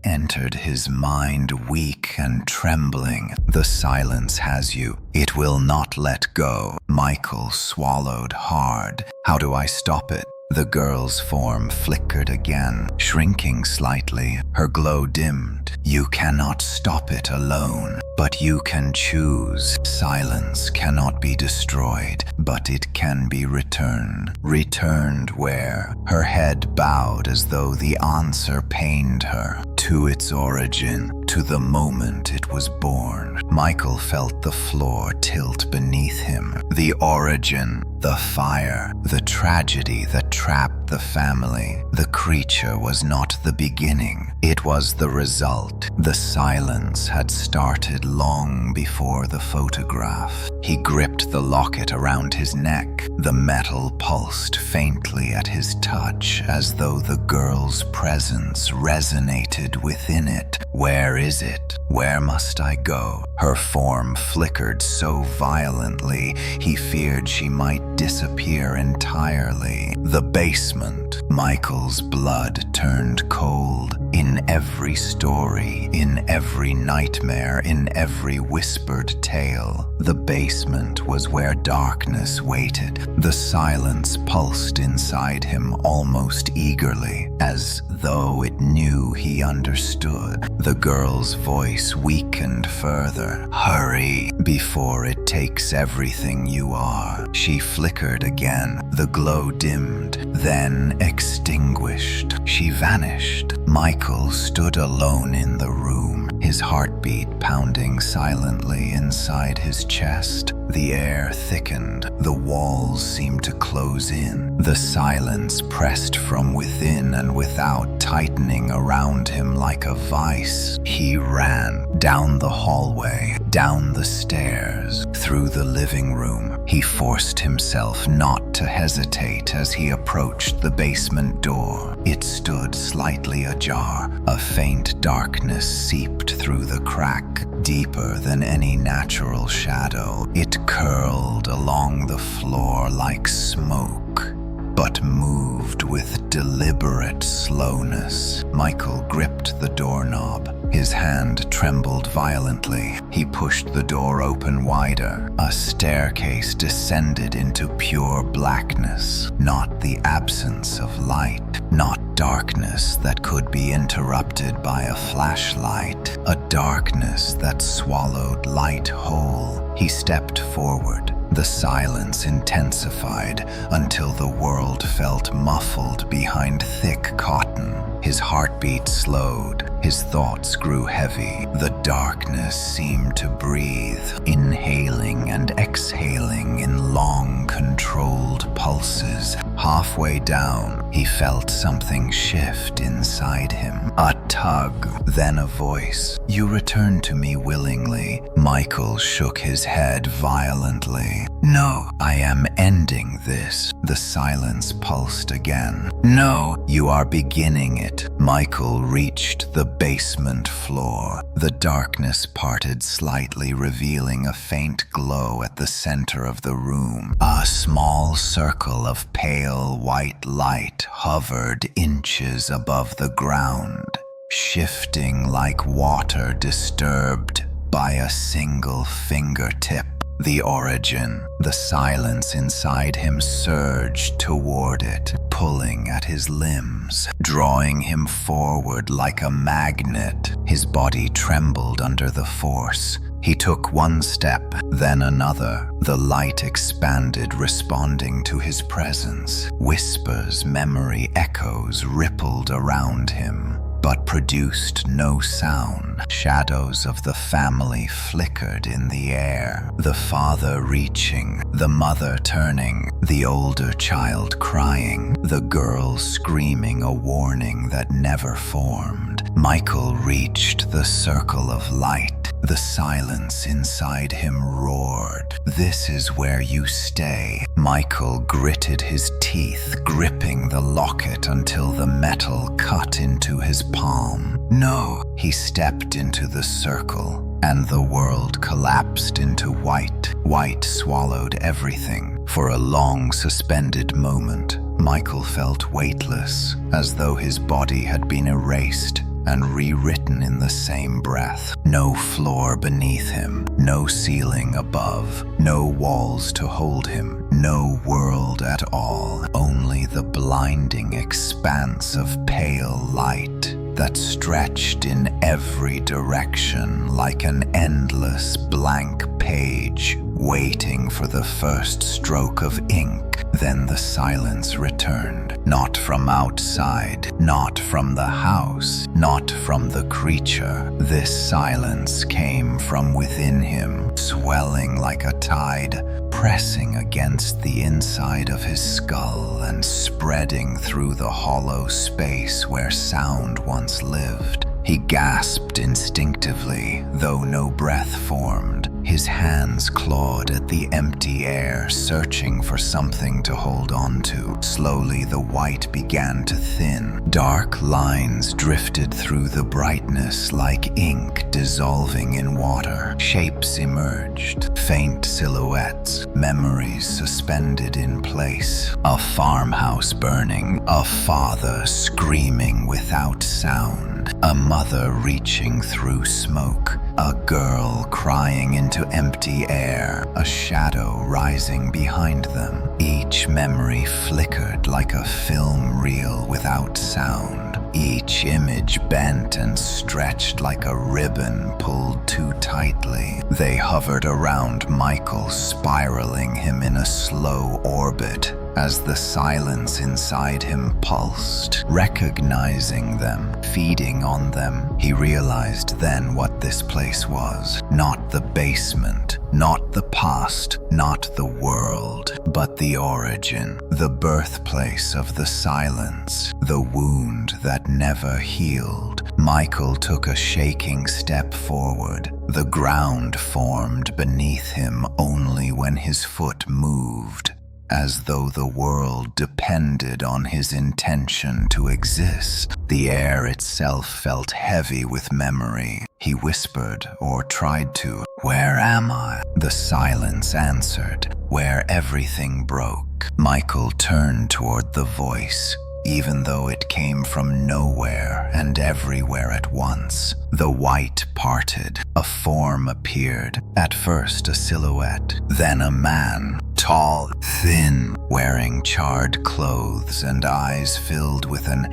[SPEAKER 1] entered his mind, weak and trembling. "The silence has you. It will not let go." Michael swallowed hard. "How do I stop it?" The girl's form flickered again, shrinking slightly. Her glow dimmed. "You cannot stop it alone, but you can choose. Silence cannot be destroyed, but it can be returned." Returned where? Her head bowed as though the answer pained her. To its origin, to the moment it was born. Michael felt the floor tilt beneath him. The origin, the fire, the tragedy that trapped the family. The creature was not the beginning. It was the result. The silence had started long before the photograph. He gripped the locket around his neck. The metal pulsed faintly at his touch, as though the girl's presence resonated within it. Where is it? Where must I go? Her form flickered so violently, he feared she might disappear entirely. The basement. Michael's blood turned cold. In every story, in every nightmare, in every whispered tale, the basement was where darkness waited. The silence pulsed inside him almost eagerly, as though it knew he understood. The girl's voice weakened further. "Hurry, before it takes everything you are." She flickered again. The glow dimmed, then extinguished. She vanished. Michael stood alone in the room, his heartbeat pounding silently inside his chest. The air thickened, the walls seemed to close in. The silence pressed from within and without, tightening around him like a vice. He ran down the hallway, down the stairs, through the living room. He forced himself not to hesitate as he approached the basement door. It stood slightly ajar. A faint darkness seeped through the crack, deeper than any natural shadow. It curled along the floor like smoke, but moved with deliberate slowness. Michael gripped the doorknob. His hand trembled violently. He pushed the door open wider. A staircase descended into pure blackness, not the absence of light, not darkness that could be interrupted by a flashlight, a darkness that swallowed light whole. He stepped forward. The silence intensified until the world felt muffled behind thick cotton. His heartbeat slowed. His thoughts grew heavy. The darkness seemed to breathe, inhaling and exhaling in long, controlled pulses. Halfway down, he felt something shift inside him. A tug, then a voice. "You return to me willingly." Michael shook his head violently. "No, I am ending this." The silence pulsed again. "No, you are beginning it." Michael reached the basement floor. The darkness parted slightly, revealing a faint glow at the center of the room. A small circle of pale white light hovered inches above the ground, shifting like water disturbed by a single fingertip. The origin, the silence inside him surged toward it, pulling at his limbs, drawing him forward like a magnet. His body trembled under the force. He took one step, then another. The light expanded, responding to his presence. Whispers, memory echoes rippled around him, but produced no sound. Shadows of the family flickered in the air, the father reaching, the mother turning, the older child crying, the girl screaming a warning that never formed. Michael reached the circle of light. The silence inside him roared. "This is where you stay." Michael gritted his teeth, gripping the locket until the metal cut into his palm. "No!" He stepped into the circle, and the world collapsed into white. White swallowed everything. For a long, suspended moment, Michael felt weightless, as though his body had been erased and rewritten in the same breath. No floor beneath him, no ceiling above, no walls to hold him, no world at all, only the blinding expanse of pale light that stretched in every direction like an endless blank page, waiting for the first stroke of ink. Then the silence returned, not from outside, not from the house, not from the creature. This silence came from within him, swelling like a tide, pressing against the inside of his skull and spreading through the hollow space where sound once lived. He gasped instinctively, though no breath formed. His hands clawed at the empty air, searching for something to hold on to. Slowly, the white began to thin. Dark lines drifted through the brightness like ink dissolving in water. Shapes emerged, faint silhouettes, memories suspended in place. A farmhouse burning, a father screaming without sound, a mother reaching through smoke, a girl crying into empty air, a shadow rising behind them. Each memory flickered like a film reel without sound. Each image bent and stretched like a ribbon pulled too tightly. They hovered around Michael, spiraling him in a slow orbit as the silence inside him pulsed. Recognizing them, feeding on them, he realized then what this place was. Not the basement, not the past, not the world, but the origin, the birthplace of the silence, the wound that never healed. Michael took a shaking step forward. The ground formed beneath him only when his foot moved, as though the world depended on his intention to exist. The air itself felt heavy with memory. He whispered, or tried to, "Where am I?" The silence answered, "Where everything broke." Michael turned toward the voice, even though it came from nowhere and everywhere at once. The white parted, a form appeared, at first a silhouette, then a man, tall, thin, wearing charred clothes and eyes filled with an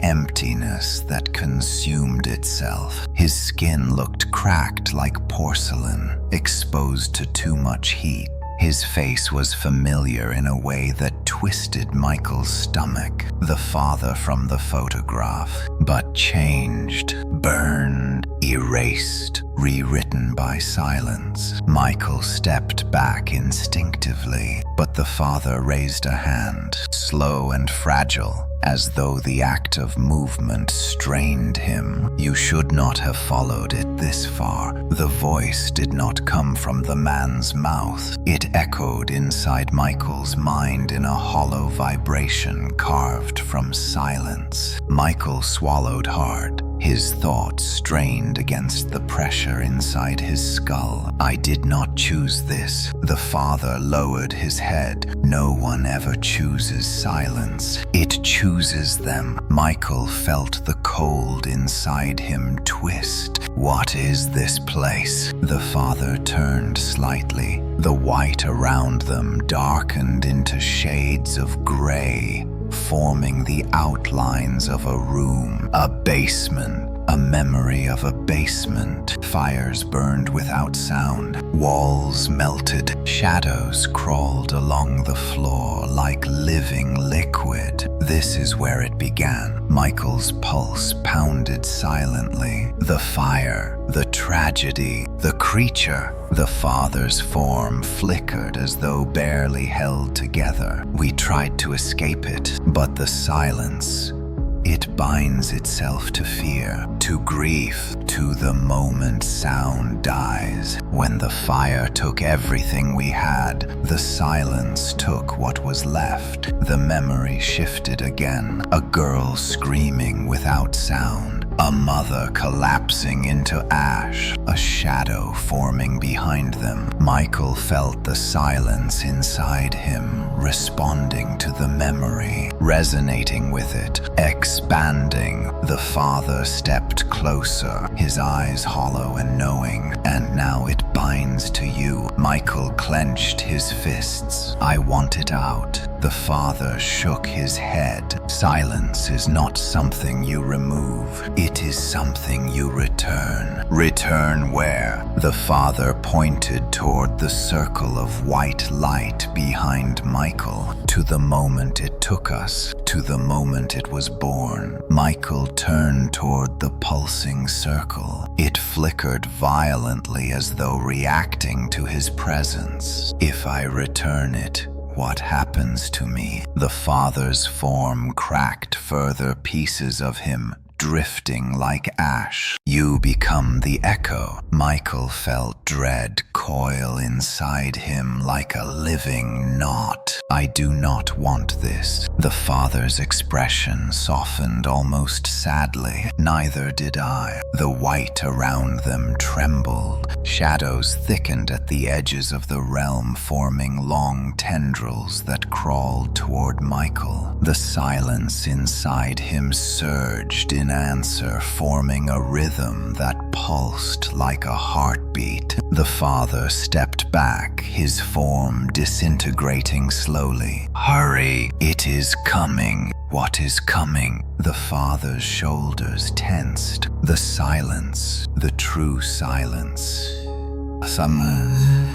[SPEAKER 1] emptiness that consumed itself. His skin looked cracked like porcelain, exposed to too much heat. His face was familiar in a way that twisted Michael's stomach. The father from the photograph, but changed, burned, erased, rewritten by silence. Michael stepped back instinctively, but the father raised a hand, slow and fragile, as though the act of movement strained him. "You should not have followed it this far." The voice did not come from the man's mouth. It echoed inside Michael's mind in a hollow vibration carved from silence. Michael swallowed hard. His thoughts strained against the pressure inside his skull. "I did not choose this." The father lowered his head. "No one ever chooses silence. It chooses them." Michael felt the cold inside him twist. "What is this place?" The father turned slightly. The white around them darkened into shades of gray, forming the outlines of a room, a basement. A memory of a basement. Fires burned without sound. Walls melted. Shadows crawled along the floor like living liquid. This is where it began. Michael's pulse pounded silently. The fire, the tragedy, the creature. The father's form flickered as though barely held together. We tried to escape it, but the silence, it binds itself to fear, to grief, to the moment sound dies. When the fire took everything we had, the silence took what was left. The memory shifted again. A girl screaming without sound. A mother collapsing into ash, a shadow forming behind them. Michael felt the silence inside him, responding to the memory, resonating with it, expanding. The father stepped closer, his eyes hollow and knowing. "And now it binds to you." Michael clenched his fists. "I want it out." The father shook his head. "Silence is not something you remove. It is something you return." "Return where?" The father pointed toward the circle of white light behind Michael. "To the moment it took us, to the moment it was born." Michael turned toward the pulsing circle. It flickered violently as though reacting to his presence. "If I return it, what happens to me?" The father's form cracked. Further pieces of him drifting like ash. You become the echo. Michael felt dread coil inside him like a living knot. I do not want this. The father's expression softened almost sadly. Neither did I. The white around them trembled. Shadows thickened at the edges of the realm, forming long tendrils that crawled toward Michael. The silence inside him surged in answer, forming a rhythm that pulsed like a heartbeat. The father stepped back, his form disintegrating slowly. Hurry, it is coming. What is coming? The father's shoulders tensed. The silence, the true silence.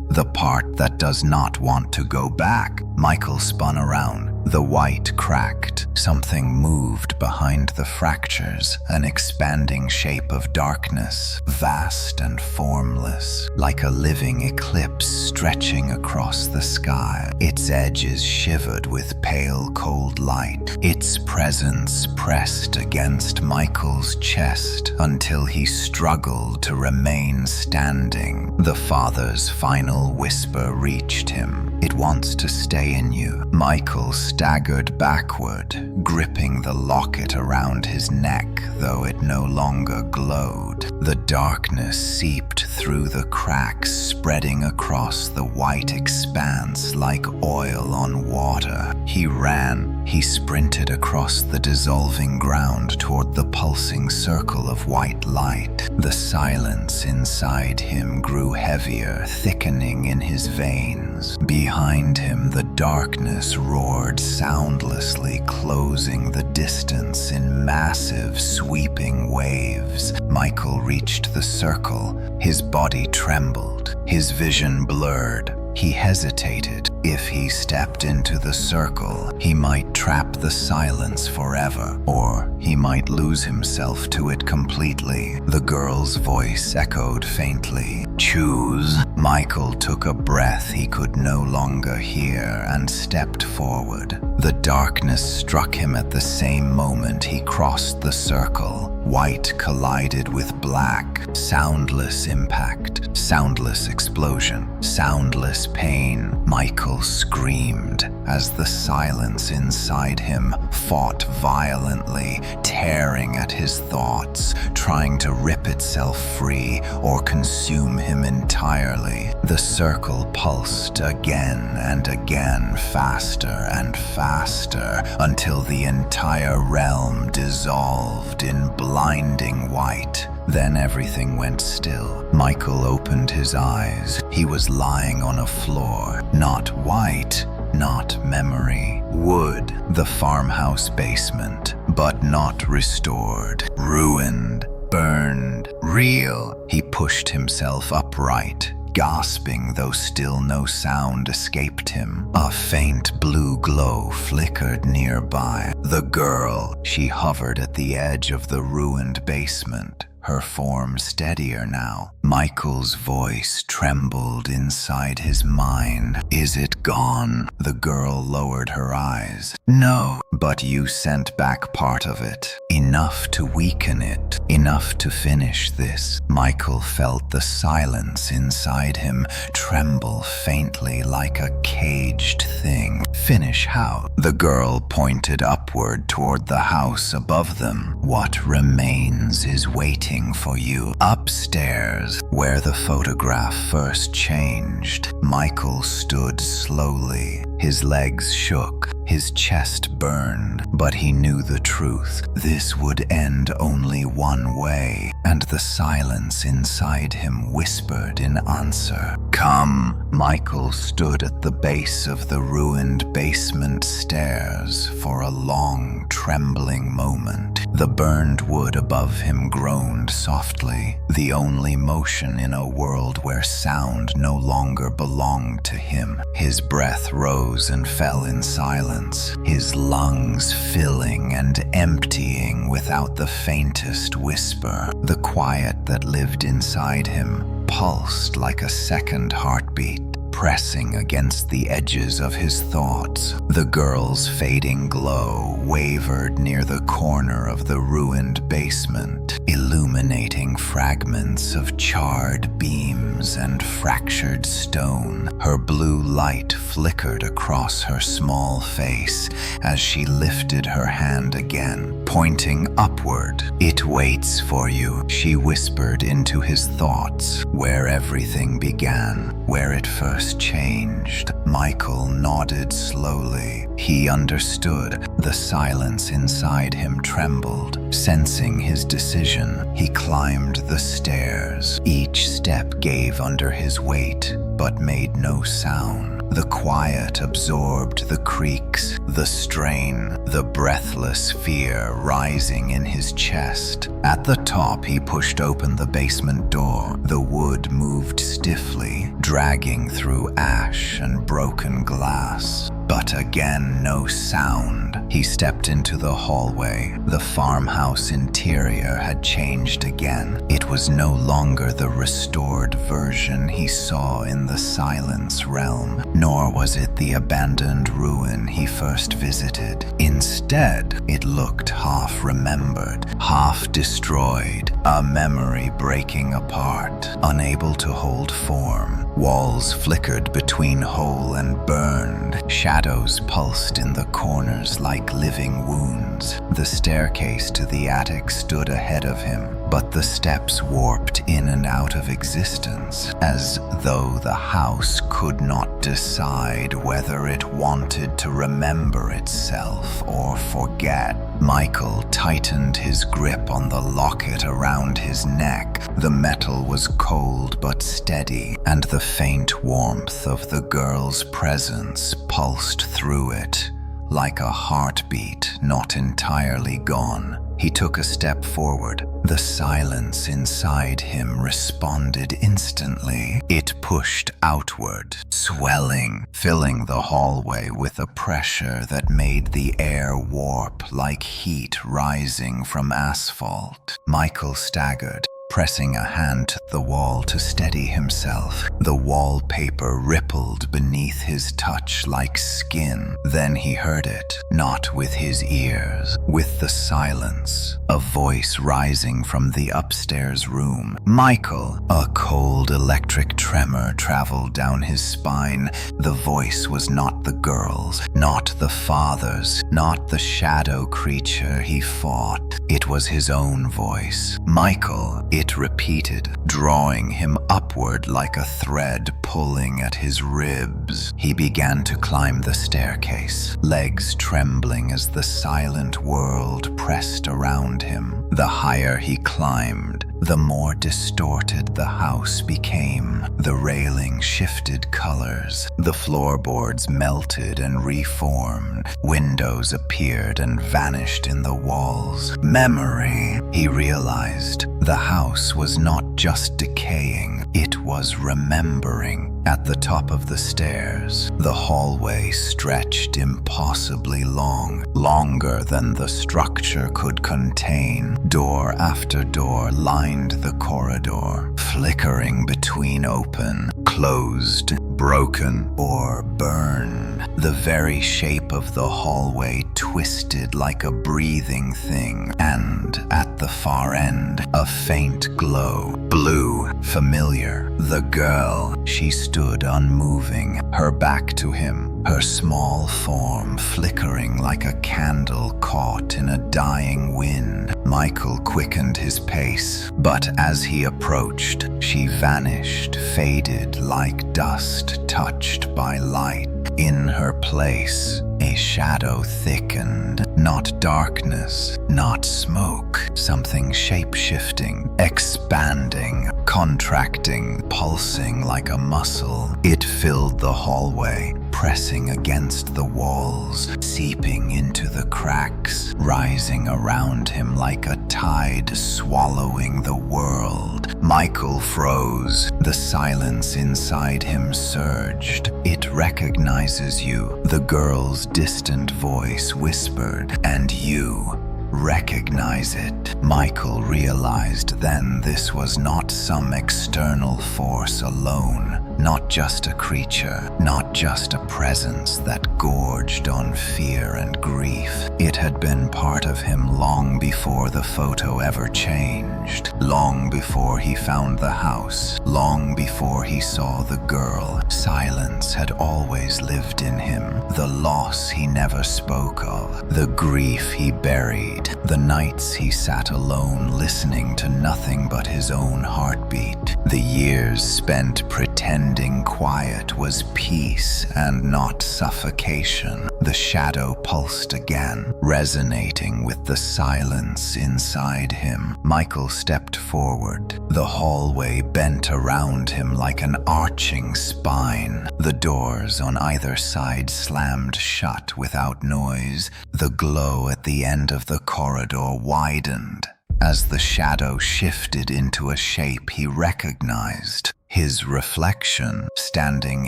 [SPEAKER 1] The part that does not want to go back. Michael spun around. The white cracked. Something moved behind the fractures, an expanding shape of darkness, vast and formless, like a living eclipse stretching across the sky. Its edges shivered with pale, cold light. Its presence pressed against Michael's chest until he struggled to remain standing. The father's final whisper reached him. It wants to stay in you. Michael staggered backward, gripping the locket around his neck, though it no longer glowed. The darkness seeped through the cracks, spreading across the white expanse like oil on water. He ran. He sprinted across the dissolving ground toward the pulsing circle of white light. The silence inside him grew heavier, thickening in his veins. Behind him, the darkness roared soundlessly, closing the distance in massive, sweeping waves. Michael reached the circle. His body trembled. His vision blurred. He hesitated. If he stepped into the circle, he might trap the silence forever, or he might lose himself to it completely. The girl's voice echoed faintly. Choose. Michael took a breath he could no longer hear and stepped forward. The darkness struck him at the same moment he crossed the circle. White collided with black. Soundless impact, soundless explosion, soundless pain. Michael screamed as the silence inside him fought violently, tearing at his thoughts, trying to rip itself free or consume him entirely. The circle pulsed again and again, faster and faster, until the entire realm dissolved in blinding white. Then everything went still. Michael opened his eyes. He was lying on a floor, not white, not memory. Wood, the farmhouse basement, but not restored. Ruined, burned, real. He pushed himself upright, gasping, though still no sound escaped him. A faint blue glow flickered nearby. The girl, she hovered at the edge of the ruined basement, her form steadier now. Michael's voice trembled inside his mind. Is it gone? The girl lowered her eyes. No, but you sent back part of it. Enough to weaken it. Enough to finish this. Michael felt the silence inside him tremble faintly like a caged thing. Finish how? The girl pointed upward toward the house above them. What remains is waiting for you. Upstairs, where the photograph first changed. Michael stood slowly. His legs shook. His chest burned. But he knew the truth. This would end only one way. And the silence inside him whispered in answer. Come. Michael stood at the base of the ruined basement stairs for a long, trembling moment. The burned wood above him groaned softly, the only motion in a world where sound no longer belonged to him. His breath rose and fell in silence, his lungs filling and emptying without the faintest whisper. The quiet that lived inside him pulsed like a second heartbeat, pressing against the edges of his thoughts. The girl's fading glow wavered near the corner of the ruined basement, illuminating fragments of charred beams and fractured stone. Her blue light flickered across her small face as she lifted her hand again, pointing upward. "It waits for you," she whispered into his thoughts, "where everything began, where it first changed." Michael nodded slowly. He understood. The silence inside him trembled. Sensing his decision, he climbed the stairs. Each step gave under his weight, but made no sound. The quiet absorbed the creaks, the strain, the breathless fear rising in his chest. At the top, he pushed open the basement door. The wood moved stiffly, dragging through ash and broken glass. But again, no sound. He stepped into the hallway. The farmhouse interior had changed again. It was no longer the restored version he saw in the Silence realm, nor was it the abandoned ruin he first visited. Instead, it looked half-remembered, half-destroyed, a memory breaking apart, unable to hold form. Walls flickered between whole and burned. Shadows pulsed in the corners like living wounds. The staircase to the attic stood ahead of him, but the steps warped in and out of existence, as though the house could not decide whether it wanted to remember itself or forget. Michael tightened his grip on the locket around his neck. The metal was cold but steady, and the faint warmth of the girl's presence pulsed through it, like a heartbeat not entirely gone. He took a step forward. The silence inside him responded instantly. It pushed outward, swelling, filling the hallway with a pressure that made the air warp like heat rising from asphalt. Michael staggered, pressing a hand to the wall to steady himself. The wallpaper rippled beneath his touch like skin. Then he heard it, not with his ears, with the silence. A voice rising from the upstairs room. "Michael!" A cold electric tremor traveled down his spine. The voice was not the girl's, not the father's, not the shadow creature he fought. It was his own voice. "Michael!" It repeated, drawing him upward like a thread pulling at his ribs. He began to climb the staircase, legs trembling as the silent world pressed around him. The higher he climbed, the more distorted the house became. The railing shifted colors. The floorboards melted and reformed. Windows appeared and vanished in the walls. Memory, he realized. The house was not just decaying, it was remembering. At the top of the stairs, the hallway stretched impossibly long, longer than the structure could contain. Door after door lined the corridor, flickering between open, closed, broken, or burned. The very shape of the hallway twisted like a breathing thing, and at the far end, a faint glow, blue, familiar. The girl, she stood unmoving, her back to him, her small form flickering like a candle caught in a dying wind. Michael quickened his pace, but as he approached, she vanished, faded like dust touched by light. In her place, a shadow thickened, not darkness, not smoke, something shape-shifting, expanding, contracting, pulsing like a muscle. It filled the hallway, pressing against the walls, seeping into the cracks, rising around him like a tide swallowing the world. Michael froze. The silence inside him surged. "It recognizes you," the girl's distant voice whispered, "and you recognize it." Michael realized then this was not some external force alone. Not just a creature, not just a presence that gorged on fear and grief. It had been part of him long before the photo ever changed, long before he found the house, long before he saw the girl. Silence had always lived in him, the loss he never spoke of, the grief he buried, the nights he sat alone listening to nothing but his own heartbeat. The years spent pretending quiet was peace and not suffocation. The shadow pulsed again, resonating with the silence inside him. Michael stepped forward. The hallway bent around him like an arching spine. The doors on either side slammed shut without noise. The glow at the end of the corridor widened. As the shadow shifted into a shape he recognized, his reflection standing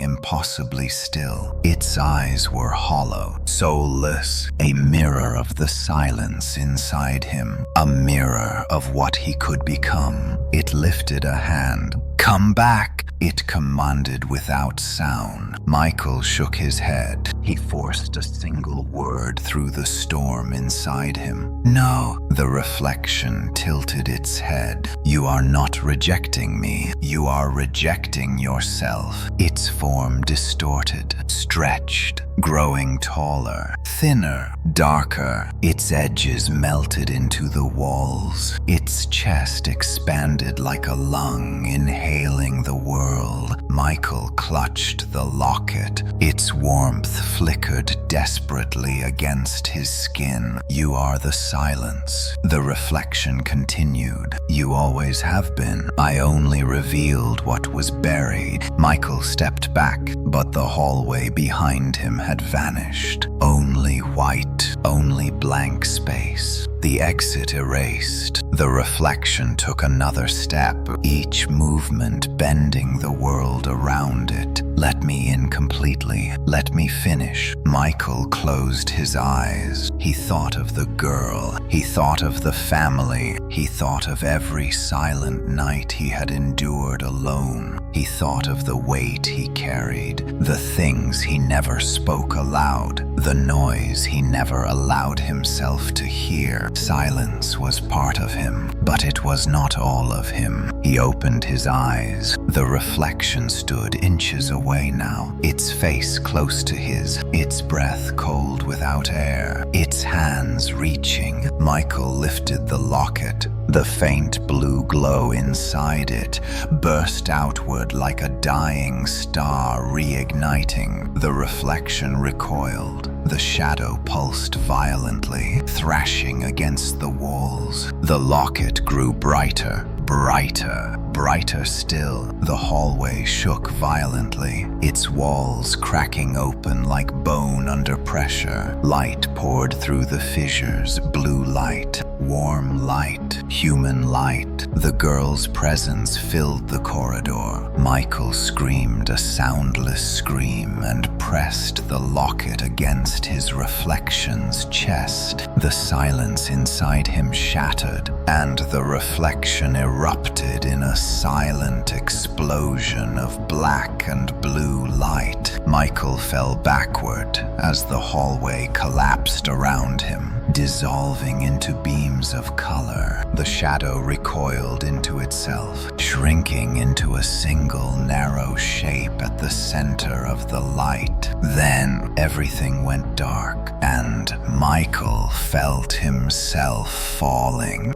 [SPEAKER 1] impossibly still. Its eyes were hollow, soulless, a mirror of the silence inside him, a mirror of what he could become. It lifted a hand. "Come back!" it commanded without sound. Michael shook his head. He forced a single word through the storm inside him. "No." The reflection tilted its head. "You are not rejecting me. You are rejecting yourself." Its form distorted, stretched, growing taller, thinner, darker. Its edges melted into the walls. Its chest expanded like a lung, inhaling the world. Michael clutched the locket. Its warmth flickered desperately against his skin. "You are the silence." The reflection continued. "You always have been. I only revealed what was buried." Michael stepped back, but the hallway behind him had vanished. Only white, only blank space. The exit erased. The reflection took another step, each movement bending the world around it. "Let me in completely. Let me finish." Michael closed his eyes. He thought of the girl. He thought of the family. He thought of every silent night he had endured alone. He thought of the weight he carried, the things he never spoke aloud, the noise he never allowed himself to hear. Silence was part of him, but it was not all of him. He opened his eyes. The reflection stood inches away now, its face close to his, its breath cold without air, its hands reaching. Michael lifted the locket. The faint blue glow inside it burst outward like a dying star reigniting. The reflection recoiled. The shadow pulsed violently, thrashing against the walls. The locket grew brighter, brighter, brighter still. The hallway shook violently, its walls cracking open like bone under pressure. Light poured through the fissures, blue light, warm light, human light. The girl's presence filled the corridor. Michael screamed a soundless scream and pressed the locket against his reflection's chest. The silence inside him shattered, and the reflection erupted in a silent explosion of black and blue light. Michael fell backward as the hallway collapsed around him, dissolving into beams of color. The shadow recoiled into itself, shrinking into a single narrow shape at the center of the light. Then everything went dark, and Michael felt himself falling,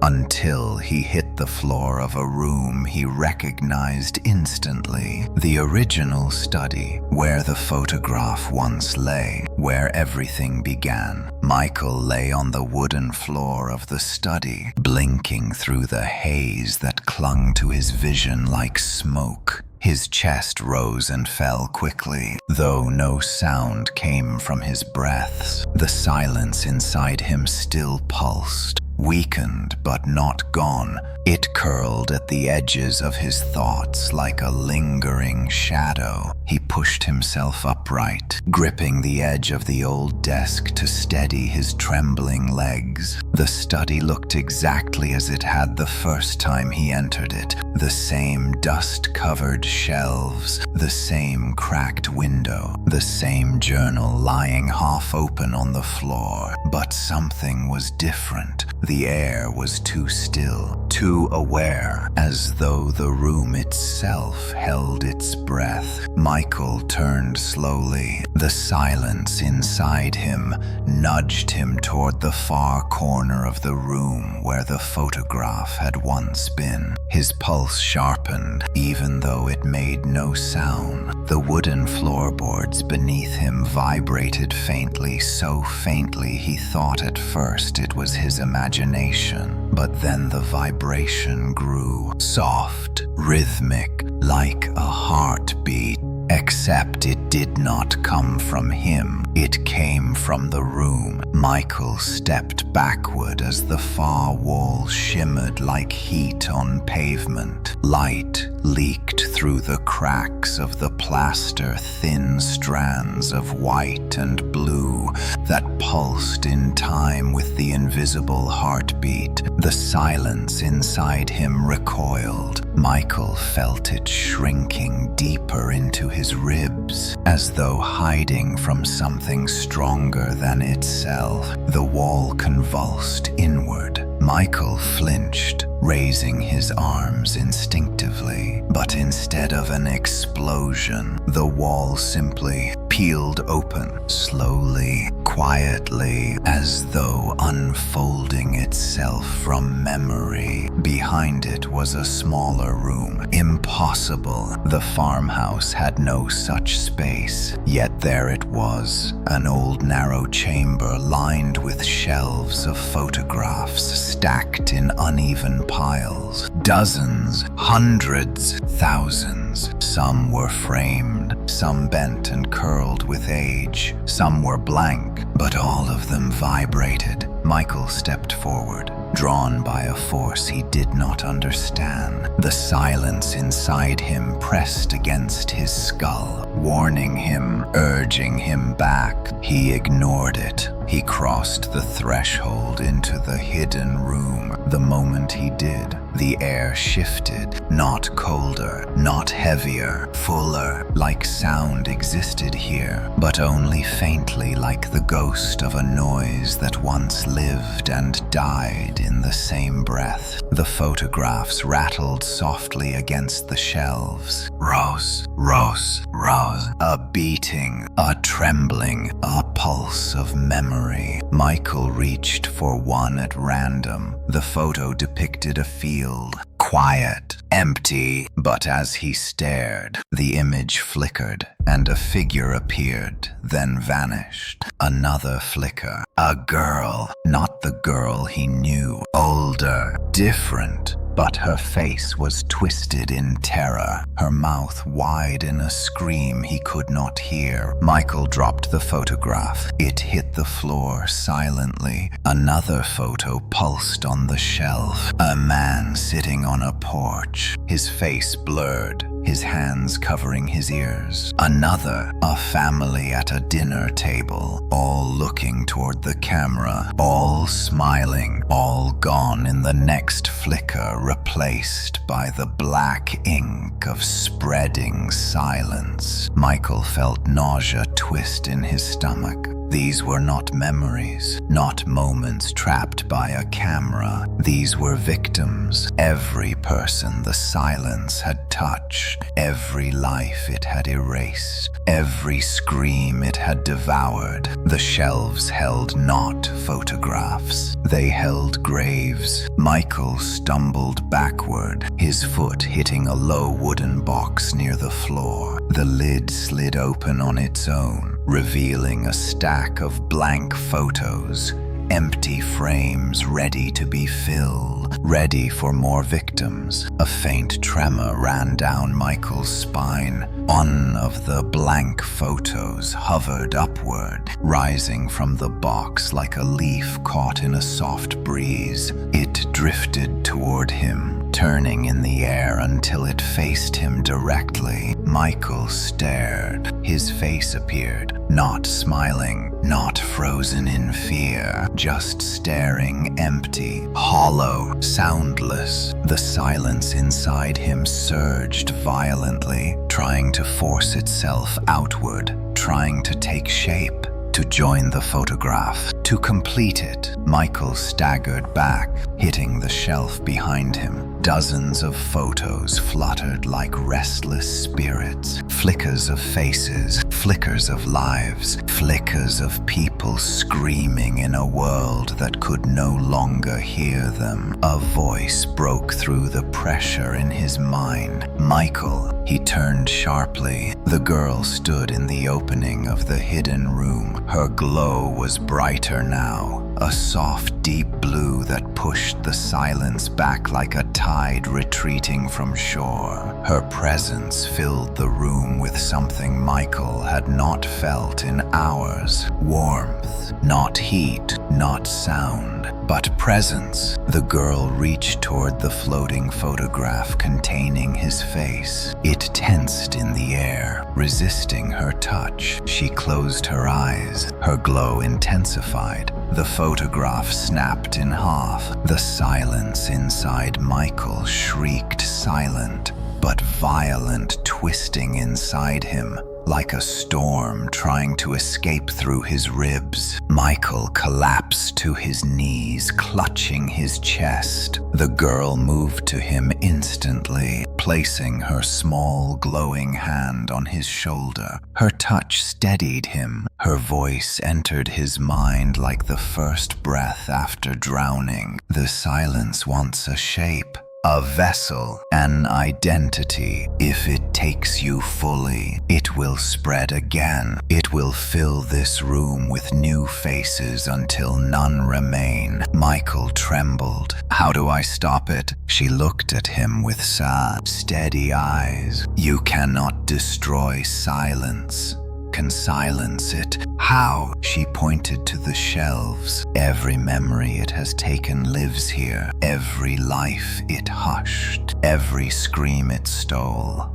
[SPEAKER 1] until he hit the floor of a room he recognized instantly. The original study, where the photograph once lay, where everything began. Michael lay on the wooden floor of the study, blinking through the haze that clung to his vision like smoke. His chest rose and fell quickly, though no sound came from his breaths. The silence inside him still pulsed, weakened but not gone. It curled at the edges of his thoughts like a lingering shadow. He pushed himself upright, gripping the edge of the old desk to steady his trembling legs. The study looked exactly as it had the first time he entered it, The same dust-covered shelves, the same cracked window, the same journal lying half open on the floor. But something was different. The air was too still, too aware, as though the room itself held its breath. Michael turned slowly. The silence inside him nudged him toward the far corner of the room where the photograph had once been. His pulse sharpened, even though it made no sound. The wooden floorboards beneath him vibrated faintly, so faintly he thought at first it was his imagination. But then the vibration grew, soft, rhythmic, like a heartbeat. Except it did not come from him. It came from the room. Michael stepped backward as the far wall shimmered like heat on pavement. Light leaked through the cracks of the plaster, thin strands of white and blue that pulsed in time with the invisible heartbeat. The silence inside him recoiled. Michael felt it shrinking deeper into his ribs, as though hiding from something stronger than itself. The wall convulsed inward. Michael flinched, raising his arms instinctively. But instead of an explosion, the wall simply peeled open, slowly, quietly, as though unfolding itself from memory. Behind it was a smaller room. Impossible. The farmhouse had no such space. Yet there it was, an old narrow chamber lined with shelves of photographs stacked in uneven piles. Dozens, hundreds, thousands. Some were framed, some bent and curled with age, some were blank, but all of them vibrated. Michael stepped forward, drawn by a force he did not understand. The silence inside him pressed against his skull, warning him, urging him back. He ignored it. He crossed the threshold into the hidden room. The moment he did, the air shifted, not colder, not heavier, fuller, like sound existed here, but only faintly like the ghost of a noise that once lived and died in the same breath. The photographs rattled softly against the shelves. Rose, rose, rose. A beating, a trembling, a pulse of memory. Michael reached for one at random. The photo depicted a field, quiet, empty, but as he stared, the image flickered and a figure appeared, then vanished. Another flicker. A girl, not the girl he knew. Older, different, but her face was twisted in terror, her mouth wide in a scream he could not hear. Michael dropped the photograph. It hit the floor silently. Another photo pulsed on the shelf. A man sitting on a porch, his face blurred, his hands covering his ears. Another, a family at a dinner table, all looking toward the camera, all smiling, all gone in the next flicker, replaced by the black ink of spreading silence. Michael felt nausea twist in his stomach. These were not memories, not moments trapped by a camera. These were victims. Every person the silence had touched, every life it had erased, every scream it had devoured. The shelves held not photographs. They held graves. Michael stumbled backward, his foot hitting a low wooden box near the floor. The lid slid open on its own, revealing a stack of blank photos, empty frames ready to be filled, ready for more victims. A faint tremor ran down Michael's spine. One of the blank photos hovered upward, rising from the box like a leaf caught in a soft breeze. It drifted toward him, turning in the air until it faced him directly. Michael stared. His face appeared, not smiling, not frozen in fear, just staring, empty, hollow, soundless. The silence inside him surged violently, trying to force itself outward, trying to take shape, to join the photograph, to complete it. Michael staggered back, hitting the shelf behind him. Dozens of photos fluttered like restless spirits, flickers of faces, flickers of lives, flickers of people screaming in a world that could no longer hear them. A voice broke through the pressure in his mind. Michael, he turned sharply. The girl stood in the opening of the hidden room. Her glow was brighter now, a soft, deep blue that pushed the silence back like a tide retreating from shore. Her presence filled the room with something Michael had not felt in hours. Warmth, not heat, not sound, but presence. The girl reached toward the floating photograph containing his face. It tensed in the air, resisting her touch. She closed her eyes. Her glow intensified. The photograph snapped in half. The silence inside Michael shrieked, silent but violent, twisting inside him like a storm trying to escape through his ribs. Michael collapsed to his knees, clutching his chest. The girl moved to him instantly, placing her small, glowing hand on his shoulder. Her touch steadied him. Her voice entered his mind like the first breath after drowning. The silence wants a shape, a vessel, an identity. If it takes you fully, it will spread again. It will fill this room with new faces until none remain. Michael trembled. How do I stop it? She looked at him with sad, steady eyes. You cannot destroy silence. Can silence it. How? She pointed to the shelves. Every memory it has taken lives here. Every life it hushed. Every scream it stole.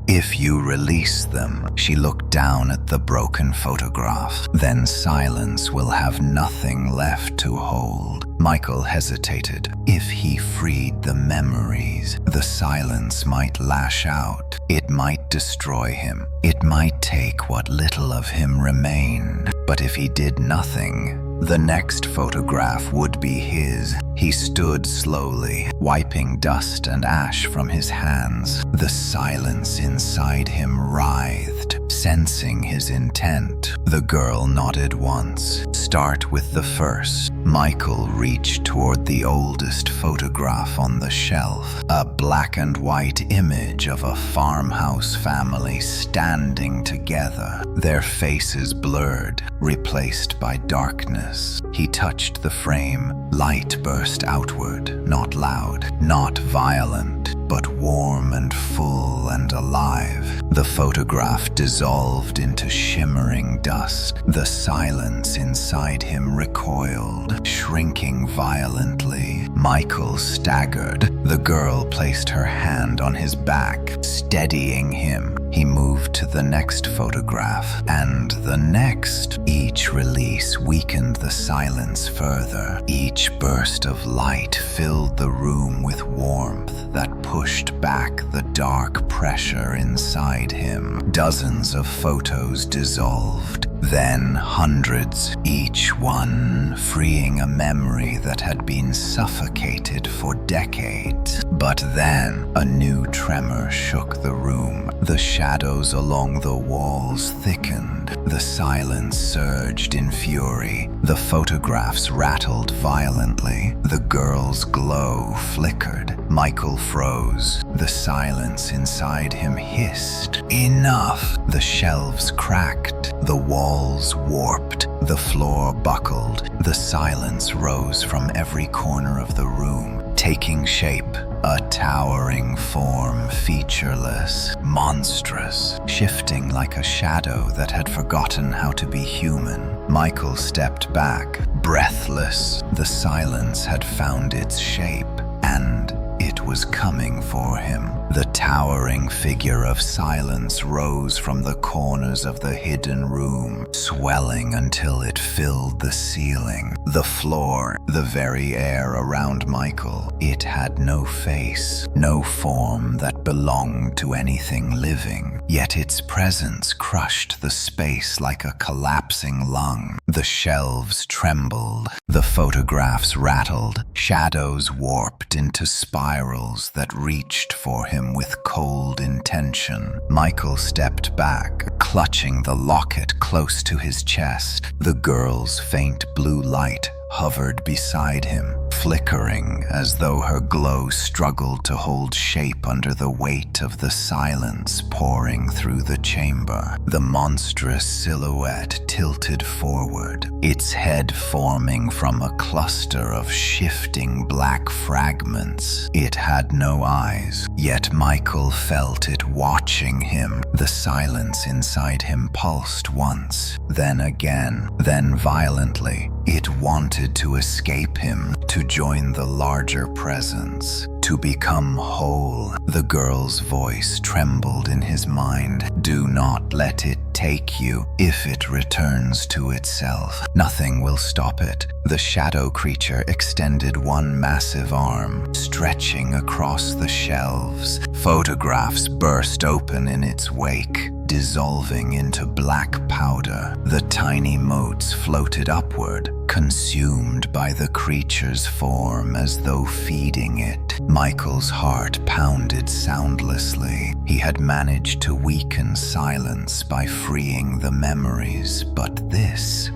[SPEAKER 1] If you release them, she looked down at the broken photograph, then silence will have nothing left to hold. Michael hesitated. If he freed the memories, the silence might lash out. It might destroy him. It might take what little of him remained. But if he did nothing, the next photograph would be his. He stood slowly, wiping dust and ash from his hands. The silence inside him writhed, sensing his intent. The girl nodded once. Start with the first. Michael reached toward the oldest photograph on the shelf, a black and white image of a farmhouse family standing together, their faces blurred, replaced by darkness. He touched the frame. Light burst outward, not loud, not violent, but warm and full and alive. The photograph dissolved into shimmering dust. The silence inside him recoiled, shrinking violently. Michael staggered. The girl placed her hand on his back, steadying him. He moved to the next photograph, and the next. Each release weakened the silence further. Each burst of light filled the room with warmth that pushed back the dark pressure inside him. Dozens of photos dissolved, then hundreds, each one freeing a memory that had been suffocated for decades. But then a new tremor shook the room. The shadows along the walls thickened. The silence surged in fury. The photographs rattled violently. The girl's glow flickered. Michael froze. The silence inside him hissed. Enough! The shelves cracked. The walls warped. The floor buckled. The silence rose from every corner of the room, taking shape. A towering form, featureless, monstrous, shifting like a shadow that had forgotten how to be human. Michael stepped back, breathless. The silence had found its shape, and it was coming for him. The towering figure of silence rose from the corners of the hidden room, swelling until it filled the ceiling, the floor, the very air around Michael. It had no face, no form that belonged to anything living, yet its presence crushed the space like a collapsing lung. The shelves trembled, the photographs rattled, shadows warped into spirals that reached for him with cold intention. Michael stepped back, clutching the locket close to his chest. The girl's faint blue light hovered beside him, flickering as though her glow struggled to hold shape under the weight of the silence pouring through the chamber. The monstrous silhouette tilted forward, its head forming from a cluster of shifting black fragments. It had no eyes, yet Michael felt it watching him. The silence inside him pulsed once, then again, then violently. It wanted to escape him, to join the larger presence, to become whole. The girl's voice trembled in his mind. Do not let it take you. If it returns to itself, nothing will stop it. The shadow creature extended one massive arm, stretching across the shelves. Photographs burst open in its wake, dissolving into black powder. The tiny motes floated upward, consumed by the creature's form as though feeding it. Michael's heart pounded soundlessly. He had managed to weaken silence by freeing the memories, but this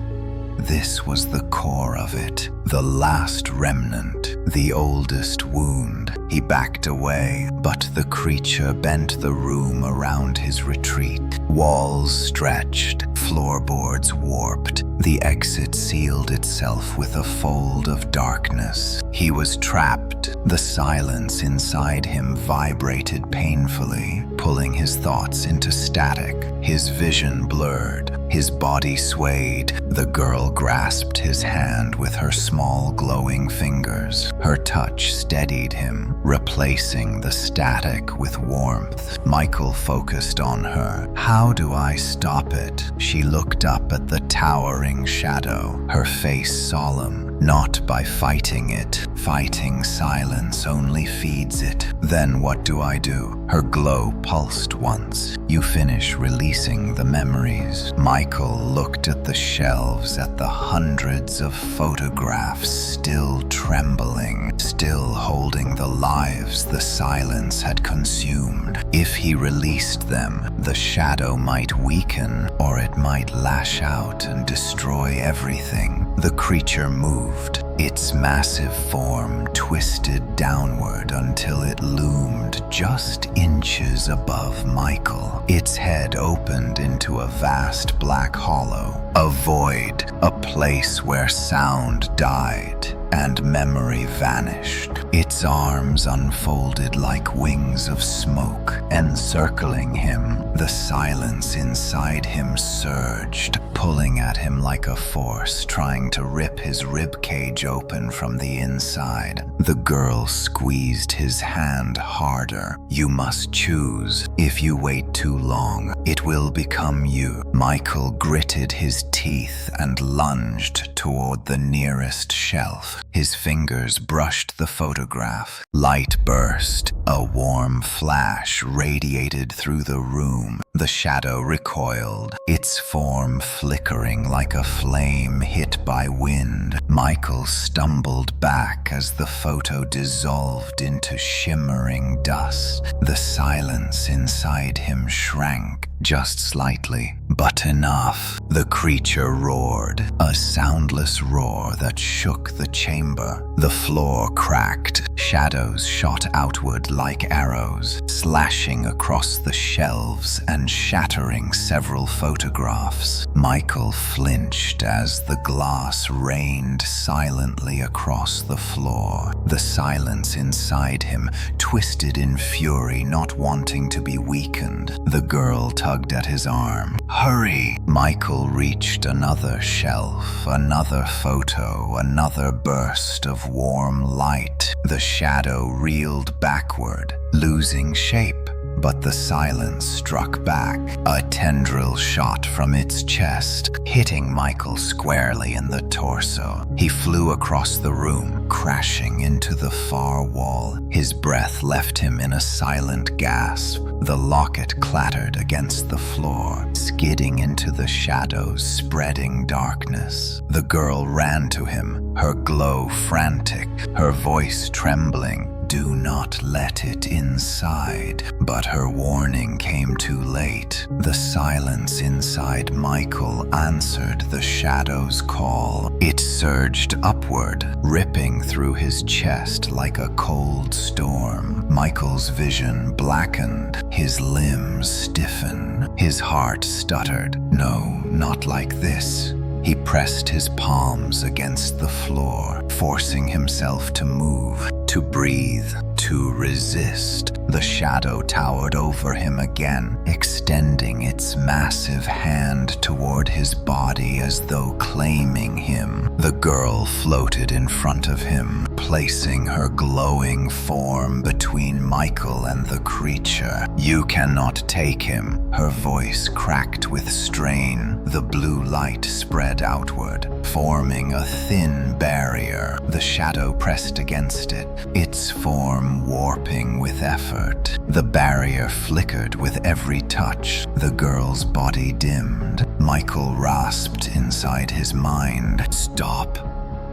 [SPEAKER 1] was the core of it, the last remnant, the oldest wound. He backed away, but the creature bent the room around his retreat. Walls stretched, floorboards warped. The exit sealed itself with a fold of darkness. He was trapped. The silence inside him vibrated painfully, pulling his thoughts into static. His vision blurred. His body swayed. The girl grasped his hand with her small glowing fingers. Her touch steadied him, replacing the static with warmth. Michael focused on her. How do I stop it? She looked up at the towering shadow, her face solemn. Not by fighting it. Fighting silence only feeds it. Then what do I do? Her glow pulsed once. You finish releasing the memories. Michael looked at the shelves, at the hundreds of photographs still trembling, still holding the lives the silence had consumed. If he released them, the shadow might weaken, or it might lash out and destroy everything. The creature moved, its massive form twisted downward until it loomed just inches above Michael. Its head opened into a vast black hollow, a void, a place where sound died and memory vanished. Its arms unfolded like wings of smoke, encircling him. The silence inside him surged, pulling at him like a force, trying to rip his ribcage open from the inside. The girl squeezed his hand harder. You must choose. If you wait too long, it will become you. Michael gritted his teeth and lunged toward the nearest shelf. His fingers brushed the photograph. Light burst. A warm flash radiated through the room. The shadow recoiled, its form flickering like a flame hit by wind. Michael stumbled back as the photo dissolved into shimmering dust. The silence inside him shrank just slightly, But enough. The creature roared, a soundless roar that shook the chamber. The floor cracked, shadows shot outward like arrows, slashing across the shelves and shattering several photographs. Michael flinched as the glass rained silently across the floor. The silence inside him twisted in fury, not wanting to be weakened. The girl tugged at his arm. "Hurry!" Michael reached another shelf, another photo, another burst of warm light. The shadow reeled backward, losing shape. But the silence struck back. A tendril shot from its chest, hitting Michael squarely in the torso. He flew across the room, crashing into the far wall. His breath left him in a silent gasp. The locket clattered against the floor, skidding into the shadows, spreading darkness. The girl ran to him, her glow frantic, her voice trembling. "Do not let it inside." But her warning came too late. The silence inside Michael answered the shadow's call. It surged upward, ripping through his chest like a cold storm. Michael's vision blackened, his limbs stiffened, his heart stuttered. No, not like this. He pressed his palms against the floor, forcing himself to move, to breathe, to resist. The shadow towered over him again, extending its massive hand toward his body as though claiming him. The girl floated in front of him, placing her glowing form between Michael and the creature. "You cannot take him." Her voice cracked with strain. The blue light spread outward, forming a thin barrier. The shadow pressed against it, its form warping with effort. The barrier flickered with every touch. The girl's body dimmed. Michael rasped inside his mind. "Stop.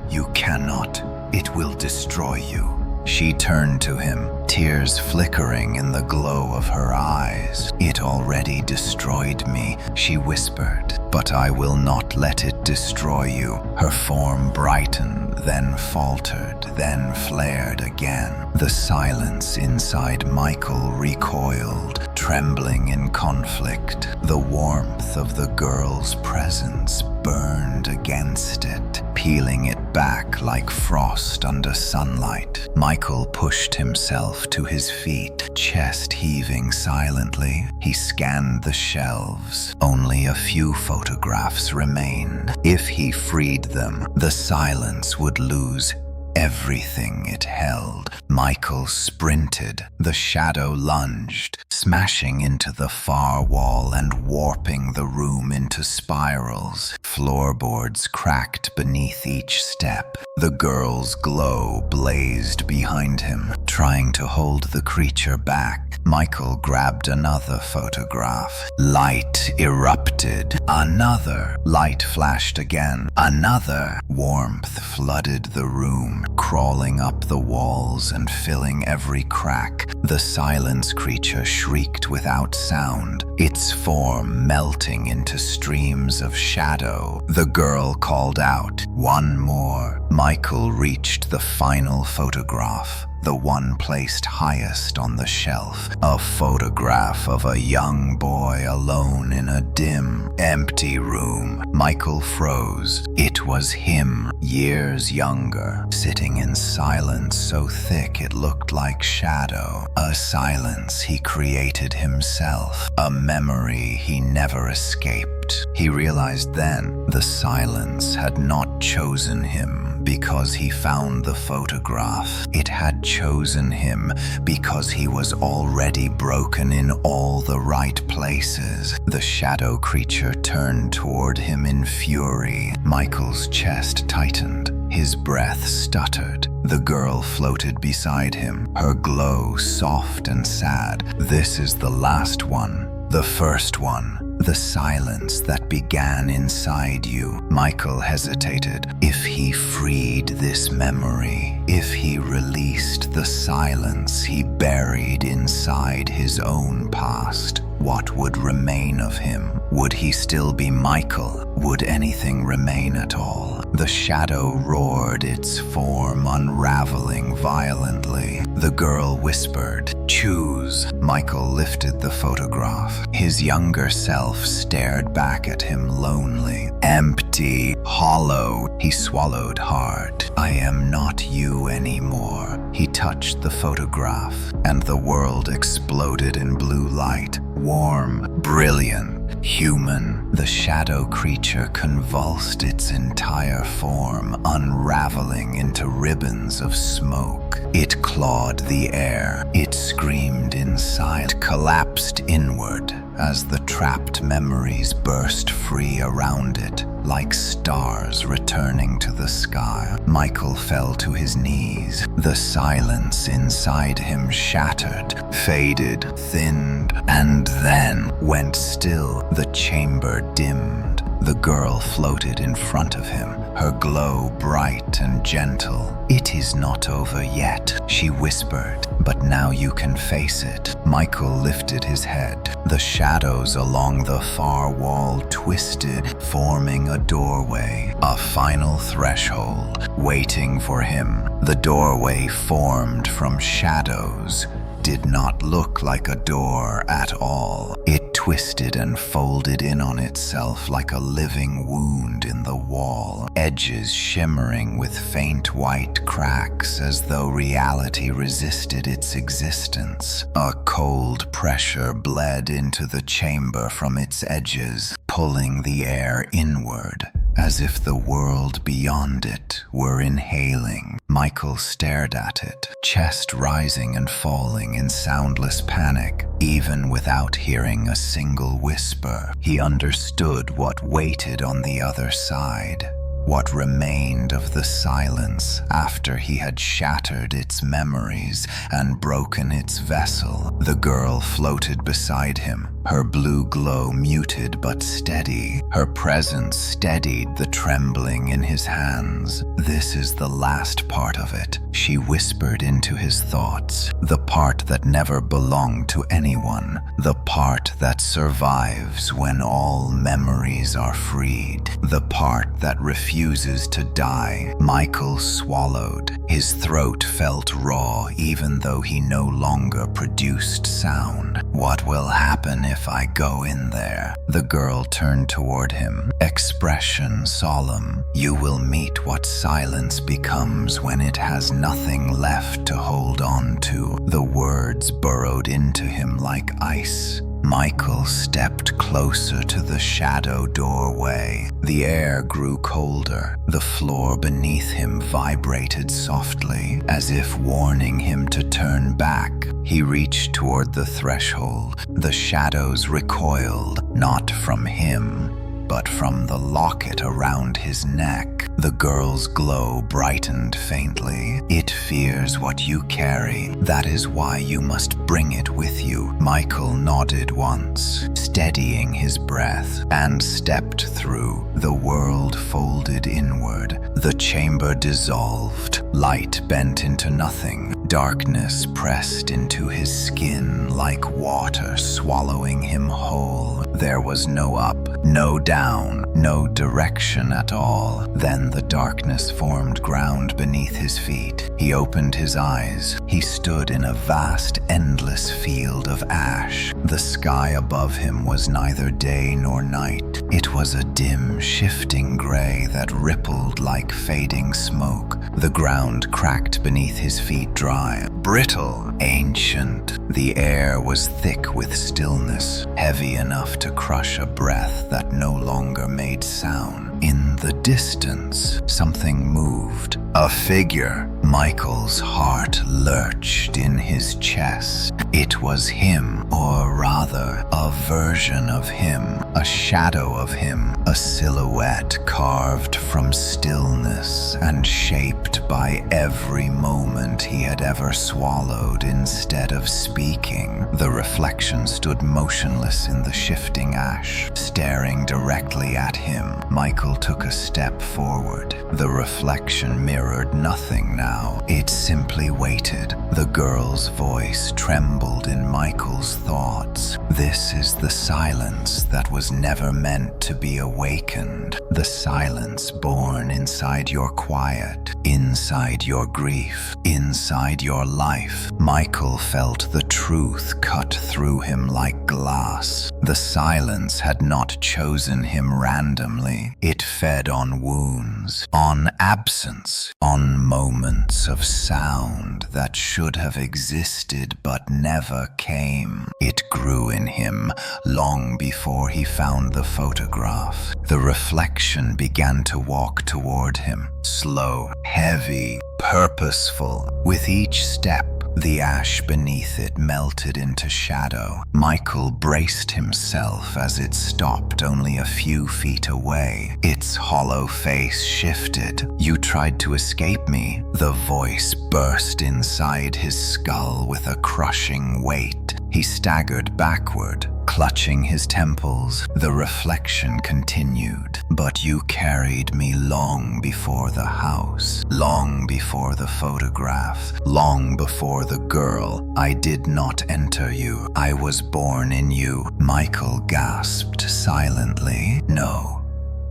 [SPEAKER 1] You cannot. It will destroy you." She turned to him, tears flickering in the glow of her eyes. "It already destroyed me," she whispered, "but I will not let it destroy you." Her form brightened, then faltered, then flared again. The silence inside Michael recoiled, trembling in conflict. The warmth of the girl's presence burned against it, peeling it back like frost under sunlight. Michael pushed himself to his feet, chest heaving silently. He scanned the shelves. Only a few photographs remained. If he freed them, the silence would lose everything it held. Michael sprinted. The shadow lunged, smashing into the far wall and warping the room into spirals. Floorboards cracked beneath each step. The girl's glow blazed behind him, trying to hold the creature back. Michael grabbed another photograph. Light erupted. Another. Light flashed again. Another. Warmth flooded the room, crawling up the walls and filling every crack. The silence creature shrieked without sound, its form melting into streams of shadow. The girl called out, "One more." Michael reached the final photograph, the one placed highest on the shelf, a photograph of a young boy alone in a dim, empty room. Michael froze. It was him, years younger, sitting in silence so thick it looked like shadow, a silence he created himself, a memory he never escaped. He realized then the silence had not chosen him because he found the photograph. It had chosen him because he was already broken in all the right places. The shadow creature turned toward him in fury. Michael's chest tightened. His breath stuttered. The girl floated beside him, her glow soft and sad. "This is the last one. The first one. The silence that began inside you." Michael hesitated. If he freed this memory, if he released the silence he buried inside his own past, What would remain of him? Would he still be Michael? Would anything remain at all? The shadow roared its form, unraveling violently. The girl whispered, "Choose." Michael lifted the photograph. His younger self stared back at him lonely, empty, hollow. He swallowed hard. "I am not you anymore." He touched the photograph, and the world exploded in blue light. Warm, brilliant, human. The shadow creature convulsed its entire form, unraveling into ribbons of smoke. It clawed the air. It screamed inside, collapsed inward as the trapped memories burst free around it, like stars returning to the sky. Michael fell to his knees. The silence inside him shattered, faded, thinned, and then went still. The chamber dimmed. The girl floated in front of him, her glow bright and gentle. "It is not over yet," she whispered, "but now you can face it." Michael lifted his head. The shadows along the far wall twisted, forming a doorway, a final threshold, waiting for him. The doorway formed from shadows did not look like a door at all. It twisted and folded in on itself like a living wound in the wall, edges shimmering with faint white cracks as though reality resisted its existence. A cold pressure bled into the chamber from its edges, pulling the air inward, as if the world beyond it were inhaling. Michael stared at it, chest rising and falling in soundless panic. Even without hearing a single whisper, he understood what waited on the other side. What remained of the silence after he had shattered its memories and broken its vessel. The girl floated beside him, her blue glow muted but steady. Her presence steadied the trembling in his hands. "This is the last part of it," she whispered into his thoughts. "The part that never belonged to anyone. The part that survives when all memories are freed. The part that refuses to die." Michael swallowed. His throat felt raw even though he no longer produced sound. "What will happen if I go in there?" The girl turned toward him, expression solemn. "You will meet what silence becomes when it has nothing left to hold on to." The words burrowed into him like ice. Michael stepped closer to the shadow doorway. The air grew colder. The floor beneath him vibrated softly, as if warning him to turn back. He reached toward the threshold. The shadows recoiled, not from him, but from the locket around his neck. The girl's glow brightened faintly. "It fears what you carry. That is why you must bring it with you." Michael nodded once, steadying his breath, and stepped through. The world folded inward. The chamber dissolved. Light bent into nothing. Darkness pressed into his skin like water swallowing him whole. There was no up, no down, no direction at all. Then the darkness formed ground beneath his feet. He opened his eyes. He stood in a vast, endless field of ash. The sky above him was neither day nor night. It was a dim, shifting gray that rippled like fading smoke. The ground cracked beneath his feet dry, brittle, ancient. The air was thick with stillness, heavy enough to crush a breath that no longer made sound. In the distance, something moved. A figure. Michael's heart lurched in his chest. It was him, or rather, a version of him, a shadow of him, a silhouette carved from stillness and shaped by every moment he had ever swallowed instead of speaking. The reflection stood motionless in the shifting ash, staring directly at him. Michael took a step forward. The reflection mirrored nothing now. It simply waited. The girl's voice trembled in Michael's thoughts. This is the silence that was never meant to be awakened. The silence born inside your quiet, inside your grief, inside your life. Michael felt the truth cut through him like glass. The silence had not chosen him randomly. It fed on wounds, on absence, on moments of sound that should have existed but never came. It grew in him long before he found the photograph. The reflection began to walk toward him, slow, heavy, purposeful. With each step, the ash beneath it melted into shadow. Michael braced himself as it stopped only a few feet away. Its hollow face shifted. "You tried to escape me." The voice burst inside his skull with a crushing weight. He staggered backward, clutching his temples. The reflection continued. "But you carried me long before the house, long before the photograph, long before the girl. I did not enter you. I was born in you." Michael gasped silently. "No.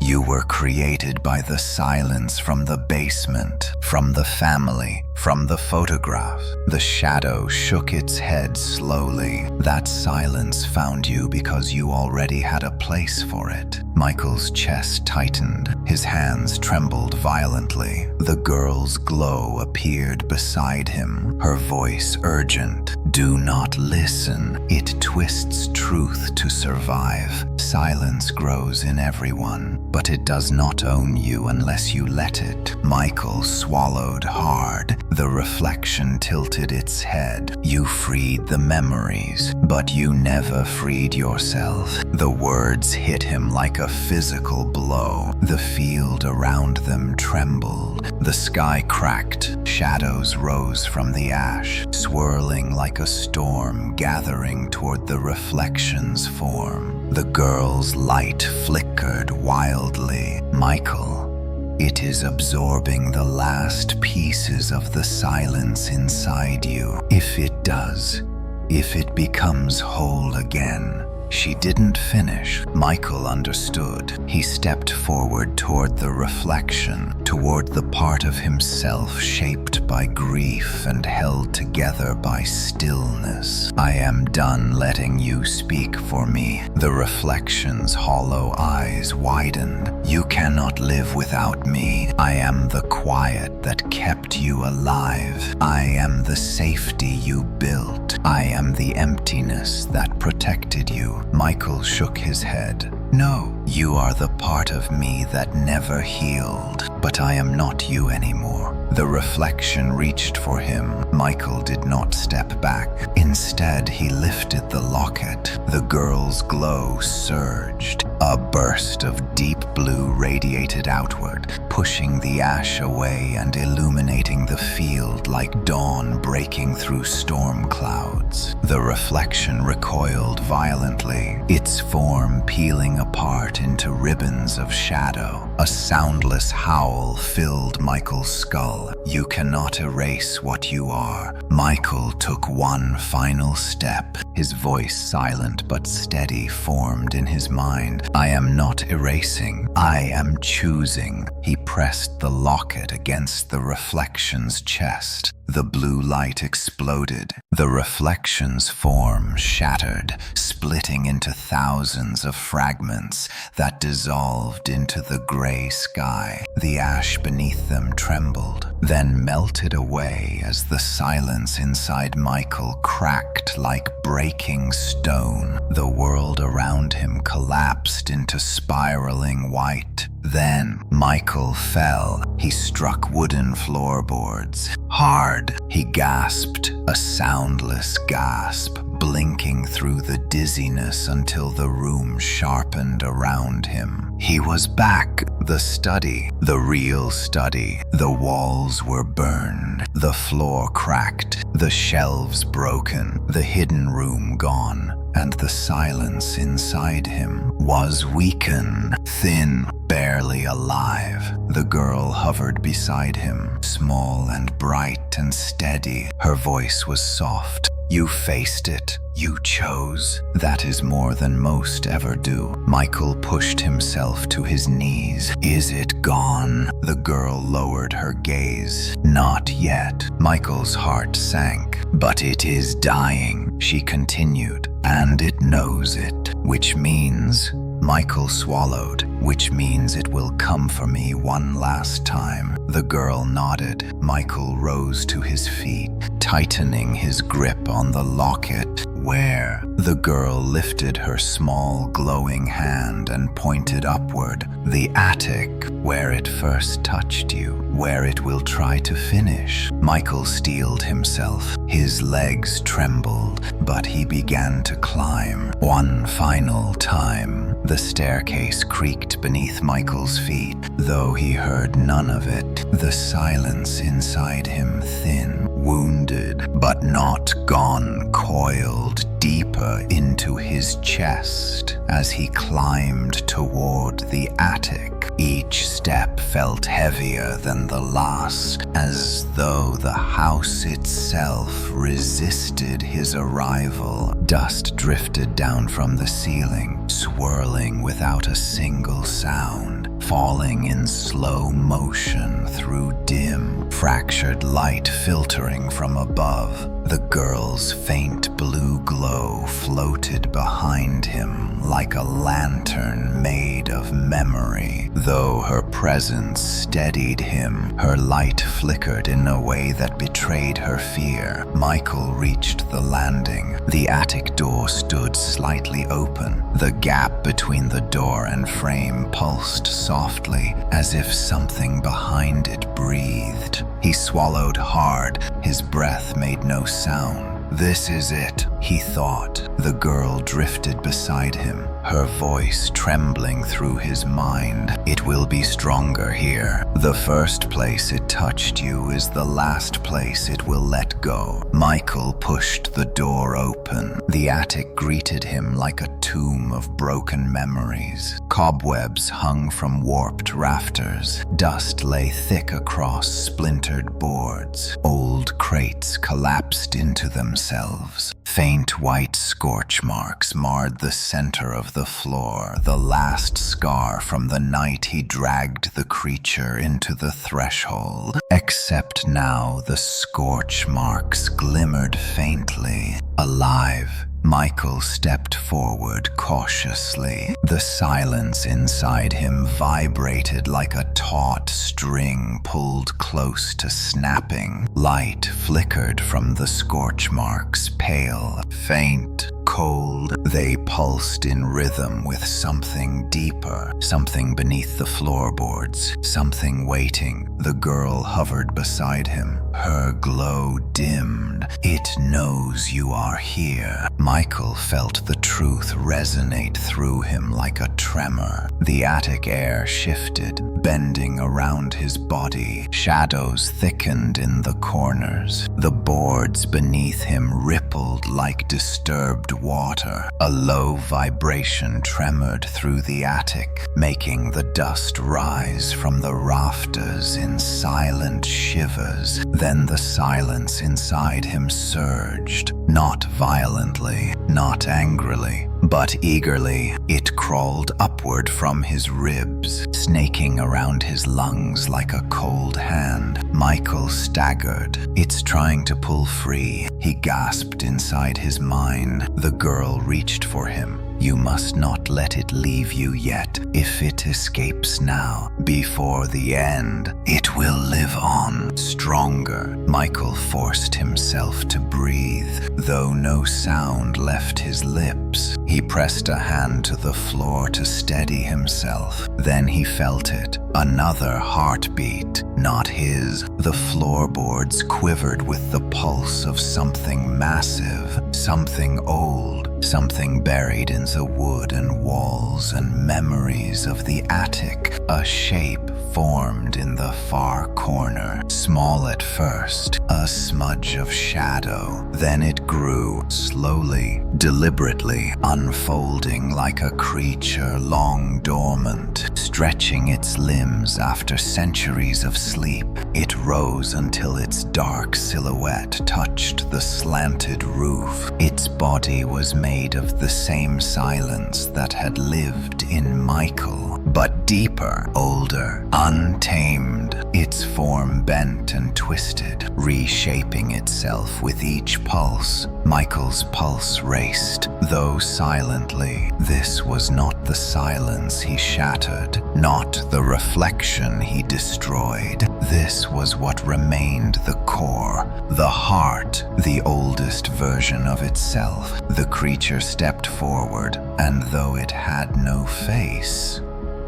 [SPEAKER 1] You were created by the silence from the basement, from the family, from the photograph." The shadow shook its head slowly. "That silence found you because you already had a place for it." Michael's chest tightened. His hands trembled violently. The girl's glow appeared beside him, her voice urgent. "Do not listen. It twists truth to survive. Silence grows in everyone, but it does not own you unless you let it." Michael swallowed hard. The reflection tilted its head. "You freed the memories, but you never freed yourself." The words hit him like a physical blow. The field around them trembled. The sky cracked. Shadows rose from the ash, swirling like a storm gathering toward the reflection's form. The girl's light flickered wildly. "Michael, it is absorbing the last pieces of the silence inside you. If it does, if it becomes whole again." She didn't finish. Michael understood. He stepped forward toward the reflection, toward the part of himself shaped by grief and held together by stillness. "I am done letting you speak for me." The reflection's hollow eyes widened. "You cannot live without me. I am the quiet that kept you alive. I am the safety you built. I am the emptiness that protected you." Michael shook his head. "No, you are the part of me that never healed, but I am not you anymore." The reflection reached for him. Michael did not step back. Instead, he lifted the locket. The girl's glow surged. A burst of deep blue radiated outward, pushing the ash away and illuminating the field like dawn breaking through storm clouds. The reflection recoiled violently, its form peeling apart into ribbons of shadow. A soundless howl filled Michael's skull. "You cannot erase what you are." Michael took one final step. His voice, silent but steady, formed in his mind. "I am not erasing. I am choosing." He pressed the locket against the reflection's chest. The blue light exploded. The reflection's form shattered, splitting into thousands of fragments that dissolved into the gray sky. The ash beneath them trembled, then melted away as the silence inside Michael cracked like breaking stone. The world around him collapsed into spiraling white. Then Michael fell. He struck wooden floorboards. Hard. He gasped, a soundless gasp, blinking through the dizziness until the room sharpened around him. He was back, The study, the real study. The walls were burned, the floor cracked, the shelves broken, the hidden room gone, and the silence inside him was weakened, thin, barely alive. The girl hovered beside him, small and bright and steady. Her voice was soft. You faced it. You chose. That is more than most ever do. Michael pushed himself to his knees. Is it gone? The girl lowered her gaze. Not yet. Michael's heart sank. But it is dying, she continued, and it knows it, which means... Michael swallowed, which means it will come for me one last time. The girl nodded. Michael rose to his feet, tightening his grip on the locket. Where? The girl lifted her small, glowing hand and pointed upward. The attic, where it first touched you, where it will try to finish. Michael steeled himself. His legs trembled, but he began to climb. One final time. The staircase creaked beneath Michael's feet, though he heard none of it. The silence inside him thin, wounded, but not gone, coiled deeper into his chest as he climbed toward the attic. Each step felt heavier than the last, as though the house itself resisted his arrival. Dust drifted down from the ceiling, swirling without a single sound, falling in slow motion through dim, fractured light filtering from above. The girl's faint blue glow floated behind him like a lantern made of memory. Though her presence steadied him, her light flickered in a way that betrayed her fear. Michael reached the landing. The attic door stood slightly open. The gap between the door and frame pulsed softly, as if something behind it breathed. He swallowed hard. His breath made no sound. This is it, he thought. The girl drifted beside him, her voice trembling through his mind. It will be stronger here. The first place it touched you is the last place it will let go. Michael pushed the door open. The attic greeted him like a tomb of broken memories. Cobwebs hung from warped rafters. Dust lay thick across splintered boards. Old crates collapsed into themselves. Faint white scorch marks marred the center of the floor, the last scar from the night he dragged the creature into the threshold. Except now the scorch marks glimmered faintly. Alive, Michael stepped forward cautiously. The silence inside him vibrated like a taut string pulled close to snapping. Light flickered from the scorch marks, pale, faint, cold. They pulsed in rhythm with something deeper, something beneath the floorboards, something waiting. The girl hovered beside him, her glow dimmed. It knows you are here. Michael felt the truth resonate through him like a tremor. The attic air shifted, bending around his body. Shadows thickened in the corners. The boards beneath him rippled like disturbed water. A low vibration tremored through the attic, making the dust rise from the rafters in silent shivers. Then the silence inside him surged, not violently, not angrily, but eagerly. It crawled upward from his ribs, snaking around his lungs like a cold hand. Michael staggered. It's trying to pull free, he gasped inside his mind. The girl reached for him. You must not let it leave you yet. If it escapes now, before the end, it will live on, stronger. Michael forced himself to breathe, though no sound left his lips. He pressed a hand to the floor to steady himself. Then he felt it. Another heartbeat, not his. The floorboards quivered with the pulse of something massive, something old, something buried in the wood and walls and memories of the attic. A shape formed in the far corner, small at first, a smudge of shadow. Then it grew, slowly, deliberately, unfolding like a creature long dormant, stretching its limbs after centuries of sleep. It rose until its dark silhouette touched the slanted roof. Its body was made of the same silence that had lived in Michael, but deeper, older, untamed. Its form bent and twisted, reshaping itself with each pulse. Michael's pulse raced, though silently. This was not the silence he shattered, not the reflection he destroyed. This was what remained the core, the heart, the oldest version of itself. The creature stepped forward, and though it had no face,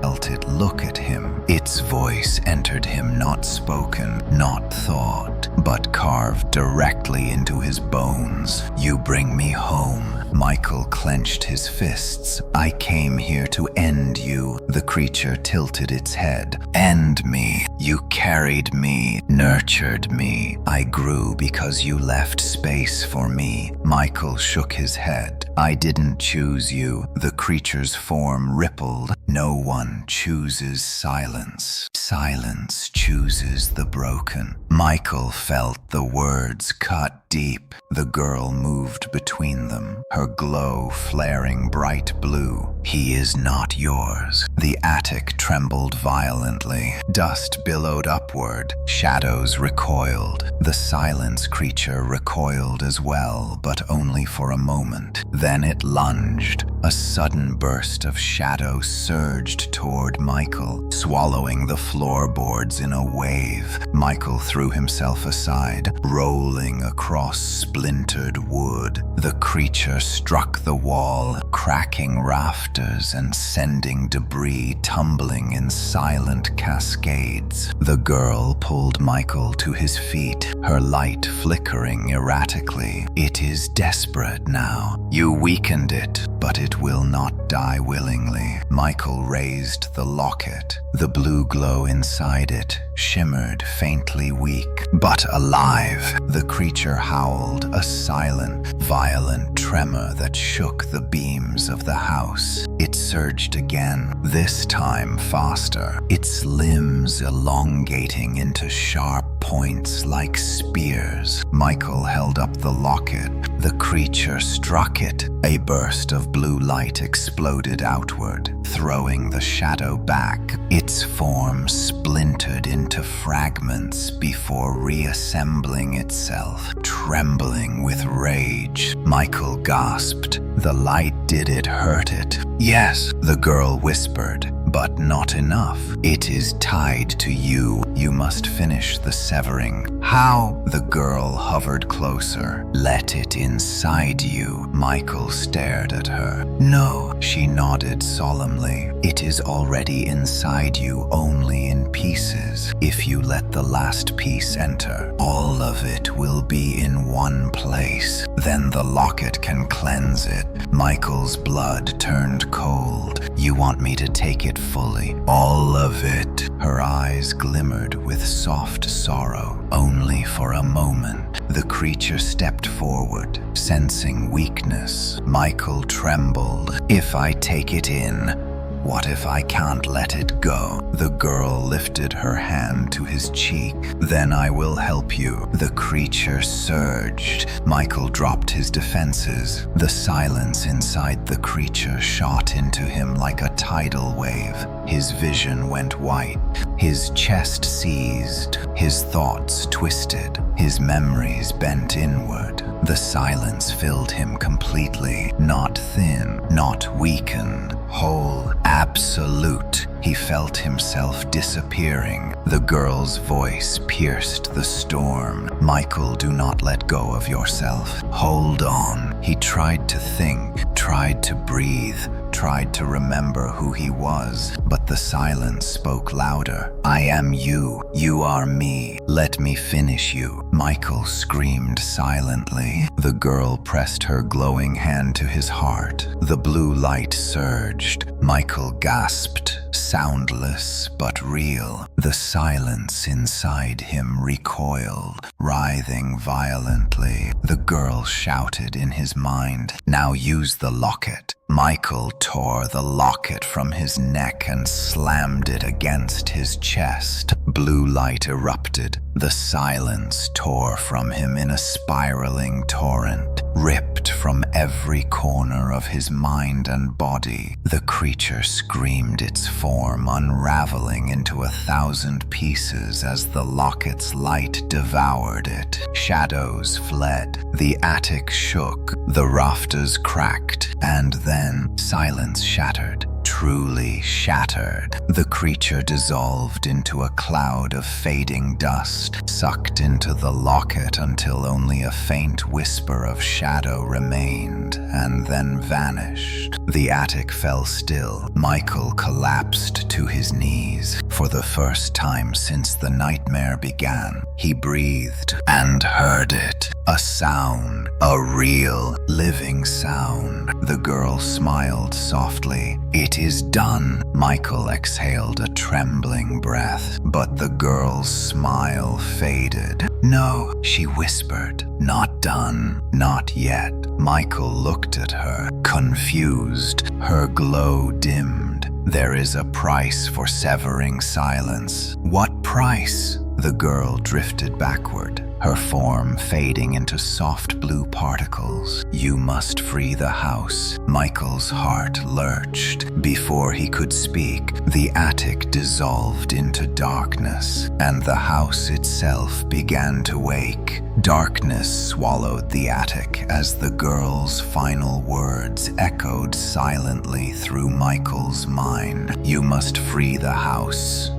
[SPEAKER 1] felt it look at him. Its voice entered him, not spoken, not thought, but carved directly into his bones. "You bring me home." Michael clenched his fists. "I came here to end you." The creature tilted its head. "End me. You carried me, nurtured me. I grew because you left space for me." Michael shook his head. "I didn't choose you." The creature's form rippled. "No one chooses silence. Silence chooses the broken." Michael felt the words cut deep. The girl moved between them, her glow flaring bright blue. "He is not yours." The attic trembled violently. Dust billowed upward. Shadows recoiled. The silence creature recoiled as well, but only for a moment. Then it lunged. A sudden burst of shadow surged toward Michael, swallowing the floorboards in a wave. Michael threw himself aside, rolling across splintered wood. The creature struck the wall, cracking rafters and sending debris tumbling in silent cascades. The girl pulled Michael to his feet, her light flickering erratically. "It is desperate now. You weakened it, but it will not die willingly." Michael raised the locket. The blue glow inside it shimmered faintly weak, but alive. The creature howled, a silent, violent tremor that shook the beams of the house. It surged again, this time faster, its limbs elongating into sharp points like spears. Michael held up the locket. The creature struck it. A burst of blue light exploded outward, throwing the shadow back. Its form splintered into fragments before reassembling itself, trembling with rage. Michael gasped. "The light did it hurt it?" "Yes," the girl whispered, "but not enough. It is tied to you. You must finish the severing." "How?" The girl hovered closer. "Let it inside you." Michael stared at her. "No," she nodded solemnly. "It is already inside you, only in pieces. If you let the last piece enter, all of it will be in one place. Then the locket can cleanse it." Michael's blood turned cold. "You want me to take it fully?" "All of it." Her eyes glimmered with soft sorrow. Only for a moment. The creature stepped forward, sensing weakness. Michael trembled. "If I take it in, what if I can't let it go?" The girl lifted her hand to his cheek. "Then I will help you." The creature surged. Michael dropped his defenses. The silence inside the creature shot into him like a tidal wave. His vision went white. His chest seized. His thoughts twisted. His memories bent inward. The silence filled him completely. Not thin, not weakened. Whole, absolute. He felt himself disappearing. The girl's voice pierced the storm. "Michael, do not let go of yourself. Hold on." He tried to think, tried to breathe, tried to remember who he was, but the silence spoke louder. I am you. You are me. Let me finish you. Michael screamed silently. The girl pressed her glowing hand to his heart. The blue light surged. Michael gasped, soundless but real. The silence inside him recoiled, writhing violently. The girl shouted in his mind, "Now use the locket." Michael tore the locket from his neck and slammed it against his chest. Blue light erupted. The silence tore from him in a spiraling torrent, ripped from every corner of his mind and body. The creature screamed its form, unraveling into 1,000 pieces as the locket's light devoured it. Shadows fled. The attic shook. The rafters cracked. And then silence shattered. Truly shattered. The creature dissolved into a cloud of fading dust, sucked into the locket until only a faint whisper of shadow remained, and then vanished. The attic fell still. Michael collapsed to his knees. For the first time since the nightmare began, he breathed and heard it. A sound. A real, living sound. The girl smiled softly. "It is done." Michael exhaled a trembling breath, but the girl's smile faded. "No," she whispered. "Not done. Not yet." Michael looked at her, confused. Her glow dimmed. "There is a price for severing silence." "What price?" The girl drifted backward, her form fading into soft blue particles. "You must free the house." Michael's heart lurched. Before he could speak, the attic dissolved into darkness, and the house itself began to wake. Darkness swallowed the attic as the girl's final words echoed silently through Michael's mind. "You must free the house."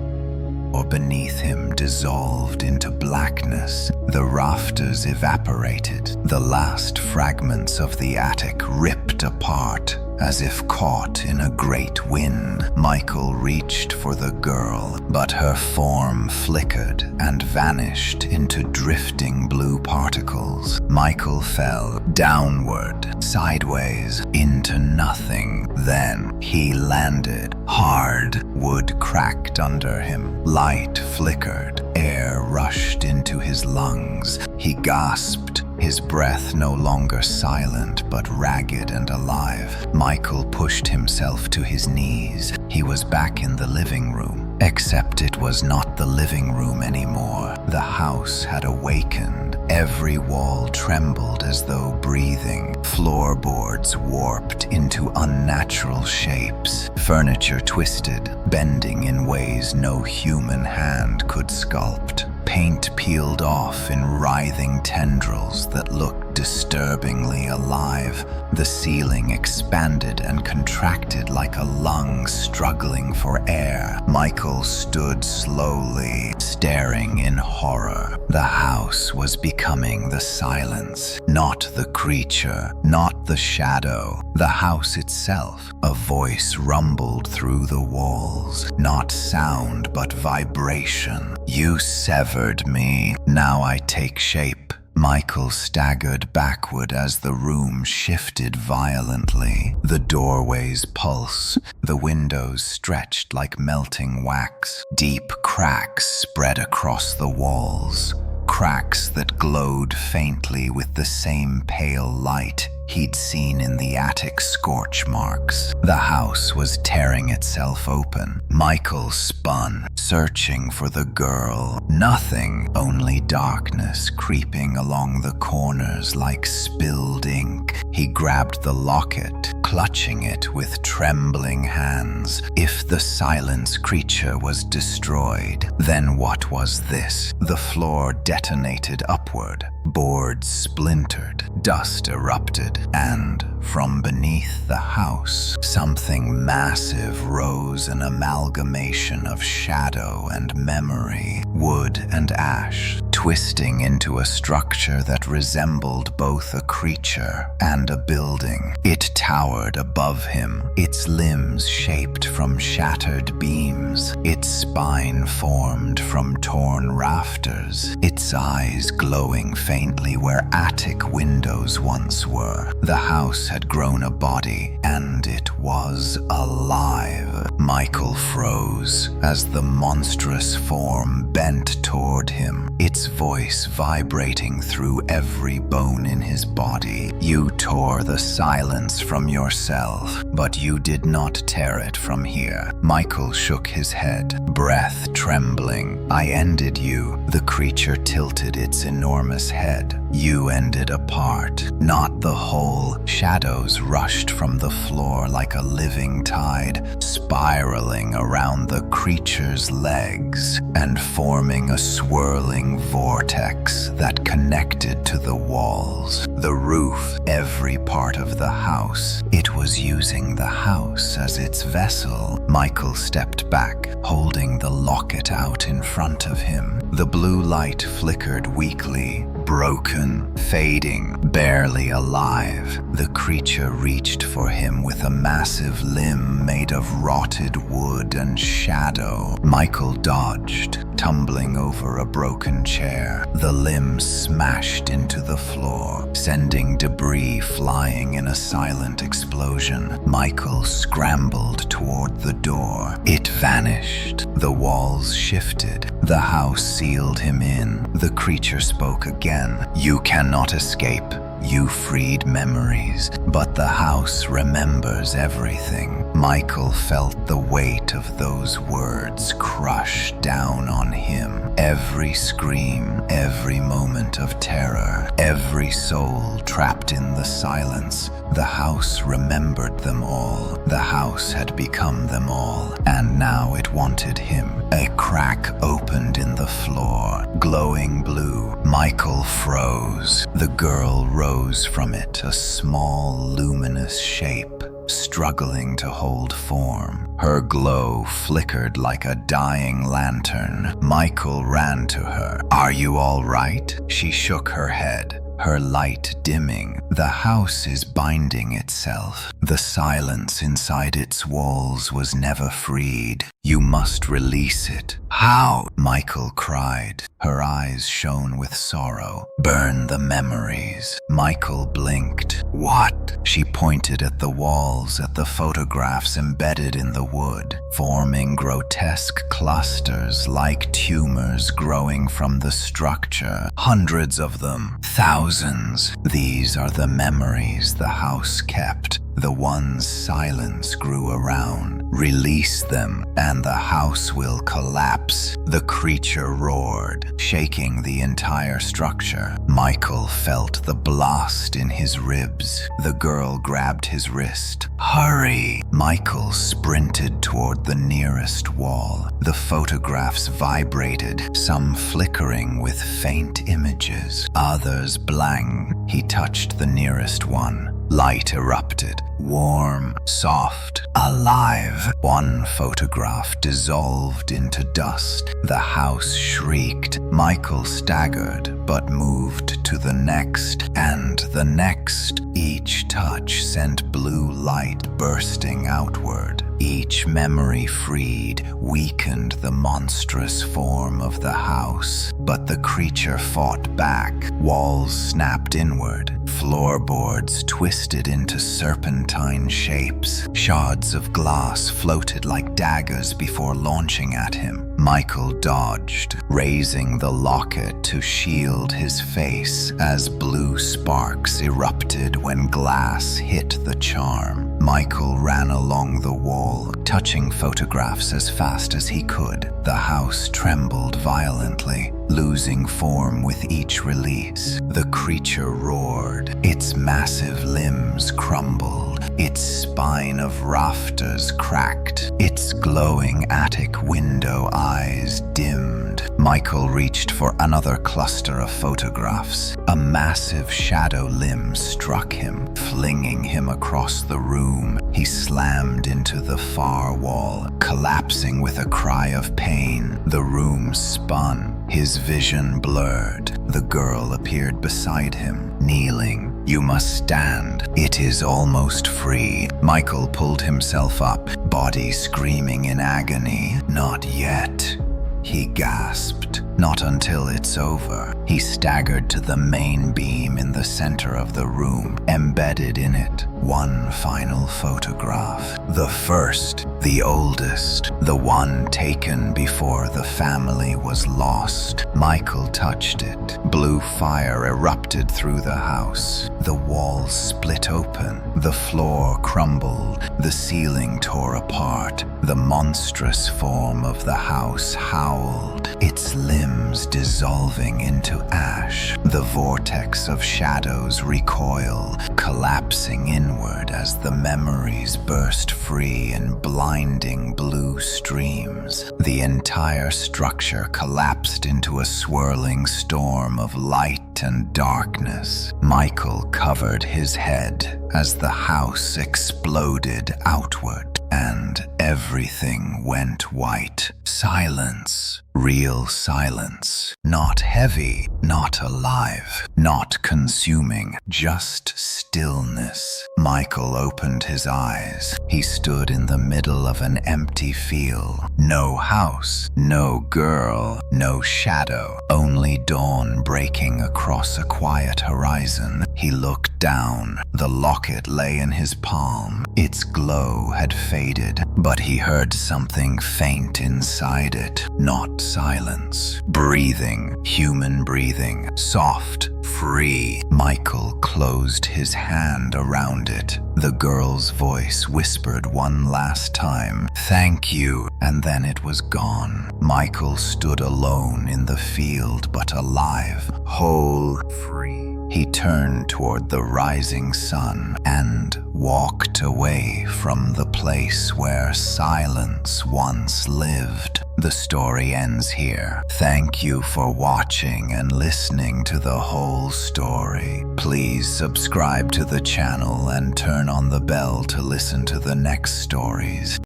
[SPEAKER 1] Or beneath him dissolved into blackness. The rafters evaporated. The last fragments of the attic ripped apart, as if caught in a great wind. Michael reached for the girl, but her form flickered and vanished into drifting blue particles. Michael fell downward, sideways, into nothing. Then he landed. Hard wood cracked under him. Light flickered. Air rushed into his lungs. He gasped, his breath no longer silent but ragged and alive. Michael pushed himself to his knees. He was back in the living room. Except it was not the living room anymore. The house had awakened. Every wall trembled as though breathing. Floorboards warped into unnatural shapes. Furniture twisted, bending in ways no human hand could sculpt. Paint peeled off in writhing tendrils that looked disturbingly alive. The ceiling expanded and contracted like a lung struggling for air. Michael stood slowly, staring in horror. The house was becoming the silence, not the creature, not the shadow. The house itself. A voice rumbled through the walls, not sound but vibration. "You severed me. Now I take shape." Michael staggered backward as the room shifted violently. The doorways pulsed, the windows stretched like melting wax. Deep cracks spread across the walls, cracks that glowed faintly with the same pale light he'd seen in the attic scorch marks. The house was tearing itself open. Michael spun, searching for the girl. Nothing, only darkness creeping along the corners like spilled ink. He grabbed the locket, clutching it with trembling hands. If the silence creature was destroyed, then what was this? The floor detonated upward. Boards splintered, dust erupted, and from beneath the house, something massive rose, an amalgamation of shadow and memory, wood and ash, twisting into a structure that resembled both a creature and a building. It towered above him, its limbs shaped from shattered beams, its spine formed from torn rafters, its eyes glowing faintly where attic windows once were. The house had grown a body, and it was alive. Michael froze as the monstrous form bent toward him, its voice vibrating through every bone in his body. You tore the silence from yourself, but you did not tear it from here. Michael shook his head, breath trembling. I ended you. The creature tilted its enormous head. You ended a part, not the whole. Shadows rushed from the floor like a living tide, spiraling around the creature's legs and forming a swirling vortex that connected to the walls, the roof, every part of the house. It was using the house as its vessel. Michael stepped back, holding the locket out in front of him. The blue light flickered weakly, broken, fading, barely alive. The creature reached for him with a massive limb made of rotted wood and shadow. Michael dodged, tumbling over a broken chair. The limb smashed into the floor, sending debris flying in a silent explosion. Michael scrambled toward the door. It vanished. The walls shifted. The house sealed him in. The creature spoke again. You cannot escape. You freed memories, but the house remembers everything. Michael felt the weight of those words crush down on him. Every scream, every moment of terror, every soul trapped in the silence. The house remembered them all. The house had become them all, and now it wanted him. A crack opened in the floor, glowing blue. Michael froze. The girl rose from it, a small, luminous shape, struggling to hold form. Her glow flickered like a dying lantern. Michael ran to her. Are you all right? She shook her head, her light dimming. The house is binding itself. The silence inside its walls was never freed. You must release it. How? Michael cried. Her eyes shone with sorrow. Burn the memories. Michael blinked. What? She pointed at the walls, at the photographs embedded in the wood, forming grotesque clusters like tumors growing from the structure. Hundreds of them. Thousands. These are the memories the house kept, the ones silence grew around. Release them, and the house will collapse. The creature roared, shaking the entire structure. Michael felt the blast in his ribs. The girl grabbed his wrist. Hurry! Michael sprinted toward the nearest wall. The photographs vibrated, some flickering with faint images, others blank. He touched the nearest one. Light erupted, warm, soft, alive. One photograph dissolved into dust. The house shrieked. Michael staggered, but moved to the next, and the next. Each touch sent blue light bursting outward. Each memory freed weakened the monstrous form of the house, but the creature fought back. Walls snapped inward. Floorboards twisted into serpentine shapes. Shards of glass floated like daggers before launching at him. Michael dodged, raising the locket to shield his face as blue sparks erupted when glass hit the charm. Michael ran along the wall, touching photographs as fast as he could. The house trembled violently, losing form with each release. The creature roared. Its massive limbs crumbled. Its spine of rafters cracked. Its glowing attic window eyes dimmed. Michael reached for another cluster of photographs. A massive shadow limb struck him, flinging him across the room. He slammed into the far wall, collapsing with a cry of pain. The room spun, his vision blurred. The girl appeared beside him, kneeling. "You must stand. It is almost free." Michael pulled himself up, body screaming in agony. "Not yet," he gasped. "Not until it's over." He staggered to the main beam in the center of the room. Embedded in it, one final photograph. The first, the oldest, the one taken before the family was lost. Michael touched it. Blue fire erupted through the house. The walls split open. The floor crumbled. The ceiling tore apart. The monstrous form of the house howled, its limbs dissolving into ash. The vortex of shadows recoil, collapsing inward as the memories burst free in blinding blue streams. The entire structure collapsed into a swirling storm of light and darkness. Michael covered his head as the house exploded outward, and everything went white. Silence. Real silence. Not heavy, not alive, not consuming, just stillness. Michael opened his eyes. He stood in the middle of an empty field. No house, no girl, no shadow, only dawn breaking across a quiet horizon. He looked down. The locket lay in his palm. Its glow had faded, but he heard something faint inside it. Not silence. Breathing. Human breathing. Soft. Free. Michael closed his hand around it. The girl's voice whispered one last time, "Thank you," and then it was gone. Michael stood alone in the field, but alive, whole, free. He turned toward the rising sun and walked away from the place where silence once lived. The story ends here. Thank you for watching and listening to the whole story. Please subscribe to the channel and turn on the bell to listen to the next stories.